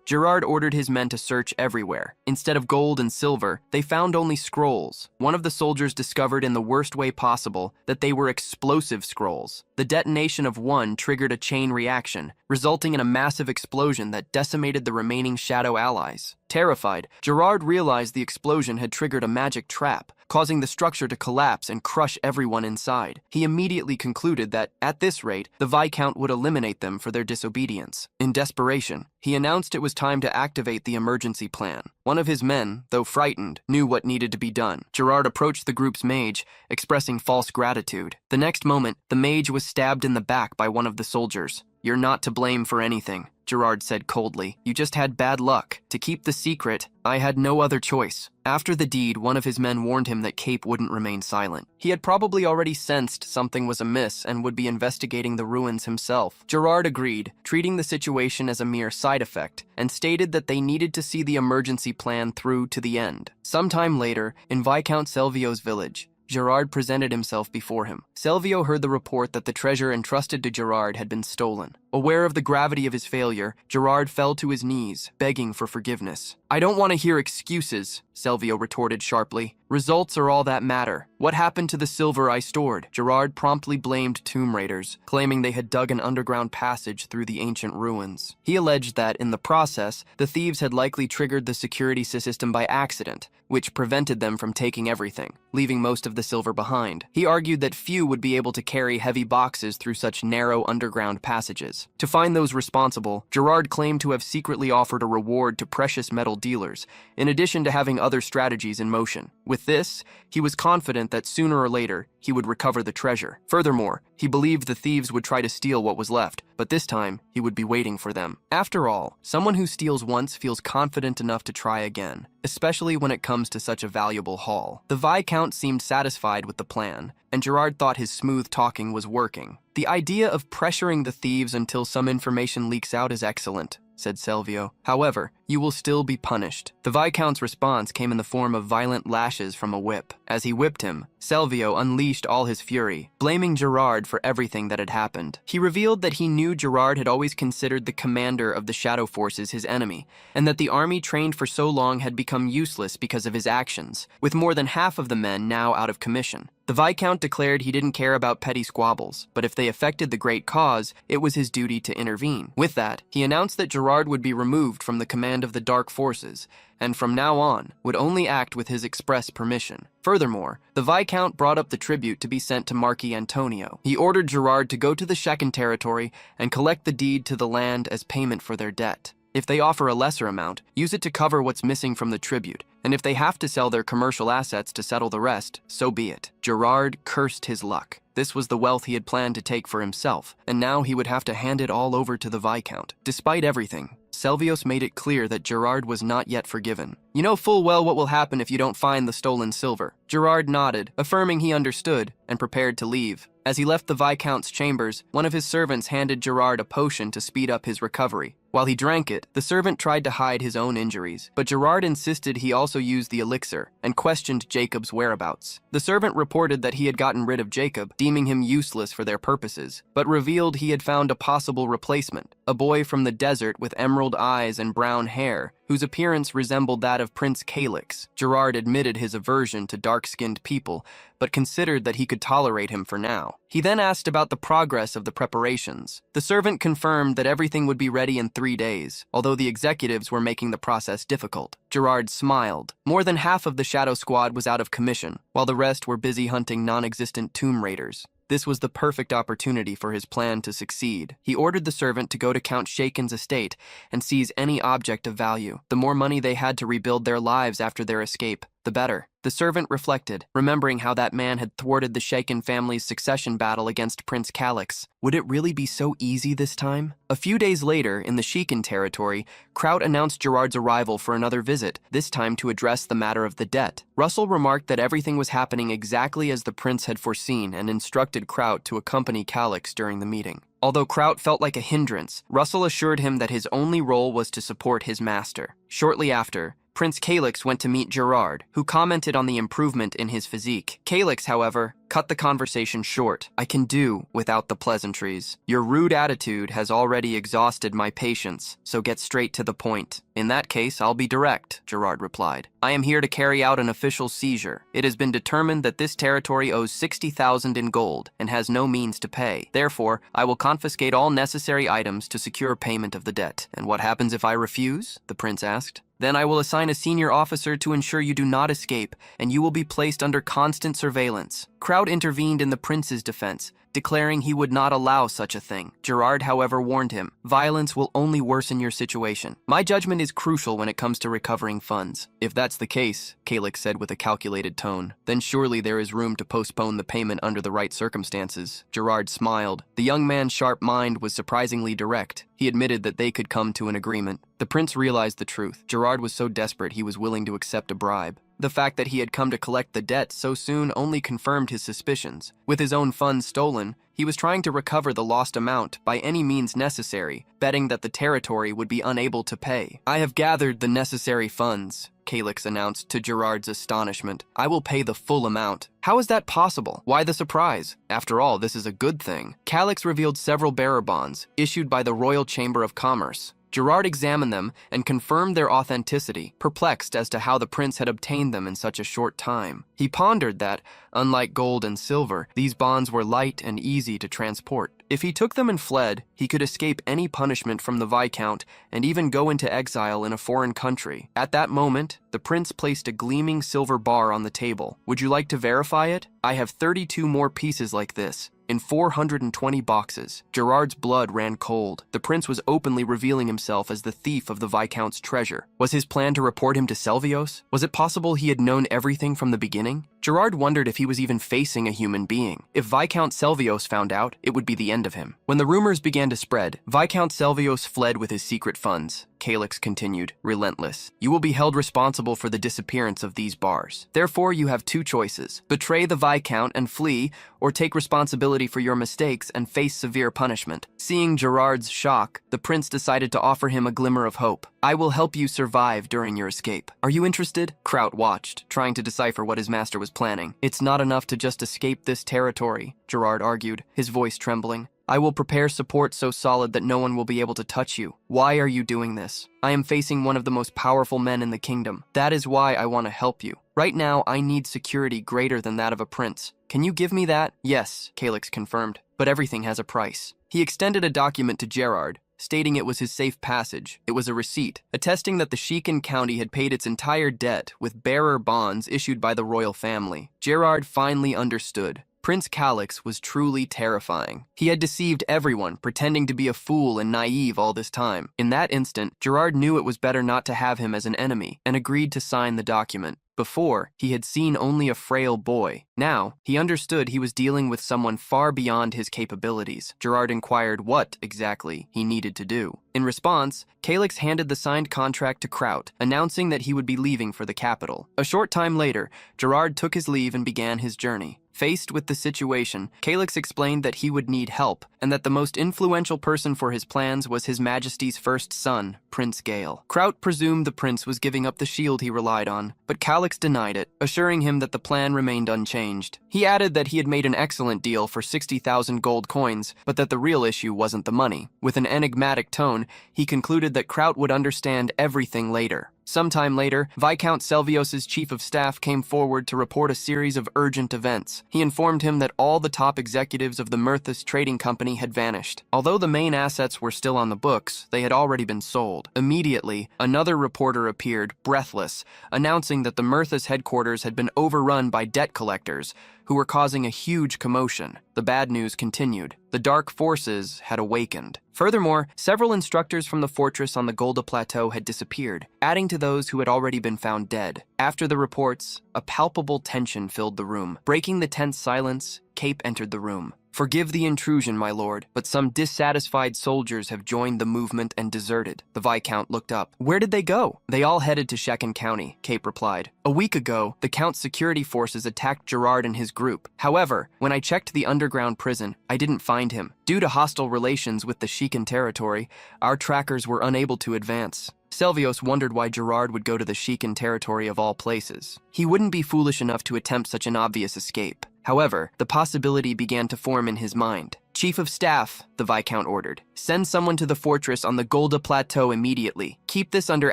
Speaker 1: Gerard ordered his men to search everywhere. Instead of gold and silver, they found only scrolls. One of the soldiers discovered in the worst way possible that they were explosive scrolls. The detonation of one triggered a chain reaction, resulting in a massive explosion that decimated the remaining shadow allies. Terrified, Gerard realized the explosion had triggered a magic trap, causing the structure to collapse and crush everyone inside. He immediately concluded that, at this rate, the Viscount would eliminate them for their disobedience. In desperation, he announced it was time to activate the emergency plan. One of his men, though frightened, knew what needed to be done. Gerard approached the group's mage, expressing false gratitude. The next moment, the mage was stabbed in the back by one of the soldiers. "You're not to blame for anything," Gerard said coldly. "You just had bad luck. To keep the secret, I had no other choice." After the deed, one of his men warned him that Cape wouldn't remain silent. He had probably already sensed something was amiss and would be investigating the ruins himself. Gerard agreed, treating the situation as a mere side effect, and stated that they needed to see the emergency plan through to the end. Sometime later, in Viscount Selvio's village, Gerard presented himself before him. Selvio heard the report that the treasure entrusted to Gerard had been stolen. Aware of the gravity of his failure, Gerard fell to his knees, begging for forgiveness. "I don't want to hear excuses," Selvio retorted sharply. "Results are all that matter. What happened to the silver I stored?" Gerard promptly blamed tomb raiders, claiming they had dug an underground passage through the ancient ruins. He alleged that, in the process, the thieves had likely triggered the security system by accident, which prevented them from taking everything, leaving most of the silver behind. He argued that few would be able to carry heavy boxes through such narrow underground passages. To find those responsible, Gerard claimed to have secretly offered a reward to precious metal dealers, in addition to having other strategies in motion. With this, he was confident that sooner or later, he would recover the treasure. Furthermore, he believed the thieves would try to steal what was left, but this time, he would be waiting for them. After all, someone who steals once feels confident enough to try again, especially when it comes to such a valuable haul. The Viscount seemed satisfied with the plan, and Gerard thought his smooth talking was working. The idea of pressuring the thieves until some information leaks out is excellent, said Selvio. However, you will still be punished. The Viscount's response came in the form of violent lashes from a whip. As he whipped him, Selvio unleashed all his fury, blaming Gerard for everything that had happened. He revealed that he knew Gerard had always considered the commander of the Shadow Forces his enemy, and that the army trained for so long had become useless because of his actions, with more than half of the men now out of commission. The Viscount declared he didn't care about petty squabbles, but if they affected the great cause, it was his duty to intervene. With that, he announced that Gerard would be removed from the command of the Dark Forces, and from now on, would only act with his express permission. Furthermore, the Viscount brought up the tribute to be sent to Marquis Antonio. He ordered Gerard to go to the Shekin territory and collect the deed to the land as payment for their debt. If they offer a lesser amount, use it to cover what's missing from the tribute, and if they have to sell their commercial assets to settle the rest, so be it. Gerard cursed his luck. This was the wealth he had planned to take for himself, and now he would have to hand it all over to the Viscount. Despite everything, Selvios made it clear that Gerard was not yet forgiven. You know full well what will happen if you don't find the stolen silver. Gerard nodded, affirming he understood, and prepared to leave. As he left the Viscount's chambers, one of his servants handed Gerard a potion to speed up his recovery. While he drank it, the servant tried to hide his own injuries, but Gerard insisted he also use the elixir and questioned Jacob's whereabouts. The servant reported that he had gotten rid of Jacob, deeming him useless for their purposes, but revealed he had found a possible replacement, a boy from the desert with emerald eyes and brown hair, whose appearance resembled that of Prince Calyx. Gerard admitted his aversion to dark-skinned people, but considered that he could tolerate him for now. He then asked about the progress of the preparations. The servant confirmed that everything would be ready in 3 days, although the executives were making the process difficult. Gerard smiled. More than half of the Shadow Squad was out of commission, while the rest were busy hunting non-existent tomb raiders. This was the perfect opportunity for his plan to succeed. He ordered the servant to go to Count Shaken's estate and seize any object of value. The more money they had to rebuild their lives after their escape, the better. The servant reflected, remembering how that man had thwarted the Shaken family's succession battle against Prince Calyx. Would it really be so easy this time? A few days later, in the Shaken territory, Kraut announced Gerard's arrival for another visit, this time to address the matter of the debt. Russell remarked that everything was happening exactly as the prince had foreseen and instructed Kraut to accompany Calyx during the meeting. Although Kraut felt like a hindrance, Russell assured him that his only role was to support his master. Shortly after, Prince Calyx went to meet Gerard, who commented on the improvement in his physique. Calyx, however, cut the conversation short. I can do without the pleasantries. Your rude attitude has already exhausted my patience, so get straight to the point. In that case, I'll be direct, Gerard replied. I am here to carry out an official seizure. It has been determined that this territory owes 60,000 in gold and has no means to pay. Therefore, I will confiscate all necessary items to secure payment of the debt. And what happens if I refuse? The prince asked. Then I will assign a senior officer to ensure you do not escape, and you will be placed under constant surveillance. Kraut intervened in the prince's defense, declaring he would not allow such a thing. Gerard, however, warned him, violence will only worsen your situation. My judgment is crucial when it comes to recovering funds. If that's the case, Calyx said with a calculated tone, then surely there is room to postpone the payment under the right circumstances. Gerard smiled. The young man's sharp mind was surprisingly direct. He admitted that they could come to an agreement. The prince realized the truth. Gerard was so desperate he was willing to accept a bribe. The fact that he had come to collect the debt so soon only confirmed his suspicions. With his own funds stolen, he was trying to recover the lost amount by any means necessary, betting that the territory would be unable to pay. I have gathered the necessary funds, Calyx announced to Gerard's astonishment. I will pay the full amount. How is that possible? Why the surprise? After all, this is a good thing. Calyx revealed several bearer bonds, issued by the Royal Chamber of Commerce. Gerard examined them and confirmed their authenticity, perplexed as to how the prince had obtained them in such a short time. He pondered that, unlike gold and silver, these bonds were light and easy to transport. If he took them and fled, he could escape any punishment from the Viscount and even go into exile in a foreign country. At that moment, the prince placed a gleaming silver bar on the table. Would you like to verify it? I have 32 more pieces like this. in 420 boxes. Gerard's blood ran cold. The prince was openly revealing himself as the thief of the Viscount's treasure. Was his plan to report him to Selvios? Was it possible he had known everything from the beginning? Gerard wondered if he was even facing a human being. If Viscount Selvios found out, it would be the end of him. When the rumors began to spread, Viscount Selvios fled with his secret funds. Calyx continued, relentless. You will be held responsible for the disappearance of these bars. Therefore, you have two choices. Betray the Viscount and flee, or take responsibility for your mistakes and face severe punishment. Seeing Gerard's shock, the prince decided to offer him a glimmer of hope. I will help you survive during your escape. Are you interested? Kraut watched, trying to decipher what his master was planning. It's not enough to just escape this territory, Gerard argued, his voice trembling. I will prepare support so solid that no one will be able to touch you. Why are you doing this? I am facing one of the most powerful men in the kingdom. That is why I want to help you. Right now, I need security greater than that of a prince. Can you give me that? Yes, Calyx confirmed, but everything has a price. He extended a document to Gerard, stating it was his safe passage. It was a receipt, attesting that the Shikan County had paid its entire debt with bearer bonds issued by the royal family. Gerard finally understood. Prince Calyx was truly terrifying. He had deceived everyone, pretending to be a fool and naive all this time. In that instant, Gerard knew it was better not to have him as an enemy, and agreed to sign the document. Before, he had seen only a frail boy. Now, he understood he was dealing with someone far beyond his capabilities. Gerard inquired what, exactly, he needed to do. In response, Calyx handed the signed contract to Kraut, announcing that he would be leaving for the capital. A short time later, Gerard took his leave and began his journey. Faced with the situation, Calyx explained that he would need help, and that the most influential person for his plans was His Majesty's first son, Prince Gale. Kraut presumed the prince was giving up the shield he relied on, but Calyx denied it, assuring him that the plan remained unchanged. He added that he had made an excellent deal for 60,000 gold coins, but that the real issue wasn't the money. With an enigmatic tone, he concluded that Kraut would understand everything later. Sometime later, Viscount Selvios' chief of staff came forward to report a series of urgent events. He informed him that all the top executives of the Myrthus Trading Company had vanished. Although the main assets were still on the books, they had already been sold. Immediately, another reporter appeared, breathless, announcing that the Myrthus headquarters had been overrun by debt collectors, who were causing a huge commotion. The bad news continued. The dark forces had awakened. Furthermore, several instructors from the fortress on the Golda Plateau had disappeared, adding to those who had already been found dead. After the reports, a palpable tension filled the room. Breaking the tense silence, Cape entered the room. Forgive the intrusion, my lord, but some dissatisfied soldiers have joined the movement and deserted. The Viscount looked up. Where did they go? They all headed to Shekin County, Cape replied. A week ago, the Count's security forces attacked Gerard and his group. However, when I checked the underground prison, I didn't find him. Due to hostile relations with the Shikan territory, our trackers were unable to advance. Selvios wondered why Gerard would go to the Shikan territory of all places. He wouldn't be foolish enough to attempt such an obvious escape. However, the possibility began to form in his mind. Chief of Staff, the Viscount ordered, send someone to the fortress on the Golda Plateau immediately. Keep this under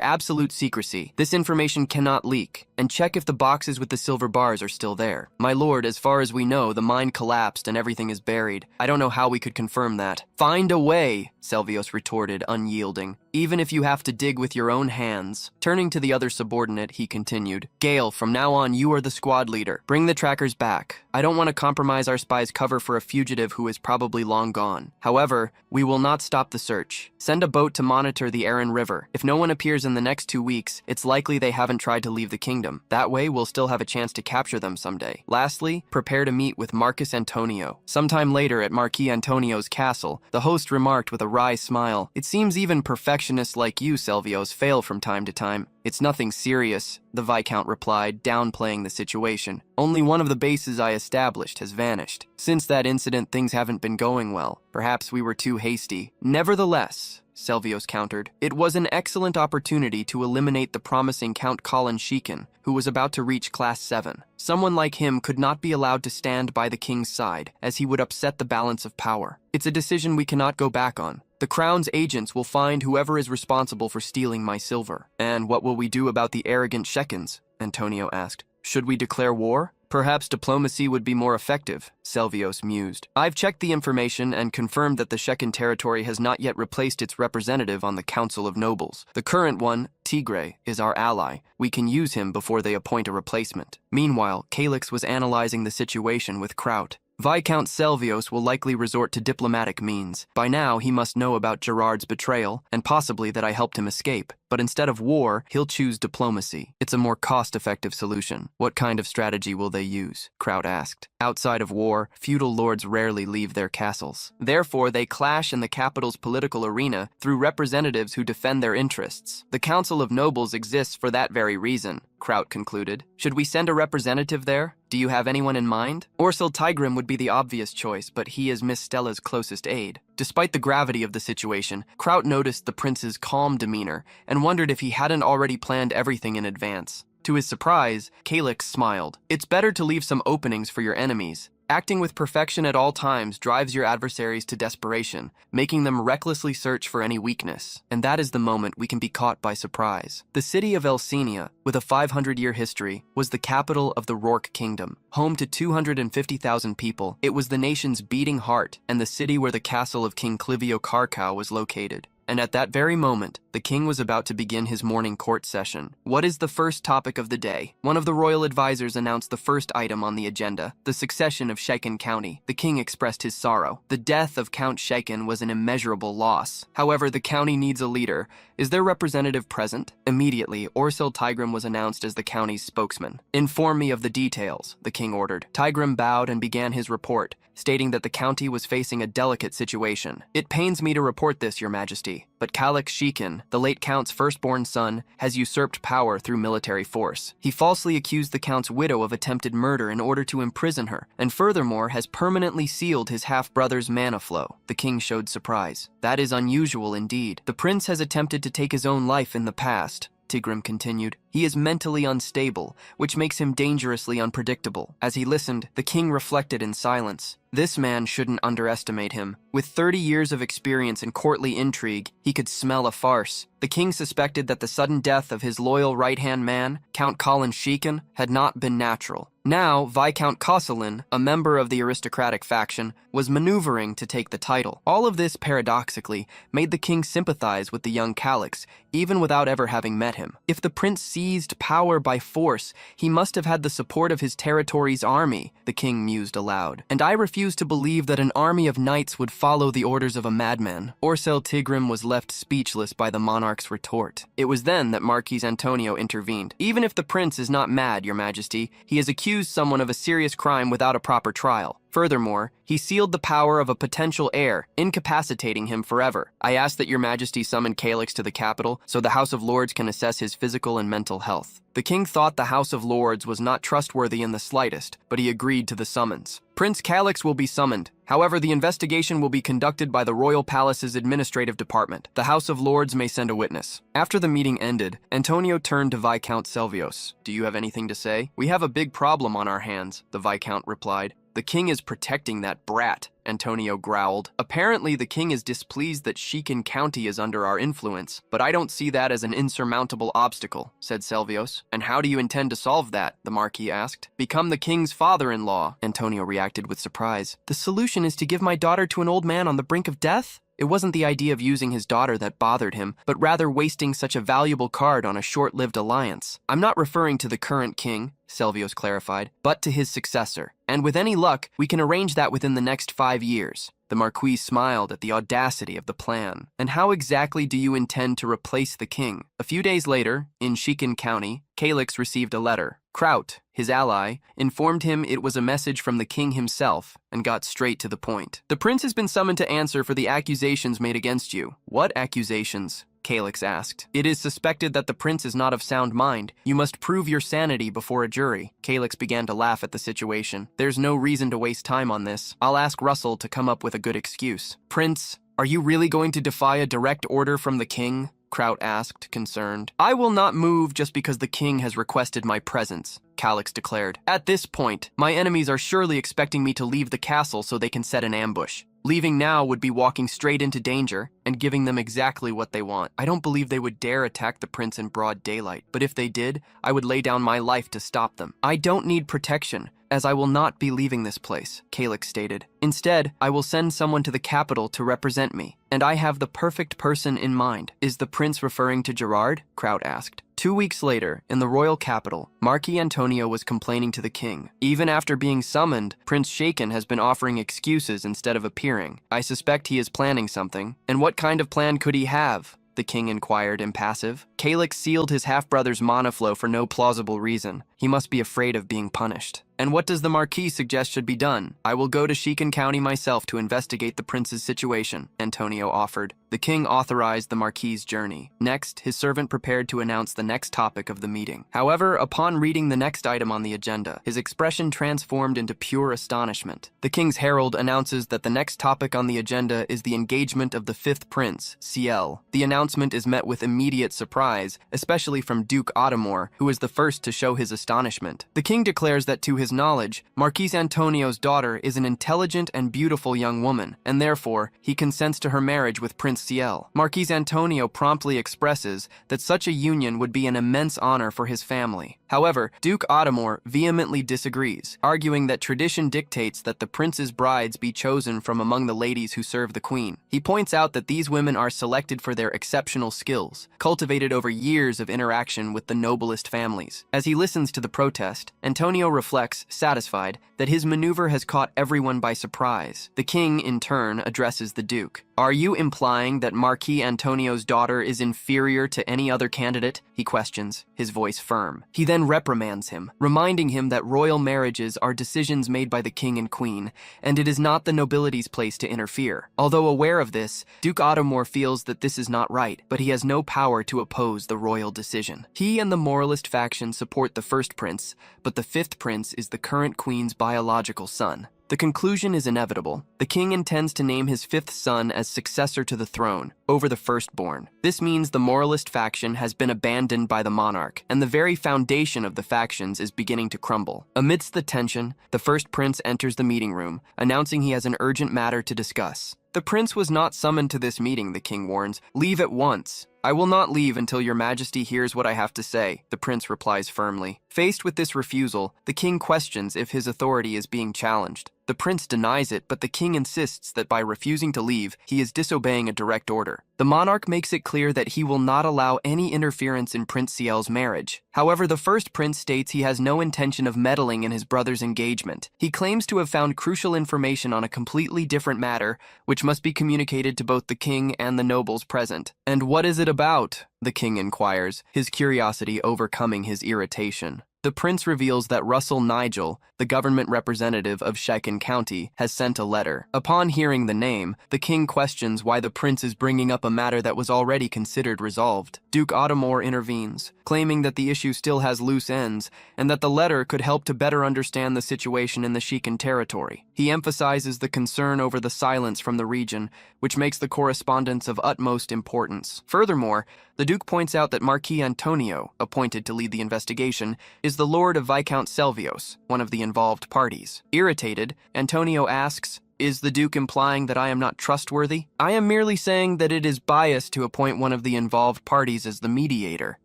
Speaker 1: absolute secrecy. This information cannot leak. And check if the boxes with the silver bars are still there. My lord, as far as we know, the mine collapsed and everything is buried. I don't know how we could confirm that. Find a way, Selvios retorted, unyielding. Even if you have to dig with your own hands. Turning to the other subordinate, he continued, Gale, from now on you are the squad leader. Bring the trackers back. I don't want to compromise our spy's cover for a fugitive who is probably long gone. However, we will not stop the search. Send a boat to monitor the Aran River. If no one appears in the next 2 weeks, it's likely they haven't tried to leave the kingdom. That way, we'll still have a chance to capture them someday. Lastly, prepare to meet with Marcus Antonio. Sometime later at Marquis Antonio's castle, the host remarked with a wry smile, It seems even perfectionists like you, Selvios, fail from time to time. It's nothing serious, the Viscount replied, downplaying the situation. Only one of the bases I established has vanished. Since that incident, things haven't been going well. Perhaps we were too hasty. Nevertheless, Selvios countered, it was an excellent opportunity to eliminate the promising Count Colin Shikan, who was about to reach Class 7. Someone like him could not be allowed to stand by the king's side, as he would upset the balance of power. It's a decision we cannot go back on. The Crown's agents will find whoever is responsible for stealing my silver. And what will we do about the arrogant Shekins? Antonio asked. Should we declare war? Perhaps diplomacy would be more effective, Selvios mused. I've checked the information and confirmed that the Shekin territory has not yet replaced its representative on the Council of Nobles. The current one, Tigre, is our ally. We can use him before they appoint a replacement. Meanwhile, Calyx was analyzing the situation with Kraut. Viscount Selvios will likely resort to diplomatic means. By now, he must know about Gerard's betrayal, and possibly that I helped him escape. But instead of war, he'll choose diplomacy. It's a more cost-effective solution. What kind of strategy will they use? Kraut asked. Outside of war, feudal lords rarely leave their castles. Therefore, they clash in the capital's political arena through representatives who defend their interests. The Council of Nobles exists for that very reason, Kraut concluded. Should we send a representative there? Do you have anyone in mind? Orsil Tigrim would be the obvious choice, but he is Miss Stella's closest aide. Despite the gravity of the situation, Kraut noticed the prince's calm demeanor and wondered if he hadn't already planned everything in advance. To his surprise, Calyx smiled. It's better to leave some openings for your enemies. Acting with perfection at all times drives your adversaries to desperation, making them recklessly search for any weakness. And that is the moment we can be caught by surprise. The city of Elsenia, with a 500-year history, was the capital of the Rourke Kingdom. Home to 250,000 people, it was the nation's beating heart and the city where the castle of King Clivio Karkow was located. And at that very moment, the king was about to begin his morning court session. What is the first topic of the day? One of the royal advisors announced the first item on the agenda, the succession of Sheiken County. The king expressed his sorrow. The death of Count Sheiken was an immeasurable loss. However, the county needs a leader. Is their representative present? Immediately, Orsil Tigrim was announced as the county's spokesman. Inform me of the details, the king ordered. Tigrim bowed and began his report, stating that the county was facing a delicate situation. It pains me to report this, your majesty, but Kalek Sheiken, the late count's firstborn son, has usurped power through military force. He falsely accused the count's widow of attempted murder in order to imprison her, and furthermore has permanently sealed his half-brother's mana flow. The king showed surprise. That is unusual indeed. The prince has attempted to take his own life in the past, Tigrim continued. He is mentally unstable, which makes him dangerously unpredictable. As he listened, the king reflected in silence. This man shouldn't underestimate him. With 30 years of experience in courtly intrigue, he could smell a farce. The king suspected that the sudden death of his loyal right-hand man, Count Colin Sheiken, had not been natural. Now, Viscount Kosselin, a member of the aristocratic faction, was maneuvering to take the title. All of this, paradoxically, made the king sympathize with the young Calyx, even without ever having met him. If the prince seized power by force, he must have had the support of his territory's army, the king mused aloud. And I refuse to believe that an army of knights would follow the orders of a madman. Orsil Tigrim was left speechless by the monarch's retort. It was then that Marquis Antonio intervened. Even if the prince is not mad, your majesty, he has accused someone of a serious crime without a proper trial. Furthermore, he sealed the power of a potential heir, incapacitating him forever. I ask that your majesty summon Calyx to the capital so the House of Lords can assess his physical and mental health. The king thought the House of Lords was not trustworthy in the slightest, but he agreed to the summons. Prince Calyx will be summoned. However, the investigation will be conducted by the Royal Palace's administrative department. The House of Lords may send a witness. After the meeting ended, Antonio turned to Viscount Selvios. Do you have anything to say? We have a big problem on our hands, the Viscount replied. The king is protecting that brat, Antonio growled. Apparently, the king is displeased that Sheiken County is under our influence, but I don't see that as an insurmountable obstacle, said Selvios. And how do you intend to solve that? The Marquis asked. Become the king's father-in-law, Antonio reacted with surprise. The solution is to give my daughter to an old man on the brink of death? It wasn't the idea of using his daughter that bothered him, but rather wasting such a valuable card on a short-lived alliance. I'm not referring to the current king, Selvios clarified, but to his successor. And with any luck, we can arrange that within the next 5 years. The Marquis smiled at the audacity of the plan. And how exactly do you intend to replace the king? A few days later, in Sheiken County, Calyx received a letter. Kraut, his ally, informed him it was a message from the king himself and got straight to the point. The prince has been summoned to answer for the accusations made against you. What accusations? Calyx asked. It is suspected that the prince is not of sound mind. You must prove your sanity before a jury. Calyx began to laugh at the situation. There's no reason to waste time on this. I'll ask Russell to come up with a good excuse. Prince, are you really going to defy a direct order from the king? Kraut asked, concerned. I will not move just because the king has requested my presence, Calyx declared. At this point, my enemies are surely expecting me to leave the castle so they can set an ambush. Leaving now would be walking straight into danger and giving them exactly what they want. I don't believe they would dare attack the prince in broad daylight, but if they did, I would lay down my life to stop them. I don't need protection. as I will not be leaving this place, Calyx stated. Instead, I will send someone to the capital to represent me, and I have the perfect person in mind. Is the prince referring to Gerard? Kraut asked. 2 weeks later, in the royal capital, Marquis Antonio was complaining to the king. Even after being summoned, Prince Shaken has been offering excuses instead of appearing. I suspect he is planning something. And what kind of plan could he have? The king inquired, impassive. Calyx sealed his half-brother's mana flow for no plausible reason. He must be afraid of being punished. And what does the Marquis suggest should be done? I will go to Shiken County myself to investigate the prince's situation, Antonio offered. The king authorized the Marquis's journey. Next, his servant prepared to announce the next topic of the meeting. However, upon reading the next item on the agenda, his expression transformed into pure astonishment. The king's herald announces that the next topic on the agenda is the engagement of the fifth prince, Ciel. The announcement is met with immediate surprise, especially from Duke Ottomore, who is the first to show his astonishment. The king declares that to his knowledge, Marquis Antonio's daughter is an intelligent and beautiful young woman, and therefore, he consents to her marriage with Prince Ciel. Marquis Antonio promptly expresses that such a union would be an immense honor for his family. However, Duke Ottomore vehemently disagrees, arguing that tradition dictates that the prince's brides be chosen from among the ladies who serve the queen. He points out that these women are selected for their exceptional skills, cultivated over years of interaction with the noblest families. As he listens to the protest, Antonio reflects, satisfied, that his maneuver has caught everyone by surprise. The king, in turn, addresses the duke. Are you implying that Marquis Antonio's daughter is inferior to any other candidate? He questions, his voice firm. He then reprimands him, reminding him that royal marriages are decisions made by the king and queen, and it is not the nobility's place to interfere. Although aware of this, Duke Ottomore feels that this is not right, but he has no power to oppose the royal decision. He and the moralist faction support the first prince, but the fifth prince is the current queen's biological son. The conclusion is inevitable. The king intends to name his fifth son as successor to the throne, over the firstborn. This means the moralist faction has been abandoned by the monarch, and the very foundation of the factions is beginning to crumble. Amidst the tension, the first prince enters the meeting room, announcing he has an urgent matter to discuss. The prince was not summoned to this meeting, the king warns. Leave at once. I will not leave until your majesty hears what I have to say, the prince replies firmly. Faced with this refusal, the king questions if his authority is being challenged. The prince denies it, but the king insists that by refusing to leave, he is disobeying a direct order. The monarch makes it clear that he will not allow any interference in Prince Ciel's marriage. However, the first prince states he has no intention of meddling in his brother's engagement. He claims to have found crucial information on a completely different matter, which must be communicated to both the king and the nobles present. And what is it about? The king inquires, his curiosity overcoming his irritation. The prince reveals that Russell Nigel, the government representative of Shiken County, has sent a letter. Upon hearing the name, the king questions why the prince is bringing up a matter that was already considered resolved. Duke Ottomore intervenes, claiming that the issue still has loose ends, and that the letter could help to better understand the situation in the Shiken territory. He emphasizes the concern over the silence from the region, which makes the correspondence of utmost importance. Furthermore, the Duke points out that Marquis Antonio, appointed to lead the investigation, is the Lord of Viscount Selvios, one of the involved parties. Irritated, Antonio asks, "Is the Duke implying that I am not trustworthy?" "I am merely saying that it is biased to appoint one of the involved parties as the mediator,"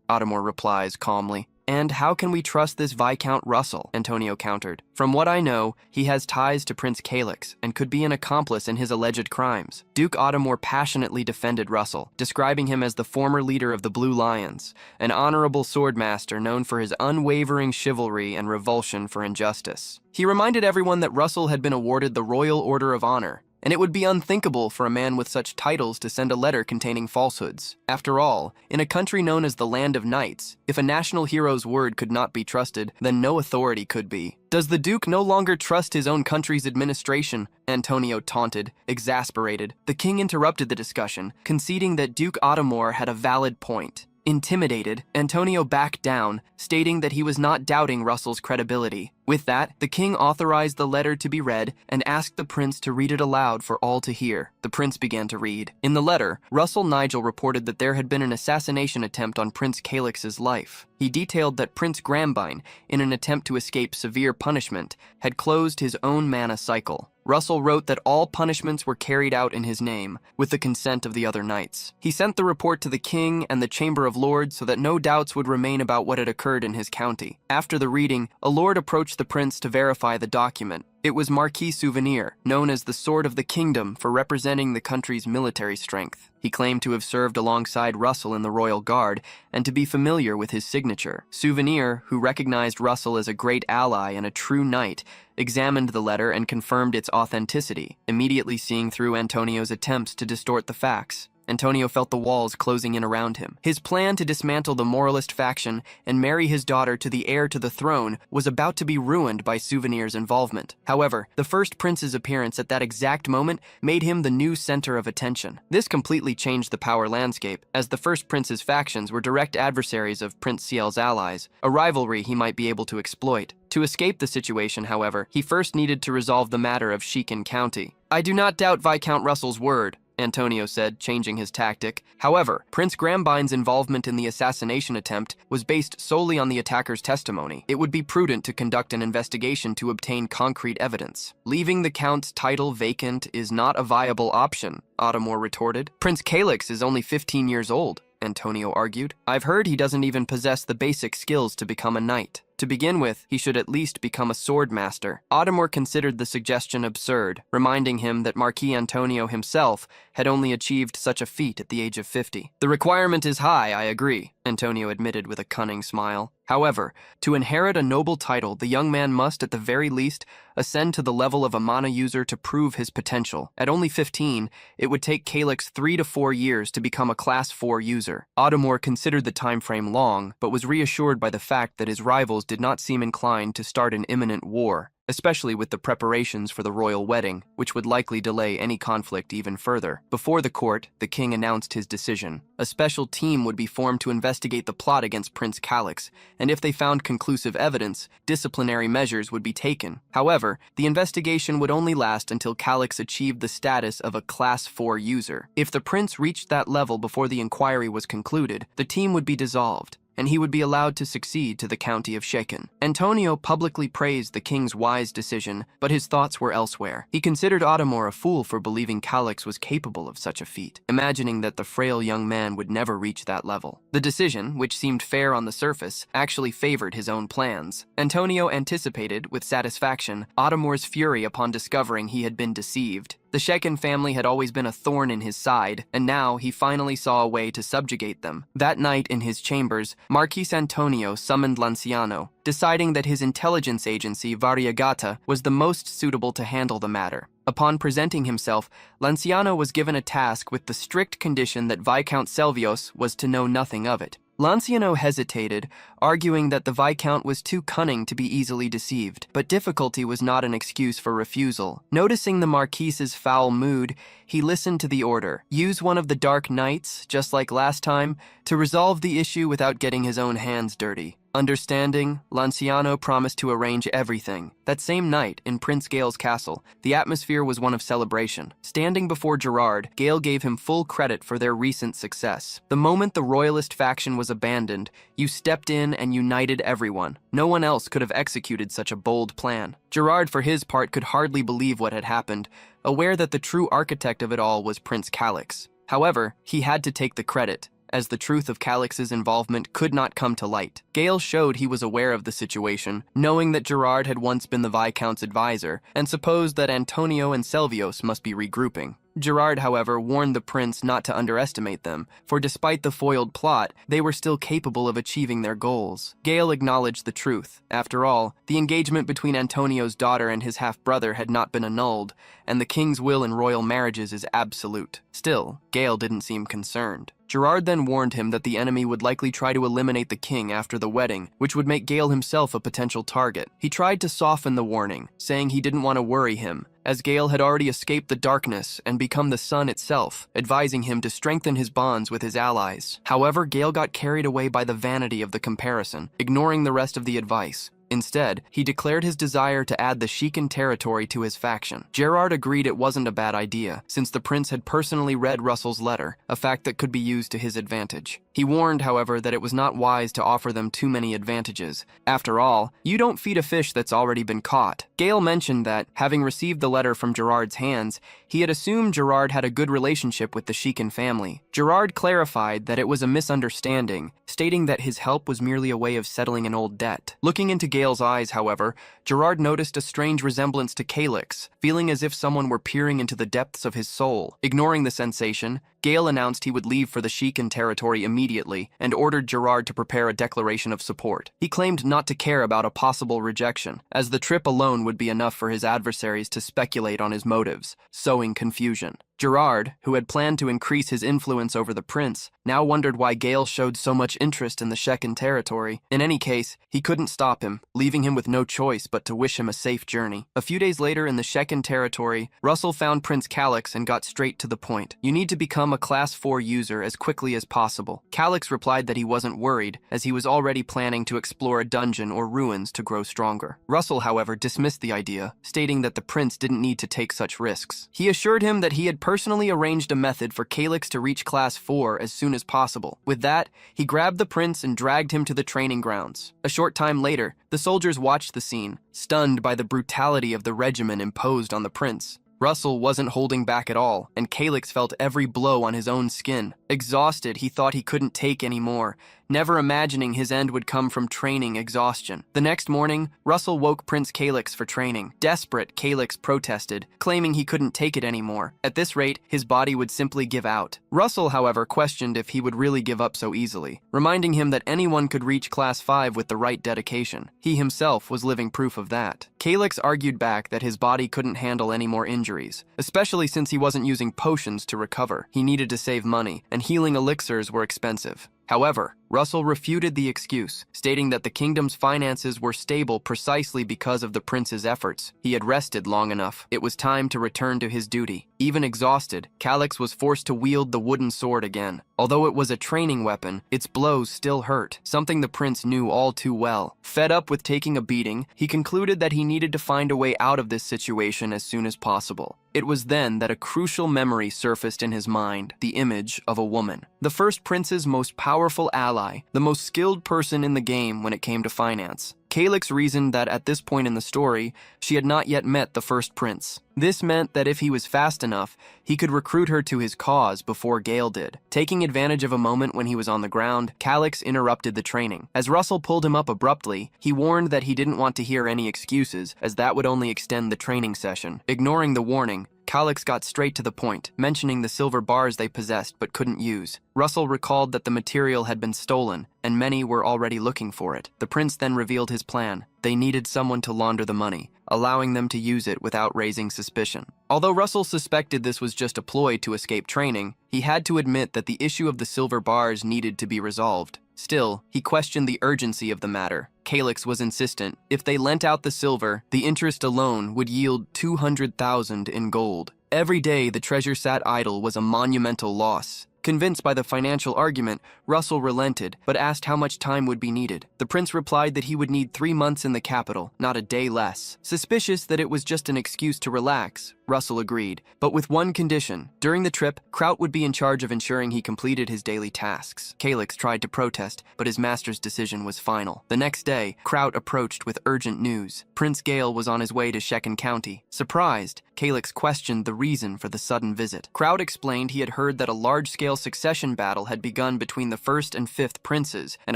Speaker 1: Ottomore replies calmly. "And how can we trust this Viscount Russell?" Antonio countered. "From what I know, he has ties to Prince Calyx and could be an accomplice in his alleged crimes." Duke Ottomore passionately defended Russell, describing him as the former leader of the Blue Lions, an honorable swordmaster known for his unwavering chivalry and revulsion for injustice. He reminded everyone that Russell had been awarded the Royal Order of Honor, and it would be unthinkable for a man with such titles to send a letter containing falsehoods. After all, in a country known as the Land of Knights, if a national hero's word could not be trusted, then no authority could be. "Does the Duke no longer trust his own country's administration?" Antonio taunted, exasperated. The king interrupted the discussion, conceding that Duke Ottomore had a valid point. Intimidated, Antonio backed down, stating that he was not doubting Russell's credibility. With that, the king authorized the letter to be read and asked the prince to read it aloud for all to hear. The prince began to read. In the letter, Russell Nigel reported that there had been an assassination attempt on Prince Calyx's life. He detailed that Prince Grambine, in an attempt to escape severe punishment, had closed his own mana cycle. Russell wrote that all punishments were carried out in his name, with the consent of the other knights. He sent the report to the king and the Chamber of Lords so that no doubts would remain about what had occurred in his county. After the reading, a lord approached approached the prince to verify the document. It was Marquis Souvenir, known as the Sword of the Kingdom for representing the country's military strength. He claimed to have served alongside Russell in the Royal Guard and to be familiar with his signature. Souvenir, who recognized Russell as a great ally and a true knight, examined the letter and confirmed its authenticity, immediately seeing through Antonio's attempts to distort the facts. Antonio felt the walls closing in around him. His plan to dismantle the moralist faction and marry his daughter to the heir to the throne was about to be ruined by Souvenir's involvement. However, the first prince's appearance at that exact moment made him the new center of attention. This completely changed the power landscape, as the first prince's factions were direct adversaries of Prince Ciel's allies, a rivalry he might be able to exploit. To escape the situation, however, he first needed to resolve the matter of Shikan County. "I do not doubt Viscount Russell's word," Antonio said, changing his tactic. However, Prince Grambine's involvement in the assassination attempt was based solely on the attacker's testimony. It would be prudent to conduct an investigation to obtain concrete evidence. "Leaving the Count's title vacant is not a viable option," Ottomore retorted. "Prince Calix is only 15 years old," Antonio argued. "I've heard he doesn't even possess the basic skills to become a knight. To begin with, he should at least become a sword master." Ottomore considered the suggestion absurd, reminding him that Marquis Antonio himself had only achieved such a feat at the age of 50. "The requirement is high, I agree," Antonio admitted with a cunning smile. "However, to inherit a noble title, the young man must, at the very least, ascend to the level of a mana user to prove his potential. At only 15, it would take Calix 3 to 4 years to become a Class 4 user." Ottomore considered the time frame long, but was reassured by the fact that his rivals did not seem inclined to start an imminent war, especially with the preparations for the royal wedding, which would likely delay any conflict even further. Before the court, the king announced his decision. A special team would be formed to investigate the plot against Prince Calix, and if they found conclusive evidence, disciplinary measures would be taken. However, the investigation would only last until Calix achieved the status of a Class 4 user. If the prince reached that level before the inquiry was concluded, the team would be dissolved, and he would be allowed to succeed to the county of Shikan. Antonio publicly praised the king's wise decision, but his thoughts were elsewhere. He considered Ottomore a fool for believing Calix was capable of such a feat, imagining that the frail young man would never reach that level. The decision, which seemed fair on the surface, actually favored his own plans. Antonio anticipated, with satisfaction, Ottomore's fury upon discovering he had been deceived. The Shikan family had always been a thorn in his side, and now he finally saw a way to subjugate them. That night in his chambers, Marquis Antonio summoned Lanciano, deciding that his intelligence agency, Variegata, was the most suitable to handle the matter. Upon presenting himself, Lanciano was given a task with the strict condition that Viscount Selvios was to know nothing of it. Lanciano hesitated, arguing that the Viscount was too cunning to be easily deceived, but difficulty was not an excuse for refusal. Noticing the Marquise's foul mood, he listened to the order. Use one of the Dark Knights, just like last time, to resolve the issue without getting his own hands dirty. Understanding, Lanciano promised to arrange everything. That same night, in Prince Gale's castle, the atmosphere was one of celebration. Standing before Gerard, Gale gave him full credit for their recent success. "The moment the royalist faction was abandoned, you stepped in and united everyone. No one else could have executed such a bold plan." Gerard, for his part, could hardly believe what had happened, aware that the true architect of it all was Prince Calix. However, he had to take the credit, as the truth of Calix's involvement could not come to light. Gale showed he was aware of the situation, knowing that Gerard had once been the Viscount's advisor, and supposed that Antonio and Selvios must be regrouping. Gerard, however, warned the prince not to underestimate them, for despite the foiled plot, they were still capable of achieving their goals. Gale acknowledged the truth. After all, the engagement between Antonio's daughter and his half-brother had not been annulled, and the king's will in royal marriages is absolute. Still, Gale didn't seem concerned. Gerard then warned him that the enemy would likely try to eliminate the king after the wedding, which would make Gale himself a potential target. He tried to soften the warning, saying he didn't want to worry him, as Gale had already escaped the darkness and become the sun itself, advising him to strengthen his bonds with his allies. However, Gale got carried away by the vanity of the comparison, ignoring the rest of the advice. Instead, he declared his desire to add the Shikan territory to his faction. Gerard agreed it wasn't a bad idea, since the prince had personally read Russell's letter, a fact that could be used to his advantage. He warned, however, that it was not wise to offer them too many advantages. After all, you don't feed a fish that's already been caught. Gale mentioned that, having received the letter from Gerard's hands, he had assumed Gerard had a good relationship with the Shiken family. Gerard clarified that it was a misunderstanding, stating that his help was merely a way of settling an old debt. Looking into Gale's eyes, however, Gerard noticed a strange resemblance to Calyx, feeling as if someone were peering into the depths of his soul. Ignoring the sensation, Gale announced he would leave for the Shiken territory immediately and ordered Gerard to prepare a declaration of support. He claimed not to care about a possible rejection, as the trip alone would be enough for his adversaries to speculate on his motives, sowing confusion. Gerard, who had planned to increase his influence over the prince, now wondered why Gale showed so much interest in the Shiken territory. In any case, he couldn't stop him, leaving him with no choice but to wish him a safe journey. A few days later in the Shiken territory, Russell found Prince Calyx and got straight to the point. "You need to become a Class 4 user as quickly as possible." Calyx replied that he wasn't worried, as he was already planning to explore a dungeon or ruins to grow stronger. Russell, however, dismissed the idea, stating that the prince didn't need to take such risks. He assured him that he had personally arranged a method for Calyx to reach Class 4 as soon as possible. With that, he grabbed the prince and dragged him to the training grounds. A short time later, the soldiers watched the scene, stunned by the brutality of the regimen imposed on the prince. Russell wasn't holding back at all, and Calyx felt every blow on his own skin. Exhausted, he thought he couldn't take any more, never imagining his end would come from training exhaustion. The next morning, Russell woke Prince Calyx for training. Desperate, Calyx protested, claiming he couldn't take it anymore. At this rate, his body would simply give out. Russell, however, questioned if he would really give up so easily, reminding him that anyone could reach Class 5 with the right dedication. He himself was living proof of that. Calyx argued back that his body couldn't handle any more injuries, especially since he wasn't using potions to recover. He needed to save money, and healing elixirs were expensive. However, Russell refuted the excuse, stating that the kingdom's finances were stable precisely because of the prince's efforts. He had rested long enough. It was time to return to his duty. Even exhausted, Calyx was forced to wield the wooden sword again. Although it was a training weapon, its blows still hurt, something the prince knew all too well. Fed up with taking a beating, he concluded that he needed to find a way out of this situation as soon as possible. It was then that a crucial memory surfaced in his mind, the image of a woman. The first prince's most powerful ally, the most skilled person in the game when it came to finance. Calyx reasoned that at this point in the story, she had not yet met the first prince. This meant that if he was fast enough, he could recruit her to his cause before Gale did. Taking advantage of a moment when he was on the ground, Calyx interrupted the training. As Russell pulled him up abruptly, he warned that he didn't want to hear any excuses, as that would only extend the training session. Ignoring the warning, Calyx got straight to the point, mentioning the silver bars they possessed but couldn't use. Russell recalled that the material had been stolen, and many were already looking for it. The prince then revealed his plan. They needed someone to launder the money, allowing them to use it without raising suspicion. Although Russell suspected this was just a ploy to escape training, he had to admit that the issue of the silver bars needed to be resolved. Still, he questioned the urgency of the matter. Calyx was insistent. If they lent out the silver, the interest alone would yield 200,000 in gold. Every day the treasure sat idle was a monumental loss. Convinced by the financial argument, Russell relented, but asked how much time would be needed. The prince replied that he would need 3 months in the capital, not a day less. Suspicious that it was just an excuse to relax, Russell agreed, but with one condition. During the trip, Kraut would be in charge of ensuring he completed his daily tasks. Calyx tried to protest, but his master's decision was final. The next day, Kraut approached with urgent news. Prince Gale was on his way to Shiken County. Surprised, Calyx questioned the reason for the sudden visit. Kraut explained he had heard that a large-scale succession battle had begun between the 1st and 5th princes, and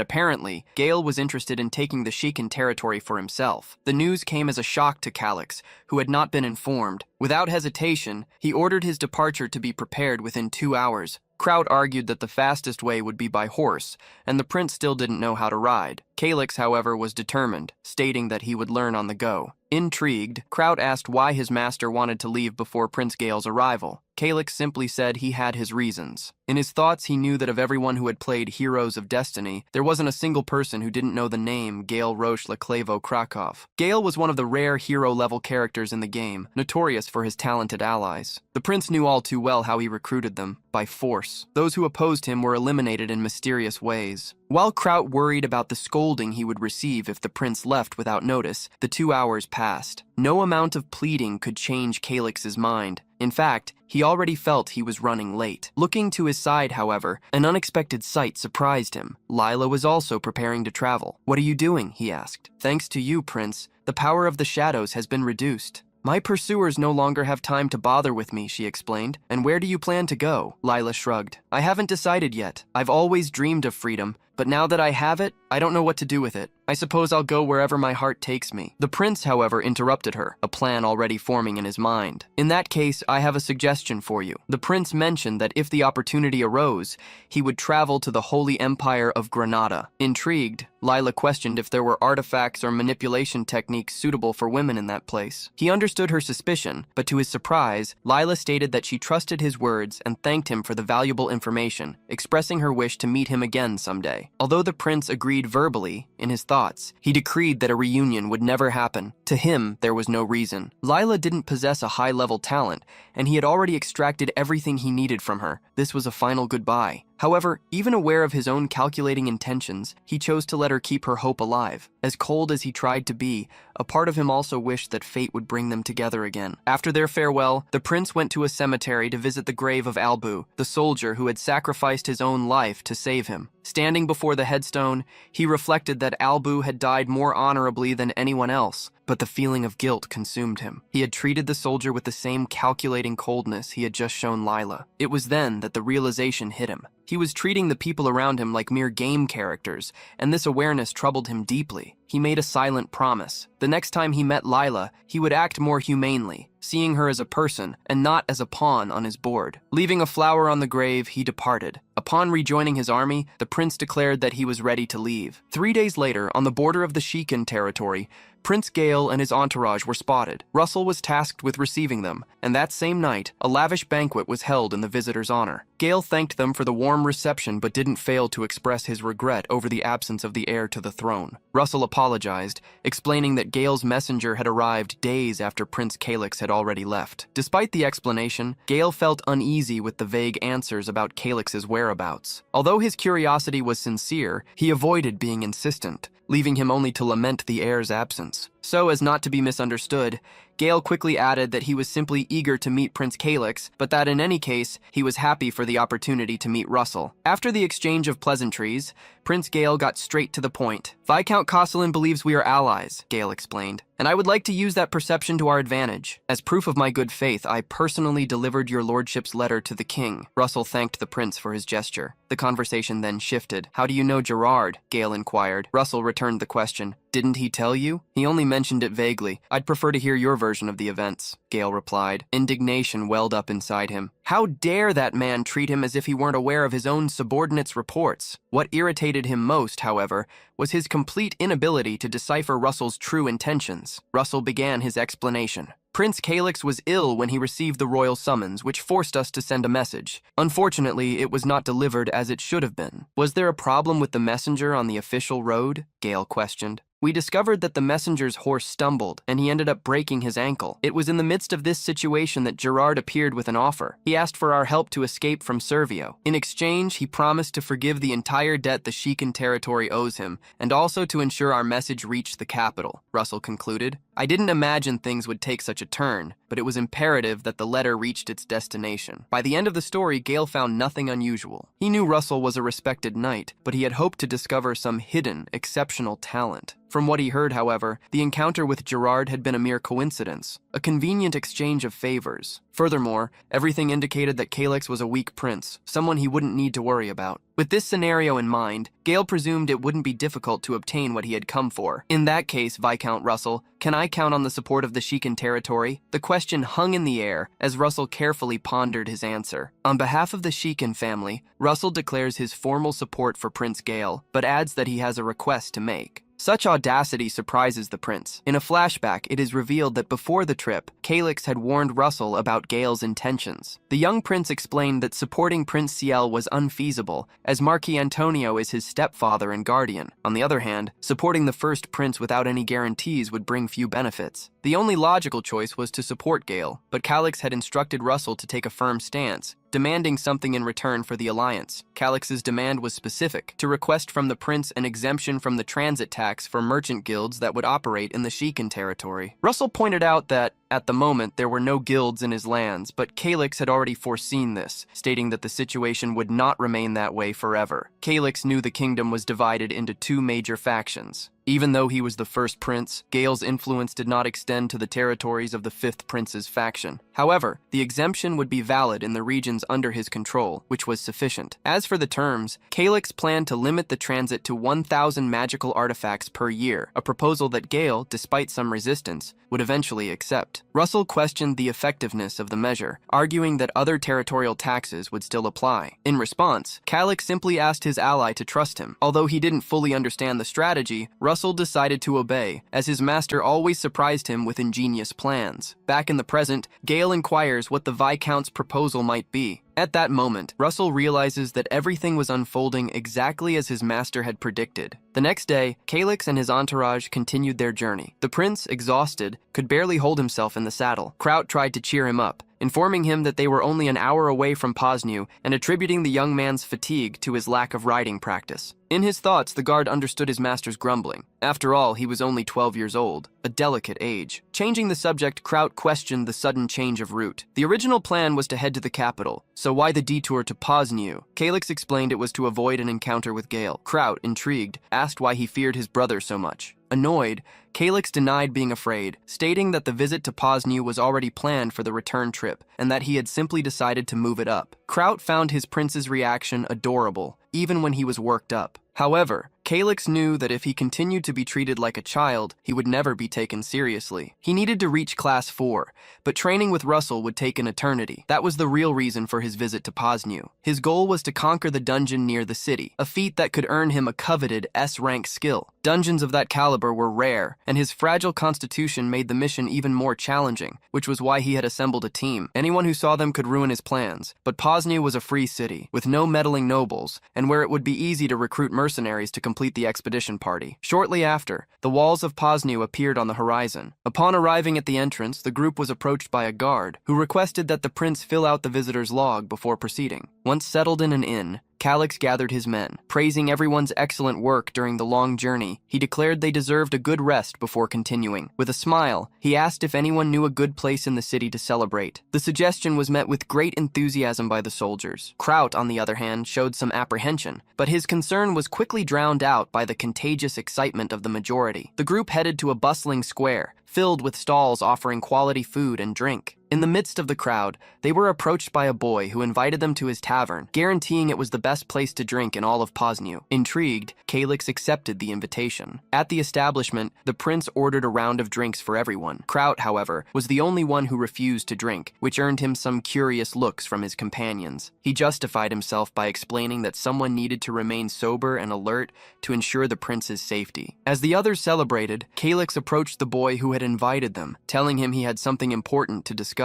Speaker 1: apparently, Gale was interested in taking the Shiken territory for himself. The news came as a shock to Calyx, who had not been informed. Without hesitation, he ordered his departure to be prepared within 2 hours. Kraut argued that the fastest way would be by horse, and the prince still didn't know how to ride. Calyx, however, was determined, stating that he would learn on the go. Intrigued, Kraut asked why his master wanted to leave before Prince Gale's arrival. Calyx simply said he had his reasons. In his thoughts, he knew that of everyone who had played Heroes of Destiny, there wasn't a single person who didn't know the name Gale Roche Leclaveau Krakow. Gale was one of the rare hero-level characters in the game, notorious for his talented allies. The prince knew all too well how he recruited them, by force. Those who opposed him were eliminated in mysterious ways. While Kraut worried about the scolding he would receive if the prince left without notice, the 2 hours passed. No amount of pleading could change Calyx's mind. In fact, He already felt he was running late. Looking to his side, however, an unexpected sight surprised him. Lila was also preparing to travel. "What are you doing?" he asked. "Thanks to you, Prince, the power of the shadows has been reduced. My pursuers no longer have time to bother with me," she explained. "And where do you plan to go?" Lila shrugged. "I haven't decided yet. I've always dreamed of freedom, but now that I have it, I don't know what to do with it. I suppose I'll go wherever my heart takes me." The prince, however, interrupted her, a plan already forming in his mind. "In that case, I have a suggestion for you." The prince mentioned that if the opportunity arose, he would travel to the Holy Empire of Granada. Intrigued, Lila questioned if there were artifacts or manipulation techniques suitable for women in that place. He understood her suspicion, but to his surprise, Lila stated that she trusted his words and thanked him for the valuable information, expressing her wish to meet him again someday. Although the prince agreed verbally, in his thoughts, he decreed that a reunion would never happen. To him, there was no reason. Lila didn't possess a high-level talent, and he had already extracted everything he needed from her. This was a final goodbye. However, even aware of his own calculating intentions, he chose to let her keep her hope alive. As cold as he tried to be, a part of him also wished that fate would bring them together again. After their farewell, the prince went to a cemetery to visit the grave of Albu, the soldier who had sacrificed his own life to save him. Standing before the headstone, he reflected that Albu had died more honorably than anyone else, but the feeling of guilt consumed him. He had treated the soldier with the same calculating coldness he had just shown Lila. It was then that the realization hit him. He was treating the people around him like mere game characters, and this awareness troubled him deeply. He made a silent promise. The next time he met Lila, he would act more humanely, seeing her as a person and not as a pawn on his board. Leaving a flower on the grave, he departed. Upon rejoining his army, the prince declared that he was ready to leave. 3 days later, on the border of the Shounen territory, Prince Gale and his entourage were spotted. Russell was tasked with receiving them, and that same night, a lavish banquet was held in the visitors' honor. Gale thanked them for the warm reception but didn't fail to express his regret over the absence of the heir to the throne. Russell apologized, explaining that Gale's messenger had arrived days after Prince Calyx had already left. Despite the explanation, Gale felt uneasy with the vague answers about Calyx's whereabouts. Although his curiosity was sincere, he avoided being insistent, leaving him only to lament the heir's absence. So as not to be misunderstood, Gale quickly added that he was simply eager to meet Prince Calyx, but that in any case, he was happy for the opportunity to meet Russell. After the exchange of pleasantries, Prince Gale got straight to the point. "Viscount Castellan believes we are allies," Gale explained, "and I would like to use that perception to our advantage. As proof of my good faith, I personally delivered your lordship's letter to the king." Russell thanked the prince for his gesture. The conversation then shifted. "How do you know Gerard?" Gale inquired. Russell returned the question. "Didn't he tell you?" "He only mentioned it vaguely. I'd prefer to hear your version of the events," Gale replied. Indignation welled up inside him. How dare that man treat him as if he weren't aware of his own subordinates' reports? What irritated him most, however, was his complete inability to decipher Russell's true intentions. Russell began his explanation. "Prince Calyx was ill when he received the royal summons, which forced us to send a message. Unfortunately, it was not delivered as it should have been." "Was there a problem with the messenger on the official road?" Gale questioned. "We discovered that the messenger's horse stumbled, and he ended up breaking his ankle. It was in the midst of this situation that Gerard appeared with an offer. He asked for our help to escape from Servio. In exchange, he promised to forgive the entire debt the Shounen territory owes him, and also to ensure our message reached the capital," Russell concluded. "I didn't imagine things would take such a turn, but it was imperative that the letter reached its destination." By the end of the story, Gale found nothing unusual. He knew Russell was a respected knight, but he had hoped to discover some hidden, exceptional talent. From what he heard, however, the encounter with Gerard had been a mere coincidence, a convenient exchange of favors. Furthermore, everything indicated that Calyx was a weak prince, someone he wouldn't need to worry about. With this scenario in mind, Gale presumed it wouldn't be difficult to obtain what he had come for. "In that case, Viscount Russell, can I count on the support of the Shounen territory?" The question hung in the air as Russell carefully pondered his answer. On behalf of the Shounen family, Russell declares his formal support for Prince Gale, but adds that he has a request to make. Such audacity surprises the prince. In a flashback, it is revealed that before the trip, Calyx had warned Russell about Gale's intentions. The young prince explained that supporting Prince Ciel was unfeasible, as Marquis Antonio is his stepfather and guardian. On the other hand, supporting the first prince without any guarantees would bring few benefits. The only logical choice was to support Gale, but Calyx had instructed Russell to take a firm stance, demanding something in return for the alliance. Calyx's demand was specific, to request from the prince an exemption from the transit tax for merchant guilds that would operate in the Shounen territory. Russell pointed out that, At the moment, there were no guilds in his lands, but Calix had already foreseen this, stating that the situation would not remain that way forever. Calix knew the kingdom was divided into two major factions. Even though he was the first prince, Gale's influence did not extend to the territories of the fifth prince's faction. However, the exemption would be valid in the regions under his control, which was sufficient. As for the terms, Calix planned to limit the transit to 1,000 magical artifacts per year, a proposal that Gale, despite some resistance, would eventually accept. Russell questioned the effectiveness of the measure, arguing that other territorial taxes would still apply. In response, Calix simply asked his ally to trust him. Although he didn't fully understand the strategy, Russell decided to obey, as his master always surprised him with ingenious plans. Back in the present, Gale inquires what the Viscount's proposal might be. At that moment, Russell realizes that everything was unfolding exactly as his master had predicted. The next day, Calix and his entourage continued their journey. The prince, exhausted, could barely hold himself in the saddle. Kraut tried to cheer him up, informing him that they were only an hour away from Poznu and attributing the young man's fatigue to his lack of riding practice. In his thoughts, the guard understood his master's grumbling. After all, he was only 12 years old, a delicate age. Changing the subject, Kraut questioned the sudden change of route. The original plan was to head to the capital, so why the detour to Poznu? Calix explained it was to avoid an encounter with Gale. Kraut, intrigued, asked why he feared his brother so much. Annoyed, Calix denied being afraid, stating that the visit to Poznu was already planned for the return trip, and that he had simply decided to move it up. Kraut found his prince's reaction adorable, even when he was worked up. However, Calix knew that if he continued to be treated like a child, he would never be taken seriously. He needed to reach Class 4, but training with Russell would take an eternity. That was the real reason for his visit to Poznu. His goal was to conquer the dungeon near the city, a feat that could earn him a coveted S-rank skill. Dungeons of that caliber were rare, and his fragile constitution made the mission even more challenging, which was why he had assembled a team. Anyone who saw them could ruin his plans. But Poznu was a free city, with no meddling nobles, and where it would be easy to recruit mercenaries to complete the expedition party. Shortly after, the walls of Poznu appeared on the horizon. Upon arriving at the entrance, the group was approached by a guard, who requested that the prince fill out the visitor's log before proceeding. Once settled in an inn, Calix gathered his men. Praising everyone's excellent work during the long journey, he declared they deserved a good rest before continuing. With a smile, he asked if anyone knew a good place in the city to celebrate. The suggestion was met with great enthusiasm by the soldiers. Kraut, on the other hand, showed some apprehension, but his concern was quickly drowned out by the contagious excitement of the majority. The group headed to a bustling square, filled with stalls offering quality food and drink. In the midst of the crowd, they were approached by a boy who invited them to his tavern, guaranteeing it was the best place to drink in all of Poznu. Intrigued, Calix accepted the invitation. At the establishment, the prince ordered a round of drinks for everyone. Kraut, however, was the only one who refused to drink, which earned him some curious looks from his companions. He justified himself by explaining that someone needed to remain sober and alert to ensure the prince's safety. As the others celebrated, Calix approached the boy who had invited them, telling him he had something important to discuss.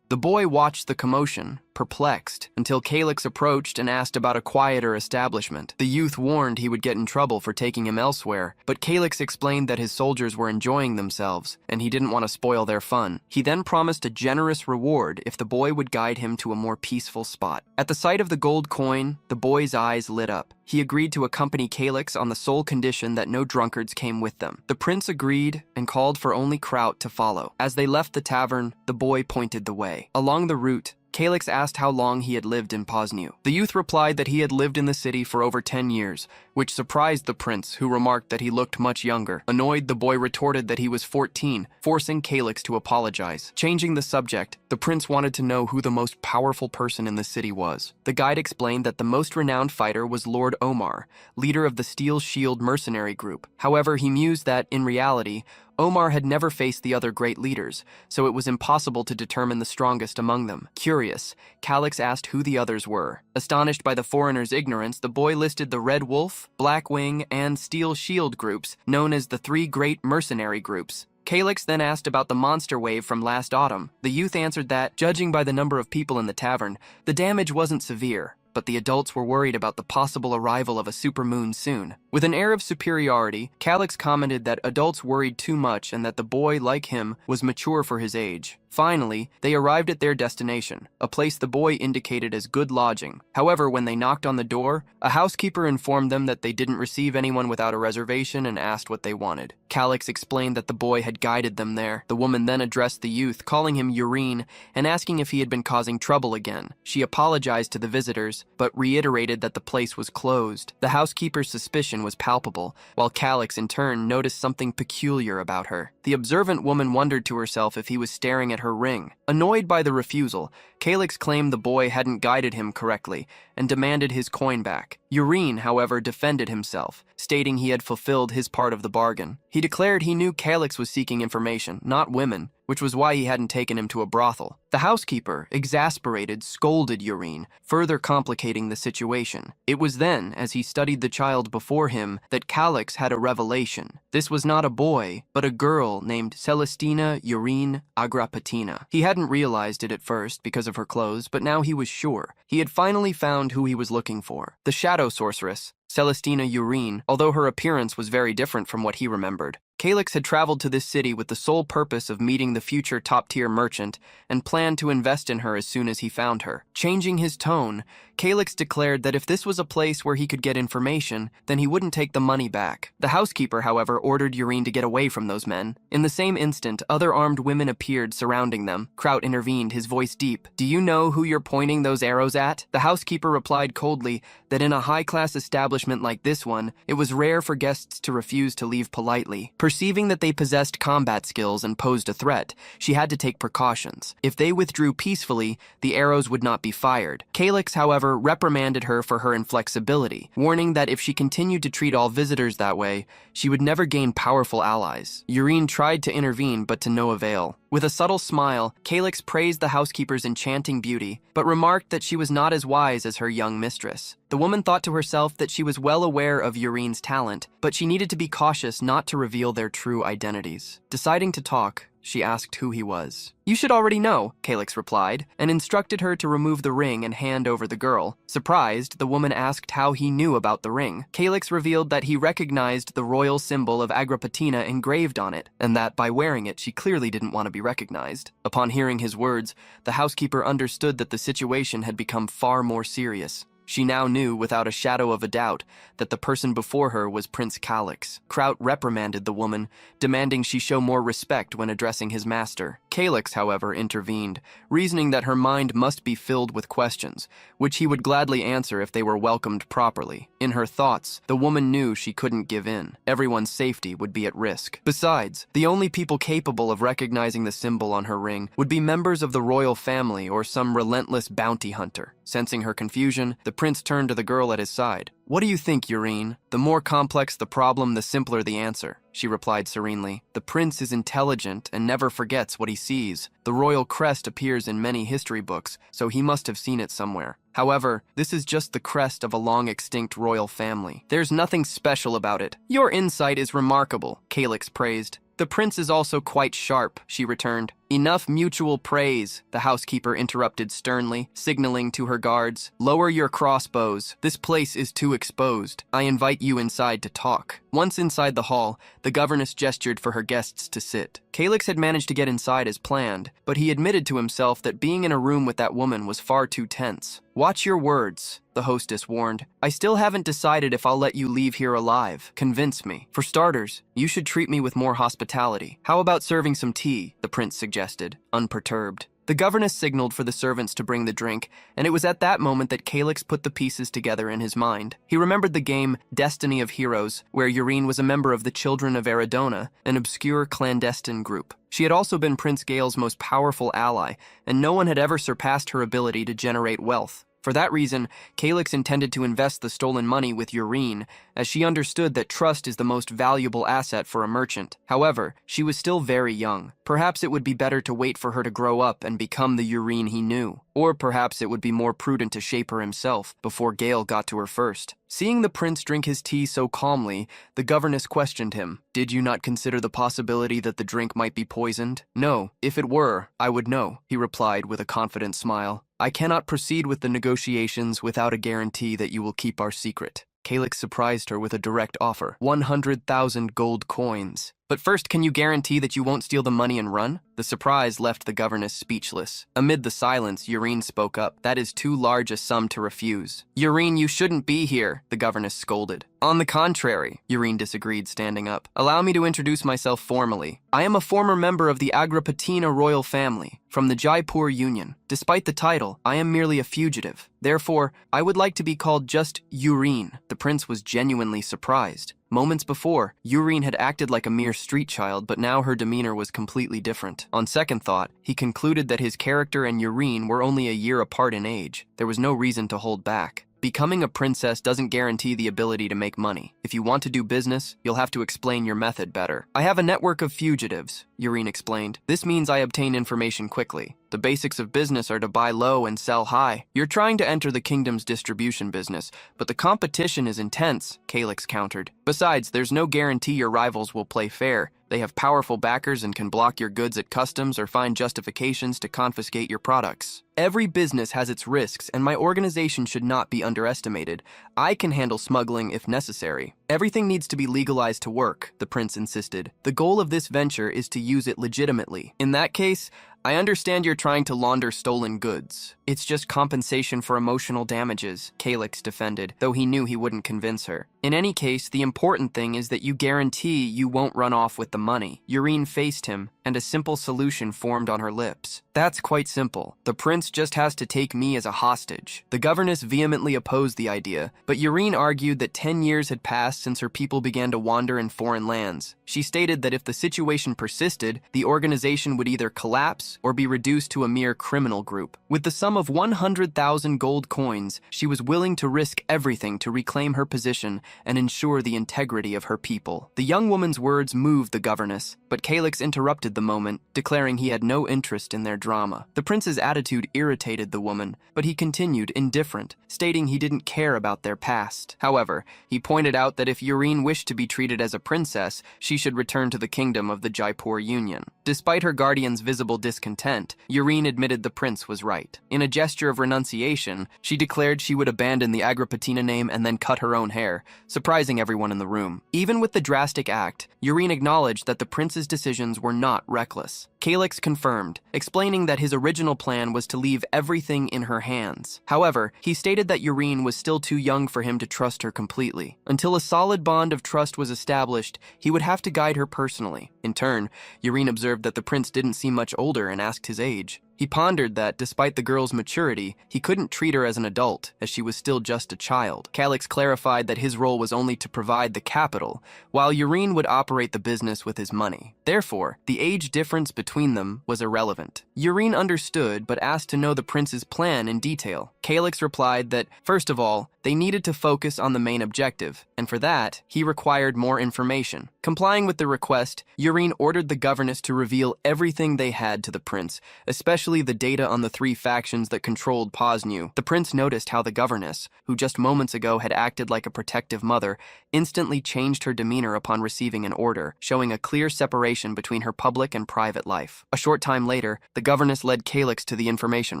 Speaker 1: The boy watched the commotion, perplexed, until Calix approached and asked about a quieter establishment. The youth warned he would get in trouble for taking him elsewhere, but Calix explained that his soldiers were enjoying themselves, and he didn't want to spoil their fun. He then promised a generous reward if the boy would guide him to a more peaceful spot. At the sight of the gold coin, the boy's eyes lit up. He agreed to accompany Calix on the sole condition that no drunkards came with them. The prince agreed and called for only Kraut to follow. As they left the tavern, the boy pointed the way. Along the route, Calix asked how long he had lived in Poznu. The youth replied that he had lived in the city for over 10 years, which surprised the prince, who remarked that he looked much younger. Annoyed, the boy retorted that he was 14, forcing Calix to apologize. Changing the subject, the prince wanted to know who the most powerful person in the city was. The guide explained that the most renowned fighter was Lord Omar, leader of the Steel Shield mercenary group. However, he mused that, in reality, Omar had never faced the other great leaders, so it was impossible to determine the strongest among them. Curious, Calix asked who the others were. Astonished by the foreigner's ignorance, the boy listed the Red Wolf, Black Wing, and Steel Shield groups, known as the three great mercenary groups. Calix then asked about the monster wave from last autumn. The youth answered that, judging by the number of people in the tavern, the damage wasn't severe, but the adults were worried about the possible arrival of a supermoon soon. With an air of superiority, Calix commented that adults worried too much and that the boy, like him, was mature for his age. Finally, they arrived at their destination, a place the boy indicated as good lodging. However, when they knocked on the door, a housekeeper informed them that they didn't receive anyone without a reservation and asked what they wanted. Calix explained that the boy had guided them there. The woman then addressed the youth, calling him Urine and asking if he had been causing trouble again. She apologized to the visitors, but reiterated that the place was closed. The housekeeper's suspicion was palpable, while Calix in turn noticed something peculiar about her. The observant woman wondered to herself if he was staring at her ring. Annoyed by the refusal, Calix claimed the boy hadn't guided him correctly and demanded his coin back. Urine, however, defended himself, stating he had fulfilled his part of the bargain. He declared he knew Calix was seeking information, not women, which was why he hadn't taken him to a brothel. The housekeeper, exasperated, scolded Urine, further complicating the situation. It was then, as he studied the child before him, that Calix had a revelation. This was not a boy, but a girl named Celestina Urine Agrippina. He hadn't realized it at first because of her clothes, but now he was sure. He had finally found who he was looking for. The shadow sorceress, Celestina Urine, although her appearance was very different from what he remembered. Calix had traveled to this city with the sole purpose of meeting the future top-tier merchant and planned to invest in her as soon as he found her. Changing his tone, Calix declared that if this was a place where he could get information, then he wouldn't take the money back. The housekeeper, however, ordered Urine to get away from those men. In the same instant, other armed women appeared surrounding them. Kraut intervened, his voice deep. "Do you know who you're pointing those arrows at?" The housekeeper replied coldly that in a high-class establishment like this one, it was rare for guests to refuse to leave politely. Perceiving that they possessed combat skills and posed a threat, she had to take precautions. If they withdrew peacefully, the arrows would not be fired. Calix, however, reprimanded her for her inflexibility, warning that if she continued to treat all visitors that way, she would never gain powerful allies. Urine tried to intervene, but to no avail. With a subtle smile, Calix praised the housekeeper's enchanting beauty, but remarked that she was not as wise as her young mistress. The woman thought to herself that she was well aware of Urine's talent, but she needed to be cautious not to reveal their true identities. Deciding to talk, she asked who he was. "You should already know," Calix replied, and instructed her to remove the ring and hand over the girl. Surprised, the woman asked how he knew about the ring. Calix revealed that he recognized the royal symbol of Agrippina engraved on it, and that by wearing it, she clearly didn't want to be recognized. Upon hearing his words, the housekeeper understood that the situation had become far more serious. She now knew, without a shadow of a doubt, that the person before her was Prince Calix. Kraut reprimanded the woman, demanding she show more respect when addressing his master. Calix, however, intervened, reasoning that her mind must be filled with questions, which he would gladly answer if they were welcomed properly. In her thoughts, the woman knew she couldn't give in. Everyone's safety would be at risk. Besides, the only people capable of recognizing the symbol on her ring would be members of the royal family or some relentless bounty hunter. Sensing her confusion, the prince turned to the girl at his side. "What do you think, Urine? The more complex the problem, the simpler the answer," she replied serenely. "The prince is intelligent and never forgets what he sees. The royal crest appears in many history books, so he must have seen it somewhere. However, this is just the crest of a long-extinct royal family. There's nothing special about it." "Your insight is remarkable," Calix praised. "The prince is also quite sharp," she returned. "Enough mutual praise," the housekeeper interrupted sternly, signaling to her guards. "Lower your crossbows. This place is too exposed. I invite you inside to talk." Once inside the hall, the governess gestured for her guests to sit. Calix had managed to get inside as planned, but he admitted to himself that being in a room with that woman was far too tense. "Watch your words," the hostess warned. "I still haven't decided if I'll let you leave here alive. Convince me. For starters, you should treat me with more hospitality. How about serving some tea?" the prince suggested, unperturbed. The governess signaled for the servants to bring the drink, and it was at that moment that Calix put the pieces together in his mind. He remembered the game Destiny of Heroes, where Urine was a member of the Children of Aridona, an obscure clandestine group. She had also been Prince Gale's most powerful ally, and no one had ever surpassed her ability to generate wealth. For that reason, Calix intended to invest the stolen money with Urine, as she understood that trust is the most valuable asset for a merchant. However, she was still very young. Perhaps it would be better to wait for her to grow up and become the Urine he knew. Or perhaps it would be more prudent to shape her himself before Gale got to her first. Seeing the prince drink his tea so calmly, the governess questioned him. "Did you not consider the possibility that the drink might be poisoned?" "No. If it were, I would know," he replied with a confident smile. "I cannot proceed with the negotiations without a guarantee that you will keep our secret." Calix surprised her with a direct offer. 100,000 gold coins. But first, can you guarantee that you won't steal the money and run? The surprise left the governess speechless. Amid the silence, Urine spoke up. That is too large a sum to refuse. Urine, you shouldn't be here, the governess scolded. On the contrary, Urine disagreed, standing up. Allow me to introduce myself formally. I am a former member of the Agripatina royal family, from the Jaipur Union. Despite the title, I am merely a fugitive. Therefore, I would like to be called just Urine. The prince was genuinely surprised. Moments before, Urine had acted like a mere street child, but now her demeanor was completely different. On second thought, he concluded that his character and Urine were only a year apart in age. There was no reason to hold back. Becoming a princess doesn't guarantee the ability to make money. If you want to do business, you'll have to explain your method better. I have a network of fugitives, Urine explained. This means I obtain information quickly. The basics of business are to buy low and sell high. You're trying to enter the kingdom's distribution business, but the competition is intense, Calyx countered. Besides, there's no guarantee your rivals will play fair. They have powerful backers and can block your goods at customs or find justifications to confiscate your products. Every business has its risks, and my organization should not be underestimated. I can handle smuggling if necessary. Everything needs to be legalized to work, the prince insisted. The goal of this venture is to use it legitimately. In that case, I understand you're trying to launder stolen goods. It's just compensation for emotional damages, Calyx defended, though he knew he wouldn't convince her. In any case, the important thing is that you guarantee you won't run off with the money. Urine faced him, and a simple solution formed on her lips. That's quite simple. The prince just has to take me as a hostage. The governess vehemently opposed the idea, but Urine argued that 10 years had passed since her people began to wander in foreign lands. She stated that if the situation persisted, the organization would either collapse or be reduced to a mere criminal group. With the sum of 100,000 gold coins, she was willing to risk everything to reclaim her position and ensure the integrity of her people. The young woman's words moved the governess, but Calyx interrupted the moment, declaring he had no interest in their drama. The prince's attitude irritated the woman, but he continued indifferent, stating he didn't care about their past. However, he pointed out that if Urine wished to be treated as a princess, she should return to the kingdom of the Jaipur Union. Despite her guardian's visible discontent, Urine admitted the prince was right. In a gesture of renunciation, she declared she would abandon the Agripatina name and then cut her own hair, surprising everyone in the room. Even with the drastic act, Urine acknowledged that the prince's decisions were not reckless. Calyx confirmed, explaining that his original plan was to leave everything in her hands. However, he stated that Urine was still too young for him to trust her completely. Until a solid bond of trust was established, he would have to guide her personally. In turn, Urine observed that the prince didn't seem much older and asked his age. He pondered that, despite the girl's maturity, he couldn't treat her as an adult, as she was still just a child. Calyx clarified that his role was only to provide the capital, while Urine would operate the business with his money. Therefore, the age difference between them was irrelevant. Urine understood, but asked to know the prince's plan in detail. Calyx replied that, first of all, they needed to focus on the main objective, and for that, he required more information. Complying with the request, Urine ordered the governess to reveal everything they had to the prince, especially the data on the 3 factions that controlled Posnu. The prince noticed how the governess, who just moments ago had acted like a protective mother, instantly changed her demeanor upon receiving an order, showing a clear separation between her public and private life. A short time later, the governess led Calyx to the information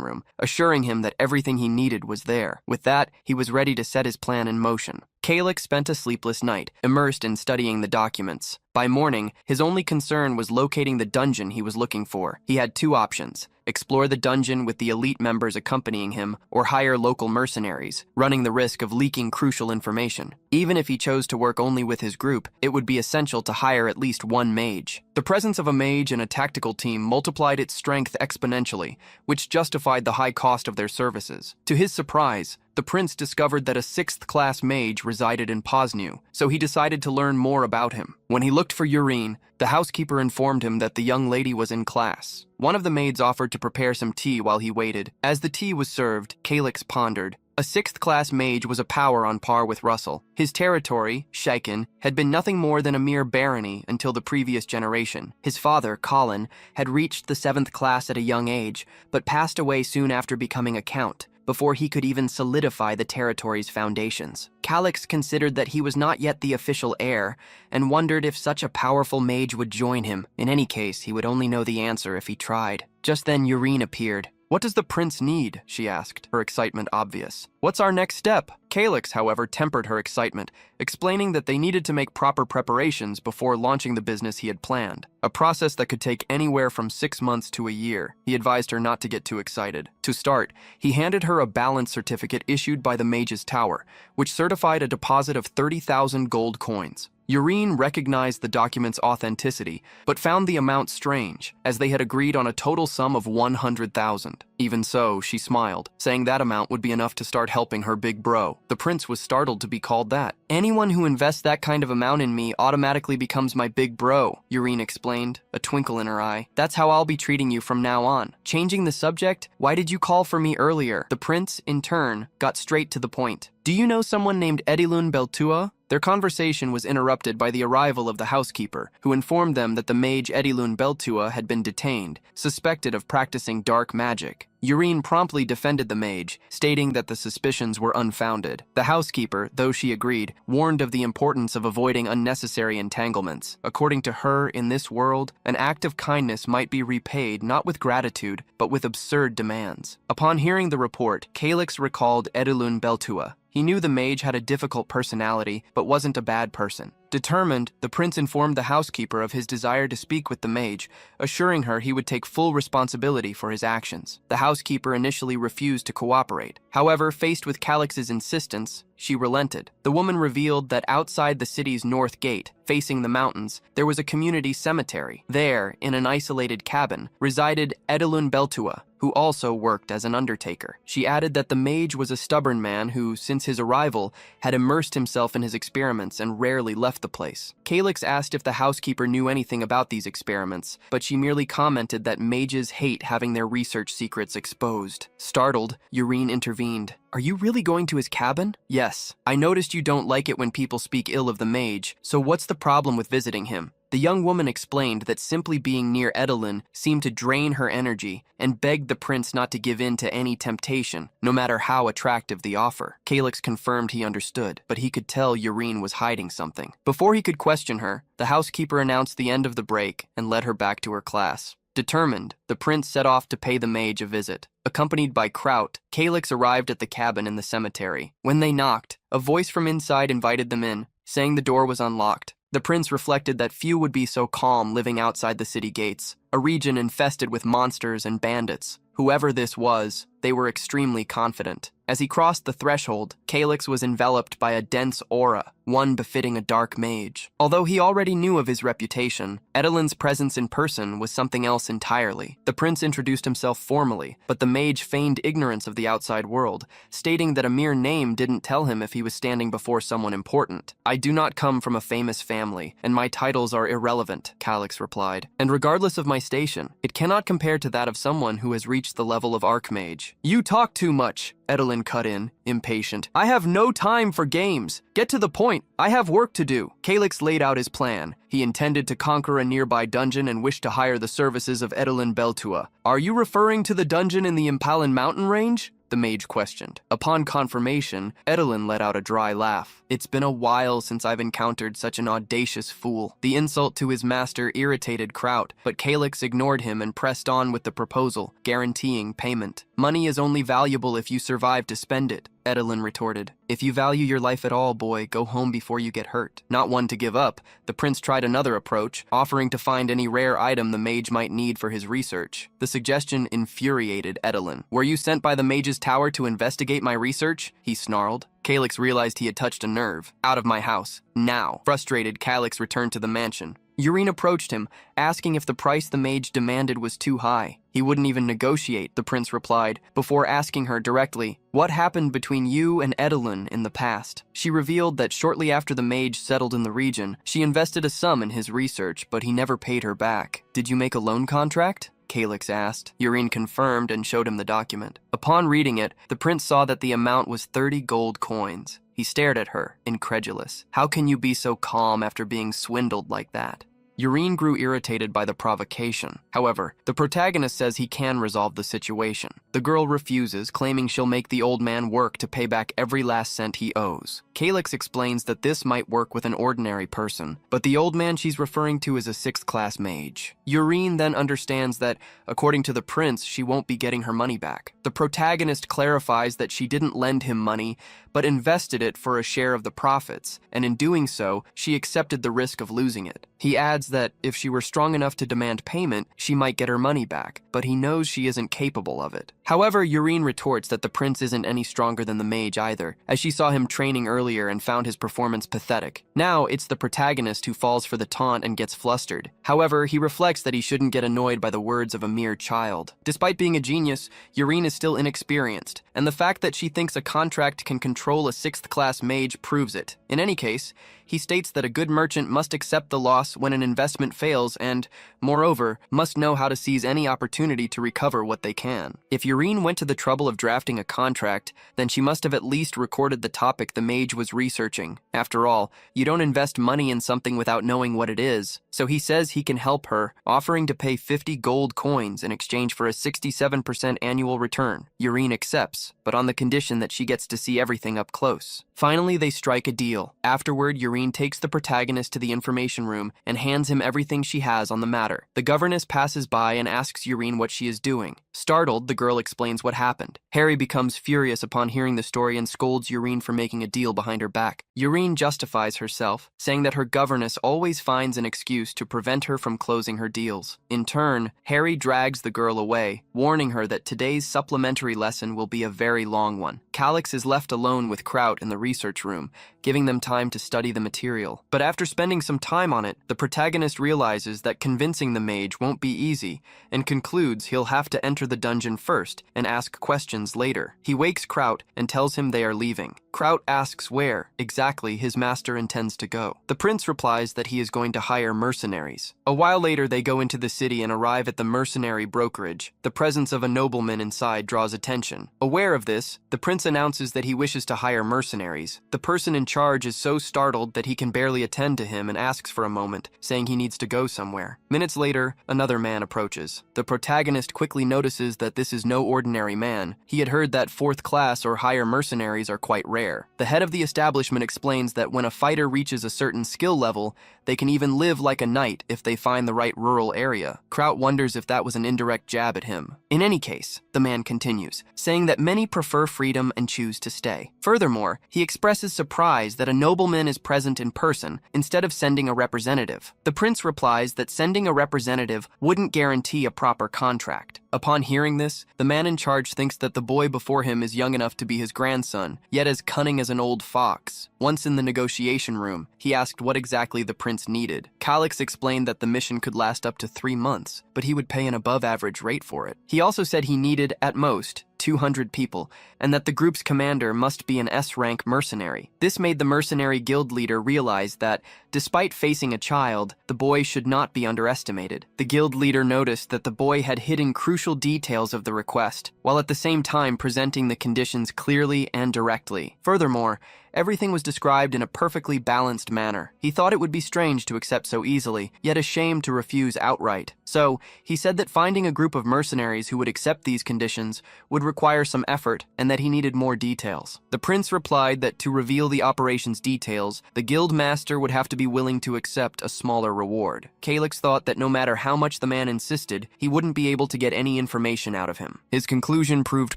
Speaker 1: room, assuring him that everything he needed was there. With that, he was ready to set his plan in motion. Calyx spent a sleepless night, immersed in studying the documents. By morning, his only concern was locating the dungeon he was looking for. He had 2 options: explore the dungeon with the elite members accompanying him, or hire local mercenaries, running the risk of leaking crucial information. Even if he chose to work only with his group, it would be essential to hire at least 1 mage. The presence of a mage and a tactical team multiplied its strength exponentially, which justified the high cost of their services. To his surprise, the prince discovered that a 6th-class mage resided in Posnu, so he decided to learn more about him. When he looked for Urine, the housekeeper informed him that the young lady was in class. One of the maids offered to prepare some tea while he waited. As the tea was served, Calyx pondered. A 6th-class mage was a power on par with Russell. His territory, Shaiken, had been nothing more than a mere barony until the previous generation. His father, Colin, had reached the 7th class at a young age, but passed away soon after becoming a count, before he could even solidify the territory's foundations. Calyx considered that he was not yet the official heir, and wondered if such a powerful mage would join him. In any case, he would only know the answer if he tried. Just then, Urine appeared. What does the prince need? She asked, her excitement obvious. What's our next step? Calyx, however, tempered her excitement, explaining that they needed to make proper preparations before launching the business he had planned, a process that could take anywhere from 6 months to a year. He advised her not to get too excited. To start, he handed her a balance certificate issued by the Mage's Tower, which certified a deposit of 30,000 gold coins. Urine recognized the document's authenticity, but found the amount strange, as they had agreed on a total sum of 100,000. Even so, she smiled, saying that amount would be enough to start helping her big bro. The prince was startled to be called that. Anyone who invests that kind of amount in me automatically becomes my big bro, Urine explained, a twinkle in her eye. That's how I'll be treating you from now on. Changing the subject, why did you call for me earlier? The prince, in turn, got straight to the point. Do you know someone named Edilun Beltua? Their conversation was interrupted by the arrival of the housekeeper, who informed them that the mage Edilun Beltua had been detained, suspected of practicing dark magic. Urine promptly defended the mage, stating that the suspicions were unfounded. The housekeeper, though she agreed, warned of the importance of avoiding unnecessary entanglements. According to her, in this world, an act of kindness might be repaid not with gratitude, but with absurd demands. Upon hearing the report, Calyx recalled Edilun Beltua. He knew the mage had a difficult personality, but wasn't a bad person. Determined, the prince informed the housekeeper of his desire to speak with the mage, assuring her he would take full responsibility for his actions. The housekeeper initially refused to cooperate. However, faced with Calyx's insistence, she relented. The woman revealed that outside the city's north gate, facing the mountains, there was a community cemetery. There, in an isolated cabin, resided Edilun Beltua, who also worked as an undertaker. She added that the mage was a stubborn man who, since his arrival, had immersed himself in his experiments and rarely left the place. Calyx asked if the housekeeper knew anything about these experiments, but she merely commented that mages hate having their research secrets exposed. Startled, Urine intervened. Are you really going to his cabin? Yes. I noticed you don't like it when people speak ill of the mage, so what's the problem with visiting him? The young woman explained that simply being near Edilun seemed to drain her energy and begged the prince not to give in to any temptation, no matter how attractive the offer. Calyx confirmed he understood, but he could tell Urine was hiding something. Before he could question her, the housekeeper announced the end of the break and led her back to her class. Determined, the prince set off to pay the mage a visit. Accompanied by Kraut, Calyx arrived at the cabin in the cemetery. When they knocked, a voice from inside invited them in, saying the door was unlocked. The prince reflected that few would be so calm living outside the city gates, a region infested with monsters and bandits. Whoever this was, they were extremely confident. As he crossed the threshold, Calyx was enveloped by a dense aura, one befitting a dark mage. Although he already knew of his reputation, Edilun's presence in person was something else entirely. The prince introduced himself formally, but the mage feigned ignorance of the outside world, stating that a mere name didn't tell him if he was standing before someone important. I do not come from a famous family, and my titles are irrelevant, Calyx replied. And regardless of my station, it cannot compare to that of someone who has reached the level of Archmage. You talk too much, Edilun cut in, impatient. I have no time for games. Get to the point. I have work to do. Calyx laid out his plan. He intended to conquer a nearby dungeon and wished to hire the services of Edilun Beltua. Are you referring to the dungeon in the Impalan mountain range? The mage questioned. Upon confirmation, Edilun let out a dry laugh. It's been a while since I've encountered such an audacious fool. The insult to his master irritated Kraut, but Calyx ignored him and pressed on with the proposal, guaranteeing payment. Money is only valuable if you survive to spend it, Edilun retorted. If you value your life at all, boy, go home before you get hurt. Not one to give up, the prince tried another approach, offering to find any rare item the mage might need for his research. The suggestion infuriated Edilun. Were you sent by the mage's tower to investigate my research? He snarled. Calyx realized he had touched a nerve. Out of my house. Now. Frustrated, Calyx returned to the mansion. Urine approached him, asking if the price the mage demanded was too high. He wouldn't even negotiate, the prince replied, before asking her directly, what happened between you and Edilun in the past? She revealed that shortly after the mage settled in the region, she invested a sum in his research, but he never paid her back. Did you make a loan contract? Calyx asked. Urine confirmed and showed him the document. Upon reading it, the prince saw that the amount was 30 gold coins. He stared at her, incredulous. How can you be so calm after being swindled like that? Yurine grew irritated by the provocation. However, the protagonist says he can resolve the situation. The girl refuses, claiming she'll make the old man work to pay back every last cent he owes. Calyx explains that this might work with an ordinary person, but the old man she's referring to is a 6th class mage. Yurine then understands that, according to the prince, she won't be getting her money back. The protagonist clarifies that she didn't lend him money, but invested it for a share of the profits, and in doing so, she accepted the risk of losing it. He adds that if she were strong enough to demand payment, she might get her money back, but he knows she isn't capable of it. However, Yurine retorts that the prince isn't any stronger than the mage either, as she saw him training earlier and found his performance pathetic. Now, it's the protagonist who falls for the taunt and gets flustered. However, he reflects that he shouldn't get annoyed by the words of a mere child. Despite being a genius, Yurine is still inexperienced, and the fact that she thinks a contract can control a 6th class mage proves it. In any case, he states that a good merchant must accept the loss when an investment fails and, moreover, must know how to seize any opportunity to recover what they can. If Yurine went to the trouble of drafting a contract, then she must have at least recorded the topic the mage was researching. After all, you don't invest money in something without knowing what it is. So he says he can help her, offering to pay 50 gold coins in exchange for a 67% annual return. Yurine accepts, but on the condition that she gets to see everything up close. Finally, they strike a deal. Afterward, Yurine takes the protagonist to the information room and hands him everything she has on the matter. The governess passes by and asks Yurine what she is doing. Startled, the girl explains what happened. Harry becomes furious upon hearing the story and scolds Yurine for making a deal behind her back. Yurine justifies herself, saying that her governess always finds an excuse to prevent her from closing her deals. In turn, Harry drags the girl away, warning her that today's supplementary lesson will be a very long one. Calyx is left alone with Kraut in the research room, giving them time to study the material. But after spending some time on it, the protagonist realizes that convincing the mage won't be easy, and concludes he'll have to enter the dungeon first and ask questions later. He wakes Kraut and tells him they are leaving. Kraut asks where, exactly, his master intends to go. The prince replies that he is going to hire mercenaries. A while later, they go into the city and arrive at the mercenary brokerage. The presence of a nobleman inside draws attention. Aware of this, the prince announces that he wishes to hire mercenaries. The person in charge is so startled that he can barely attend to him and asks for a moment, saying he needs to go somewhere. Minutes later, another man approaches. The protagonist quickly notices that this is no ordinary man. He had heard that 4th class or higher mercenaries are quite rare. The head of the establishment explains that when a fighter reaches a certain skill level, they can even live like a knight if they find the right rural area. Kraut wonders if that was an indirect jab at him. In any case, the man continues, saying that many prefer freedom and choose to stay. Furthermore, he expresses surprise that a nobleman is present in person instead of sending a representative. The prince replies that sending a representative wouldn't guarantee a proper contract. Upon hearing this, the man in charge thinks that the boy before him is young enough to be his grandson, yet as cunning as an old fox. Once in the negotiation room, he asked what exactly the prince needed. Calyx explained that the mission could last up to 3 months, but he would pay an above-average rate for it. He also said he needed, at most, 200 people, and that the group's commander must be an S-rank mercenary. This made the mercenary guild leader realize that, despite facing a child, the boy should not be underestimated. The guild leader noticed that the boy had hidden crucial details of the request, while at the same time presenting the conditions clearly and directly. Furthermore, everything was described in a perfectly balanced manner. He thought it would be strange to accept so easily, yet ashamed to refuse outright. So, he said that finding a group of mercenaries who would accept these conditions would require some effort and that he needed more details. The prince replied that to reveal the operation's details, the guild master would have to be willing to accept a smaller reward. Calyx thought that no matter how much the man insisted, he wouldn't be able to get any information out of him. His conclusion proved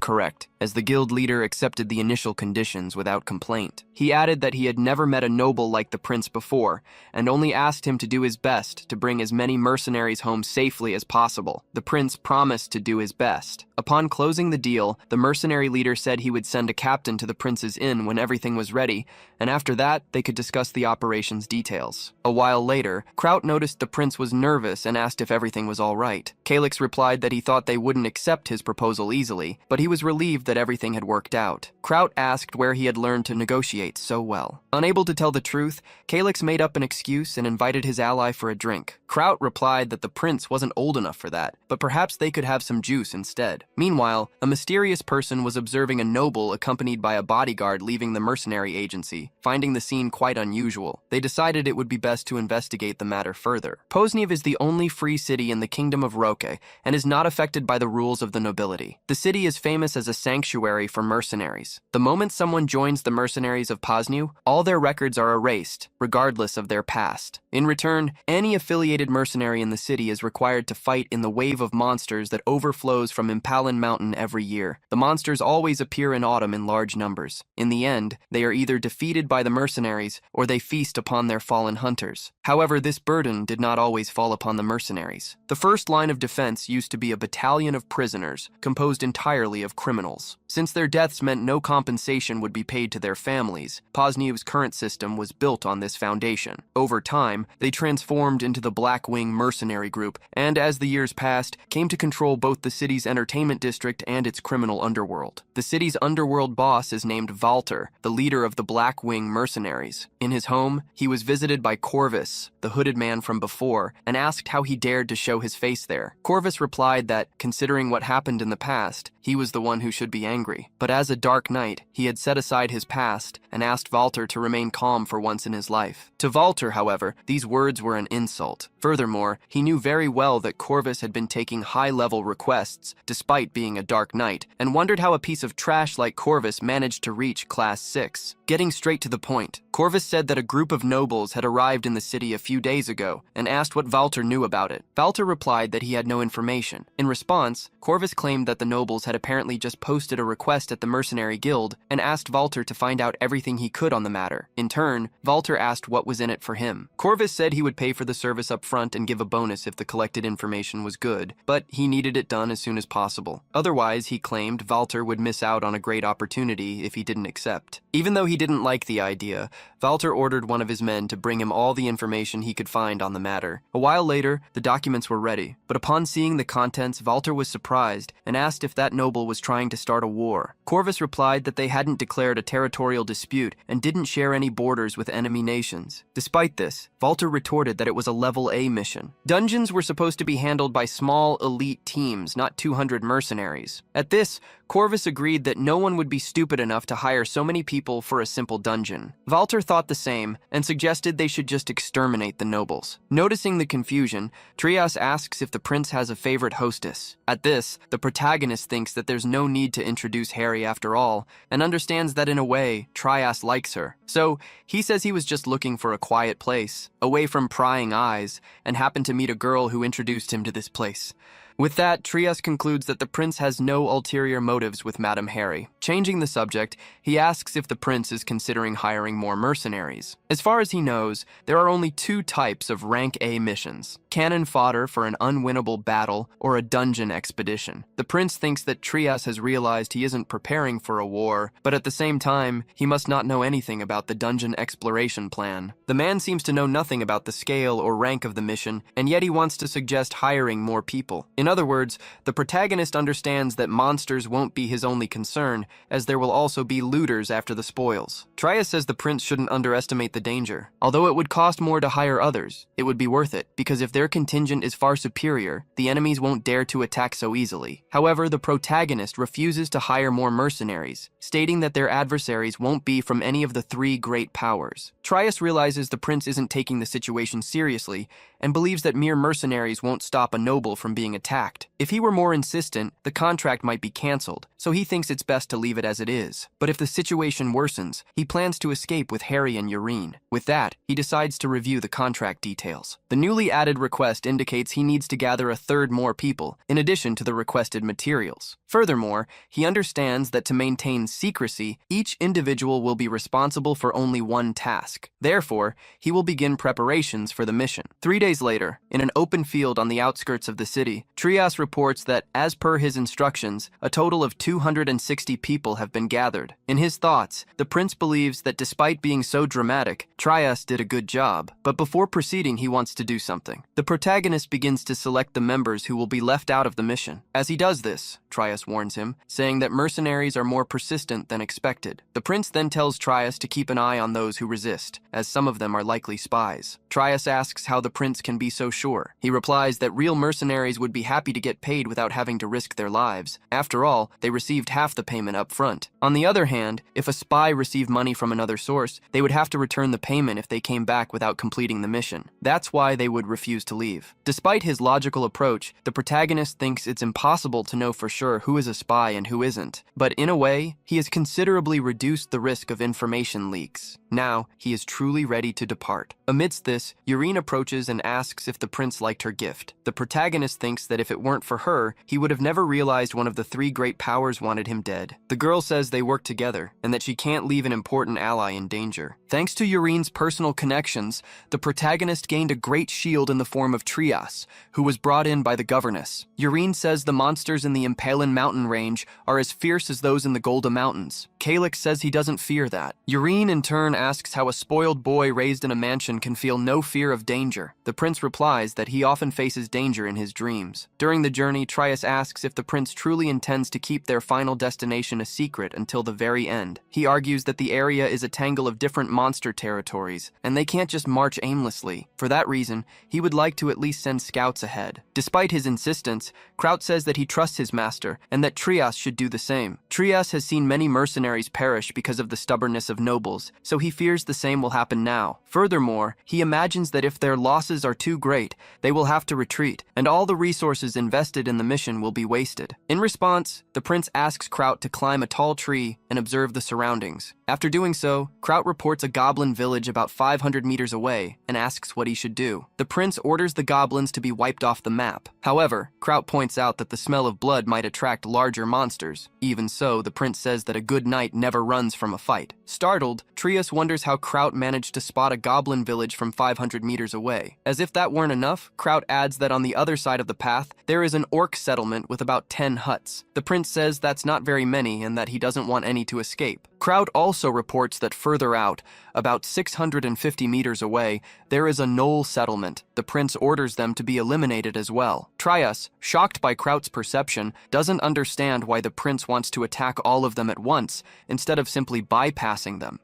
Speaker 1: correct, as the guild leader accepted the initial conditions without complaint. He added that he had never met a noble like the prince before, and only asked him to do his best to bring as many mercenaries home safely as possible. The prince promised to do his best. Upon closing the deal, the mercenary leader said he would send a captain to the prince's inn when everything was ready, and after that, they could discuss the operation's details. A while later, Kraut noticed the prince was nervous and asked if everything was all right. Calyx replied that he thought they wouldn't accept his proposal easily, but he was relieved that everything had worked out. Kraut asked where he had learned to negotiate negotiate so well. Unable to tell the truth, Calyx made up an excuse and invited his ally for a drink. Kraut replied that the prince wasn't old enough for that, but perhaps they could have some juice instead. Meanwhile, a mysterious person was observing a noble accompanied by a bodyguard leaving the mercenary agency. Finding the scene quite unusual, they decided it would be best to investigate the matter further. Pozniev is the only free city in the kingdom of Roke and is not affected by the rules of the nobility. The city is famous as a sanctuary for mercenaries. The moment someone joins the mercenaries of Pozniev, all their records are erased, regardless of their past. In return, any affiliated mercenary in the city is required to fight in the wave of monsters that overflows from Impalin Mountain every year. The monsters always appear in autumn in large numbers. In the end, they are either defeated by the mercenaries or they feast upon their fallen hunters. However, this burden did not always fall upon the mercenaries. The first line of defense used to be a battalion of prisoners, composed entirely of criminals. Since their deaths meant no compensation would be paid to their families, Pozniev's current system was built on this foundation. Over time, they transformed into the Black Wing mercenary group, and as the years passed, came to control both the city's entertainment district and its criminal underworld. The city's underworld boss is named Walter, the leader of the Black Wing mercenaries. In his home, he was visited by Corvus, the hooded man from before, and asked how he dared to show his face there. Corvus replied that, considering what happened in the past, he was the one who should be angry. But as a Dark Knight, he had set aside his past and asked Walter to remain calm for once in his life. To Walter, however, these words were an insult. Furthermore, he knew very well that Corvus had been taking high-level requests despite being a Dark Knight, and wondered how a piece of trash like Corvus managed to reach Class 6. Getting straight to the point, Corvus said that a group of nobles had arrived in the city a few days ago and asked what Walter knew about it. Walter replied that he had no information. In response, Corvus claimed that the nobles had apparently just posted a request at the mercenary guild and asked Walter to find out everything he could on the matter. In turn, Walter asked what was in it for him. Corvus said he would pay for the service up front and give a bonus if the collected information was good, but he needed it done as soon as possible. Otherwise, he claimed Walter would miss out on a great opportunity if he didn't accept. Even though he didn't like the idea, Walter ordered one of his men to bring him all the information he could find on the matter. A while later, the documents were ready, but upon seeing the contents, Walter was surprised and asked if that noble was trying to start a war. Corvus replied that they hadn't declared a territorial dispute and didn't share any borders with enemy nations. Despite this, Walter retorted that it was a level A mission. Dungeons were supposed to be handled by small, elite teams, not 200 mercenaries. At this, Corvus agreed that no one would be stupid enough to hire so many people for a simple dungeon. Walter thought the same and suggested they should just exterminate the nobles. Noticing the confusion, Trias asks if the prince has a favorite hostess. At this, the protagonist thinks that there's no need to introduce Harry after all, and understands that in a way, Trias likes her. So, he says he was just looking for a quiet place, away from prying eyes, and happened to meet a girl who introduced him to this place. With that, Trias concludes that the prince has no ulterior motives with Madame Harry. Changing the subject, he asks if the prince is considering hiring more mercenaries. As far as he knows, there are only two types of rank A missions: cannon fodder for an unwinnable battle or a dungeon expedition. The prince thinks that Trias has realized he isn't preparing for a war, but at the same time, he must not know anything about the dungeon exploration plan. The man seems to know nothing about the scale or rank of the mission, and yet he wants to suggest hiring more people. In other words, the protagonist understands that monsters won't be his only concern, as there will also be looters after the spoils. Trias says the prince shouldn't underestimate the danger. Although it would cost more to hire others, it would be worth it, because if their contingent is far superior, the enemies won't dare to attack so easily. However, the protagonist refuses to hire more mercenaries, stating that their adversaries won't be from any of the three great powers. Trias realizes the prince isn't taking the situation seriously, and believes that mere mercenaries won't stop a noble from being attacked. If he were more insistent, the contract might be cancelled, so he thinks it's best to leave it as it is. But if the situation worsens, he plans to escape with Harry and Urine. With that, he decides to review the contract details. The newly added request indicates he needs to gather a third more people, in addition to the requested materials. Furthermore, he understands that to maintain secrecy, each individual will be responsible for only one task. Therefore, he will begin preparations for the mission. 3 days later, in an open field on the outskirts of the city, Trias reports that, as per his instructions, a total of 260 people have been gathered. In his thoughts, the prince believes that despite being so dramatic, Trias did a good job. But before proceeding, he wants to do something. The protagonist begins to select the members who will be left out of the mission. As he does this, Trias warns him, saying that mercenaries are more persistent than expected. The prince then tells Trias to keep an eye on those who resist, as some of them are likely spies. Trias asks how the prince can be so sure. He replies that real mercenaries would be happy to get paid without having to risk their lives. After all, they received half the payment up front. On the other hand, if a spy received money from another source, they would have to return the payment if they came back without completing the mission. That's why they would refuse to leave. Despite his logical approach, the protagonist thinks it's impossible to know for sure who is a spy and who isn't. But in a way, he has considerably reduced the risk of information leaks. Now, he is truly ready to depart. Amidst this, Yurine approaches and asks if the prince liked her gift. The protagonist thinks that if it weren't for her, he would have never realized one of the three great powers wanted him dead. The girl says they work together, and that she can't leave an important ally in danger. Thanks to Yurine's personal connections, the protagonist gained a great shield in the form of Trias, who was brought in by the governess. Yurine says the monsters in the Impalin mountain range are as fierce as those in the Golda Mountains. Kalix says he doesn't fear that. Yurine in turn asks how a spoiled boy raised in a mansion can feel no fear of danger. The prince replies that he often faces danger in his dreams. During the journey, Trias asks if the prince truly intends to keep their final destination a secret until the very end. He argues that the area is a tangle of different monster territories, and they can't just march aimlessly. For that reason, he would like to at least send scouts ahead. Despite his insistence, Kraut says that he trusts his master, and that Trias should do the same. Trias has seen many mercenaries perish because of the stubbornness of nobles, so he fears the same will happen now. Furthermore, he imagines that if their losses are too great, they will have to retreat, and all the resources invested in the mission will be wasted. In response, the prince asks Kraut to climb a tall tree and observe the surroundings. After doing so, Kraut reports a goblin village about 500 meters away and asks what he should do. The prince orders the goblins to be wiped off the map. However, Kraut points out that the smell of blood might attract larger monsters. Even so, the prince says that a good knight never runs from a fight. Startled, Trias wonders how Kraut managed to spot a goblin village from 500 meters away. As if that weren't enough, Kraut adds that on the other side of the path, there is an orc settlement with about 10 huts. The prince says that's not very many and that he doesn't want any to escape. Kraut also reports that further out, about 650 meters away, there is a knoll settlement. The prince orders them to be eliminated as well. Trias, shocked by Kraut's perception, doesn't understand why the prince wants to attack all of them at once, instead of simply bypassing them.